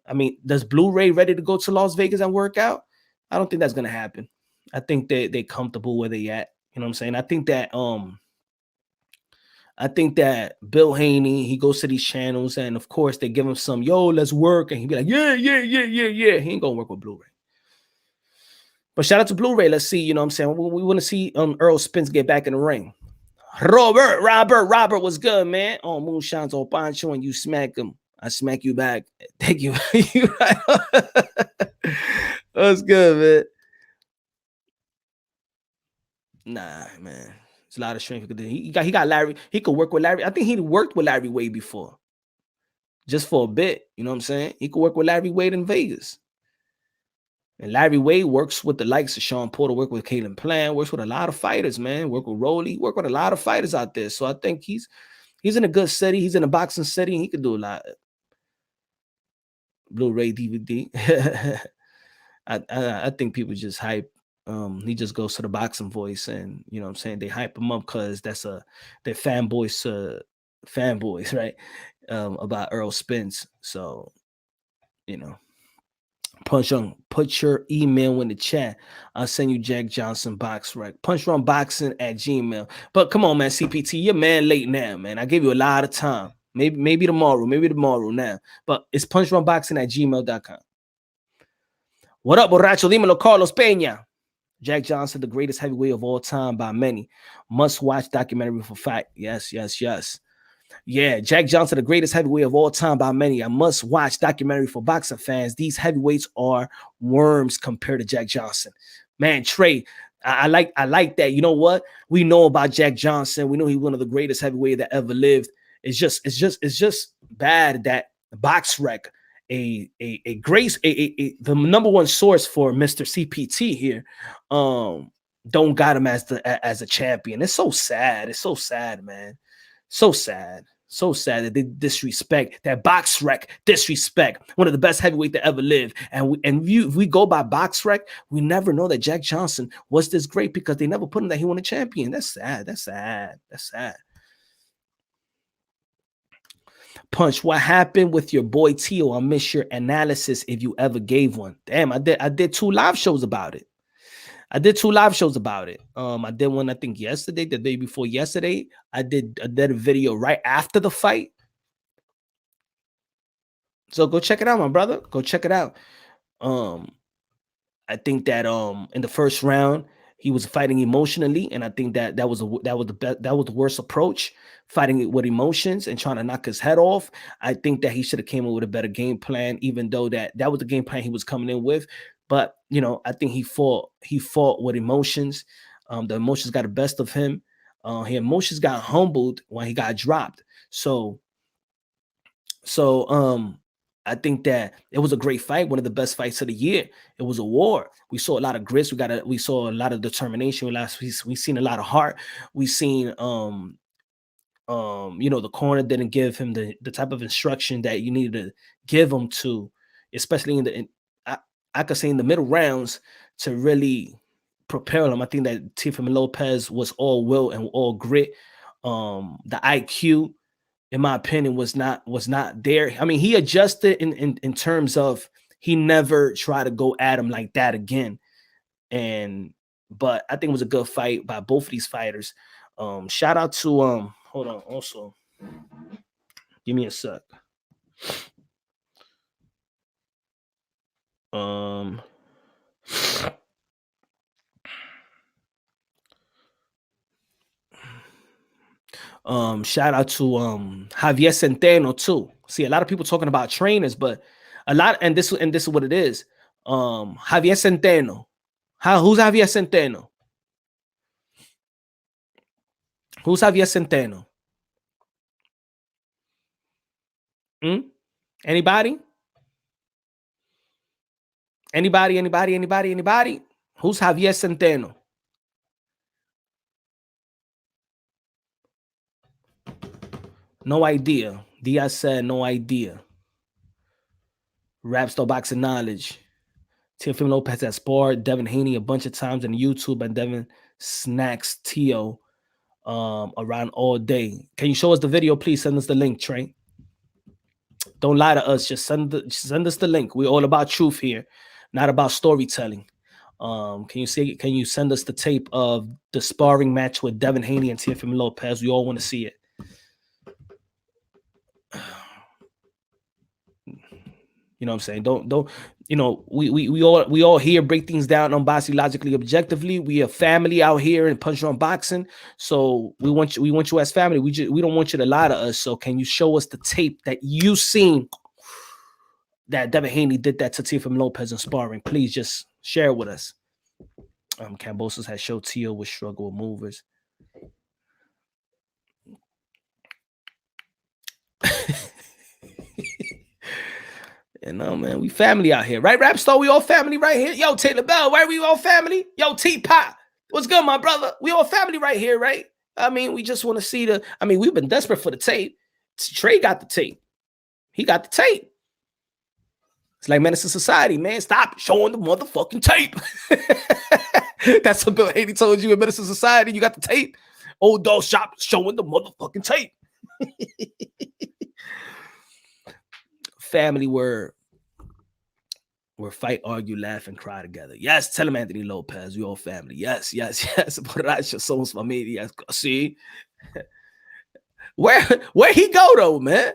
I mean, does Blue Ray ready to go to Las Vegas and work out? I don't think that's going to happen. I think they're comfortable where they at. You know what I'm saying? I think that Bill Haney, he goes to these channels and of course they give him some, yo, let's work. And he'd be like, yeah. He ain't gonna work with Blue Ray. But shout out to Blue Ray. Let's see, you know what I'm saying? We want to see Earl Spence get back in the ring. Robert was good, man. Oh, Moonshine's all Pancho and you smack him. I smack you back. Thank you. That's good, man. Nah, man. A lot of strength. He got Larry. He could work with Larry. I think he worked with Larry Wade before, just for a bit. You know what I'm saying? He could work with Larry Wade in Vegas. And Larry Wade works with the likes of Sean Porter, work with Kalen Plant, works with a lot of fighters, man. Work with Rolly, work with a lot of fighters out there. So I think he's in a good city. He's in a boxing city. He could do a lot. Blu-ray DVD. I think people just hype. He just goes to the boxing voice, and you know what I'm saying, they hype him up because they're fanboys, right? About Earl Spence. So, you know, put your email in the chat. I'll send you Jack Johnson boxrec. punchrunboxing@gmail. But come on, man, CPT, you're man late now, man. I gave you a lot of time. Maybe tomorrow now. But it's punchrunboxing@gmail.com. What up, borracho? Dímelo, Carlos Peña. Jack Johnson, the greatest heavyweight of all time by many. Must-watch documentary for fact. Yes. Yeah, Jack Johnson, the greatest heavyweight of all time by many. A must-watch documentary for boxing fans. These heavyweights are worms compared to Jack Johnson. Man, Trey, I like that. You know what? We know about Jack Johnson. We know he's one of the greatest heavyweight that ever lived. It's just bad that boxrec, the number one source for Mr. CPT here, don't got him as a champion. It's so sad. It's so sad, man. So sad. So sad that they disrespect, that boxrec disrespect one of the best heavyweight that ever lived. And if we go by boxrec, we never know that Jack Johnson was this great because they never put him that he won a champion. That's sad. That's sad. That's sad. Punch, what happened with your boy Tio? I miss your analysis if you ever gave one. Damn, I did 2 live shows about it. I did one, I think yesterday, the day before yesterday. I did a video right after the fight. So go check it out, my brother. Go check it out. I think that in the first round he was fighting emotionally, and I think that was the worst approach, fighting it with emotions and trying to knock his head off. I think that he should have came up with a better game plan, even though that was the game plan he was coming in with. But you know, I think he fought with emotions. The emotions got the best of him. His emotions got humbled when he got dropped. So I think that it was a great fight, one of the best fights of the year. It was a war. We saw a lot of grits. We saw a lot of determination. We seen a lot of heart. We seen you know, the corner didn't give him the type of instruction that you needed to give him to, especially I could say in the middle rounds, to really prepare him. I think that Teofimo Lopez was all will and all grit. The IQ, in my opinion, was not there. I mean, he adjusted in terms of he never tried to go at him like that again. But I think it was a good fight by both of these fighters. Shout out to hold on, also. Give me a sec. Shout out to Javier Centeno too. See, a lot of people talking about trainers, but and this is what it is. Javier Centeno. Who's Javier Centeno? Who's Javier Centeno? Anybody? Anybody? Who's Javier Centeno? No idea. Diaz said no idea. Rapstar Boxing Knowledge. Teofimo Lopez has sparred Devin Haney a bunch of times on YouTube, and Devin snacks Tio around all day. Can you show us the video? Please send us the link, Trey. Don't lie to us. Just send us the link. We're all about truth here, not about storytelling. Can you send us the tape of the sparring match with Devin Haney and Teofimo Lopez? We all want to see it. You know what I'm saying? Don't you know, we all here break things down on boxing logically, objectively. We are family out here in Punch on Boxing. So we want you as family. We don't want you to lie to us. So can you show us the tape that you seen that Devin Haney did that to Teofimo Lopez in sparring? Please just share it with us. Kambosos has showed Tio with struggle with movers. You know, man, we family out here, right? Rapstar, we all family right here. Yo, Taylor Bell, why are we all family? Yo, T-Pop, what's good, my brother? We all family right here, right? I mean, we just want to see we've been desperate for the tape. Trey got the tape. He got the tape. It's like Menace to Society, man. Stop showing the motherfucking tape. That's what Bill Haney told you in Menace to Society. You got the tape. Old dog shop showing the motherfucking tape. Family were fight, argue, laugh, and cry together. Yes, tell him Anthony Lopez. We all family. Yes. Borracho somos familia. See? Where he go, though, man?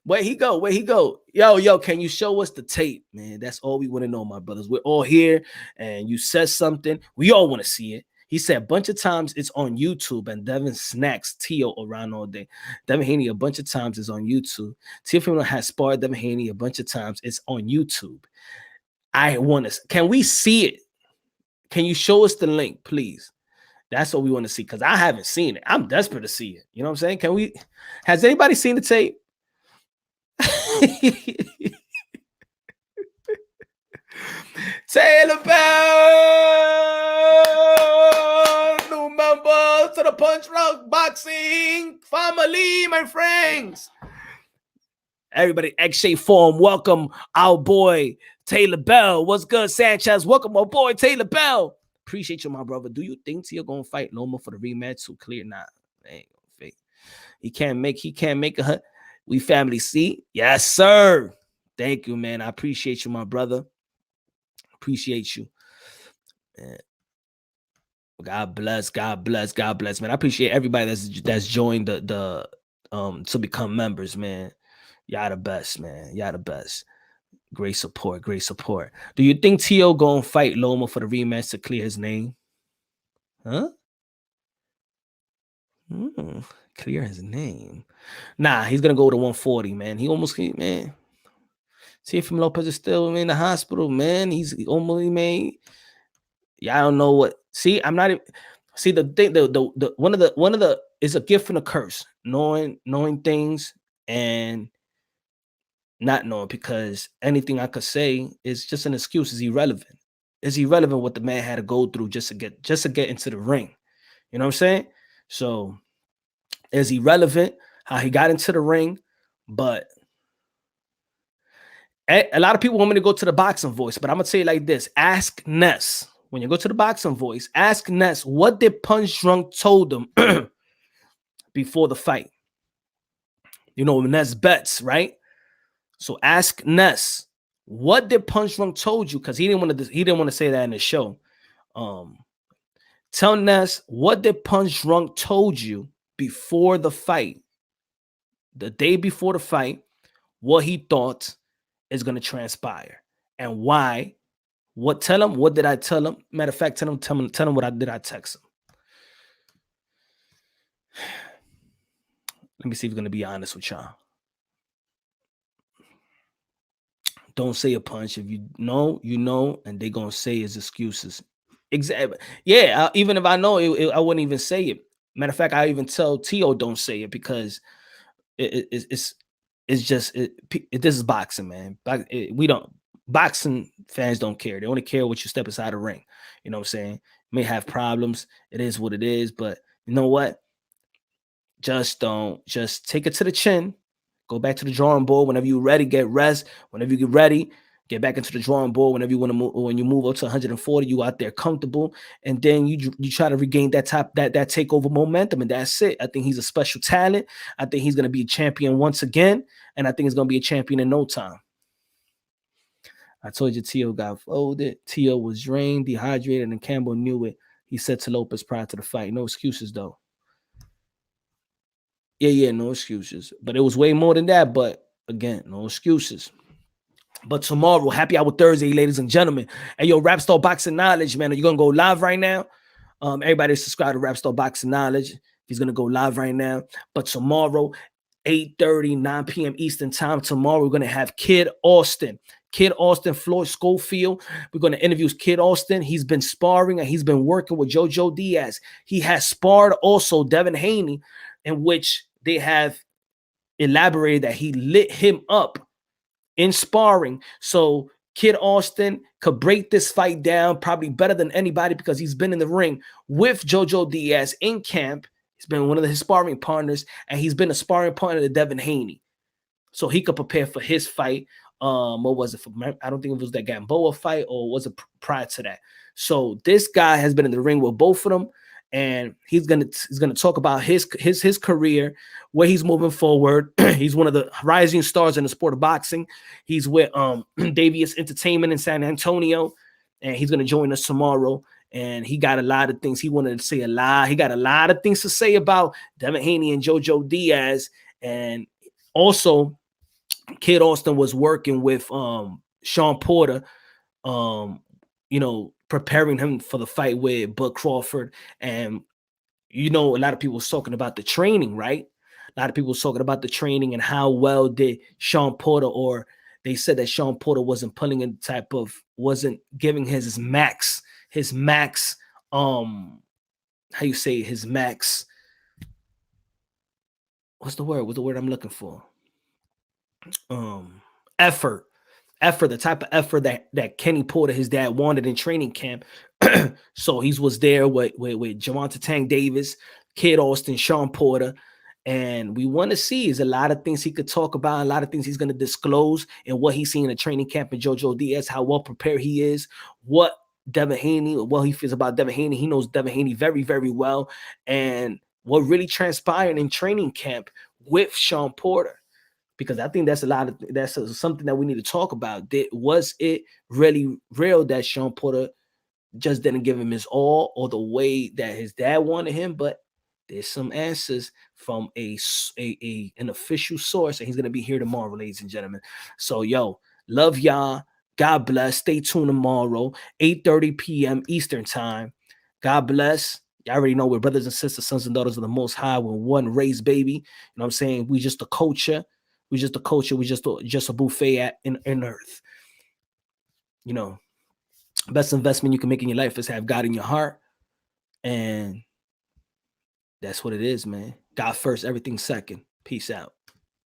Where he go? Yo, can you show us the tape, man? That's all we want to know, my brothers. We're all here, and you said something. We all want to see it. He said a bunch of times it's on YouTube, and Devin snacks Tio around all day. Devin Haney a bunch of times is on YouTube. Tio has sparred Devin Haney a bunch of times. It's on YouTube. I want to. Can we see it? Can you show us the link, please? That's what we want to see, because I haven't seen it. I'm desperate to see it. You know what I'm saying? Can we? Has anybody seen the tape? Taylor Bell, new member to the Punch Rock Boxing family, my friends. Everybody, X-Shape Form, welcome our boy Taylor Bell. What's good, Sanchez? Welcome our boy Taylor Bell. Appreciate you, my brother. Do you think Tia gonna fight Loma for the rematch? Too clear, nah. Ain't gonna fake. He can't make a. We family, see? Yes, sir. Thank you, man. I appreciate you, my brother. Appreciate you. Man. God bless, God bless, God bless, man. I appreciate everybody that's joined the to become members, man. Y'all the best, man. Y'all the best. Great support, great support. Do you think Tio gonna fight Loma for the rematch to clear his name? Huh? Clear his name. Nah, he's gonna go to 140, man. He almost, man. Teofimo Lopez is still in the hospital, man. He's almost, man. Yeah, I don't know what. See, I'm not even. See, the thing, the one of the is a gift and a curse. Knowing things and not knowing, because anything I could say is just an excuse. Is irrelevant. It's irrelevant what the man had to go through just to get into the ring. You know what I'm saying? So it's irrelevant how he got into the ring, but a lot of people want me to go to the Boxing Voice, but I'm gonna say it like this: ask Ness. When you go to the Boxing Voice, ask Ness what did Punch Drunk told him before the fight. You know, Ness bets, right? So ask Ness, what did Punch Drunk told you? Because he didn't want to say that in the show. Tell Ness, what did Punch Drunk told you before the fight, the day before the fight, what he thought is going to transpire and why. Tell him, what did I tell him? Matter of fact, tell him what I text him. Let me see if he's going to be honest with y'all. Don't say a Punch. If you know, you know, and they're going to say his excuses. Exactly. Yeah, even if I know it, I wouldn't even say it. Matter of fact, I even tell Tio don't say it, because it's just this is boxing, man. We don't. Boxing fans don't care. They only care what you step inside the ring. You know what I'm saying? You may have problems. It is what it is. But you know what? Just take it to the chin. Go back to the drawing board. Whenever you're ready, get rest. Whenever you get ready, get back into the drawing board. Whenever you want to move, when you move up to 140, you out there comfortable. And then you try to regain that takeover momentum. And that's it. I think he's a special talent. I think he's going to be a champion once again. And I think he's going to be a champion in no time. I told you Tio got folded. Tio was drained, dehydrated, and Campbell knew it. He said to Lopez prior to the fight. No excuses, though. Yeah, no excuses. But it was way more than that. But again, no excuses. But tomorrow, happy hour Thursday, ladies and gentlemen. And yo, Rap Star Boxing Knowledge, man. Are you going to go live right now? Everybody subscribe to Rap Star Boxing Knowledge. He's going to go live right now. But tomorrow, 8:30, 9 p.m. Eastern time. Tomorrow, we're going to have Kid Austin, Floyd Schofield. We're going to interview Kid Austin. He's been sparring and he's been working with JoJo Diaz. He has sparred also Devin Haney, in which they have elaborated that he lit him up in sparring. So Kid Austin could break this fight down probably better than anybody, because he's been in the ring with JoJo Diaz in camp. He's been one of his sparring partners, and he's been a sparring partner to Devin Haney. So he could prepare for his fight. What was it? I don't think it was that Gamboa fight, or was it prior to that? So this guy has been in the ring with both of them, and he's gonna talk about his career, where he's moving forward. He's one of the rising stars in the sport of boxing. He's with Davies Entertainment in San Antonio, and he's gonna join us tomorrow. And he got a lot of things he wanted to say. He got a lot of things to say about Devin Haney and JoJo Diaz, and also Kid Austin was working with Sean Porter, preparing him for the fight with Bud Crawford. And a lot of people was talking about the training, right? A lot of people was talking about the training and how well did Sean Porter, or they said that Sean Porter wasn't pulling in wasn't giving his max, how you say his max, what's the word I'm looking for? Effort, the type of effort that Kenny Porter, his dad, wanted in training camp. So he was there with Gervonta Tank Davis, Kid Austin, Sean Porter. And we want to see is a lot of things he could talk about, a lot of things he's going to disclose, and what he's seen in the training camp in JoJo Diaz, how well prepared he is, what Devin Haney, he feels about Devin Haney. He knows Devin Haney very, very well, and what really transpired in training camp with Sean Porter. Because I think that's something that we need to talk about. Was it really real that Sean Porter just didn't give him his all, or the way that his dad wanted him? But there's some answers from an official source, and he's gonna be here tomorrow, ladies and gentlemen. So, love y'all. God bless. Stay tuned tomorrow, 8:30 p.m. Eastern time. God bless. Y'all already know we're brothers and sisters, sons and daughters of the Most High. We're one race, baby. You know what I'm saying? We just a culture. We just a buffet in earth. Best investment you can make in your life is have God in your heart. And that's what it is, man. God first, everything second. Peace out.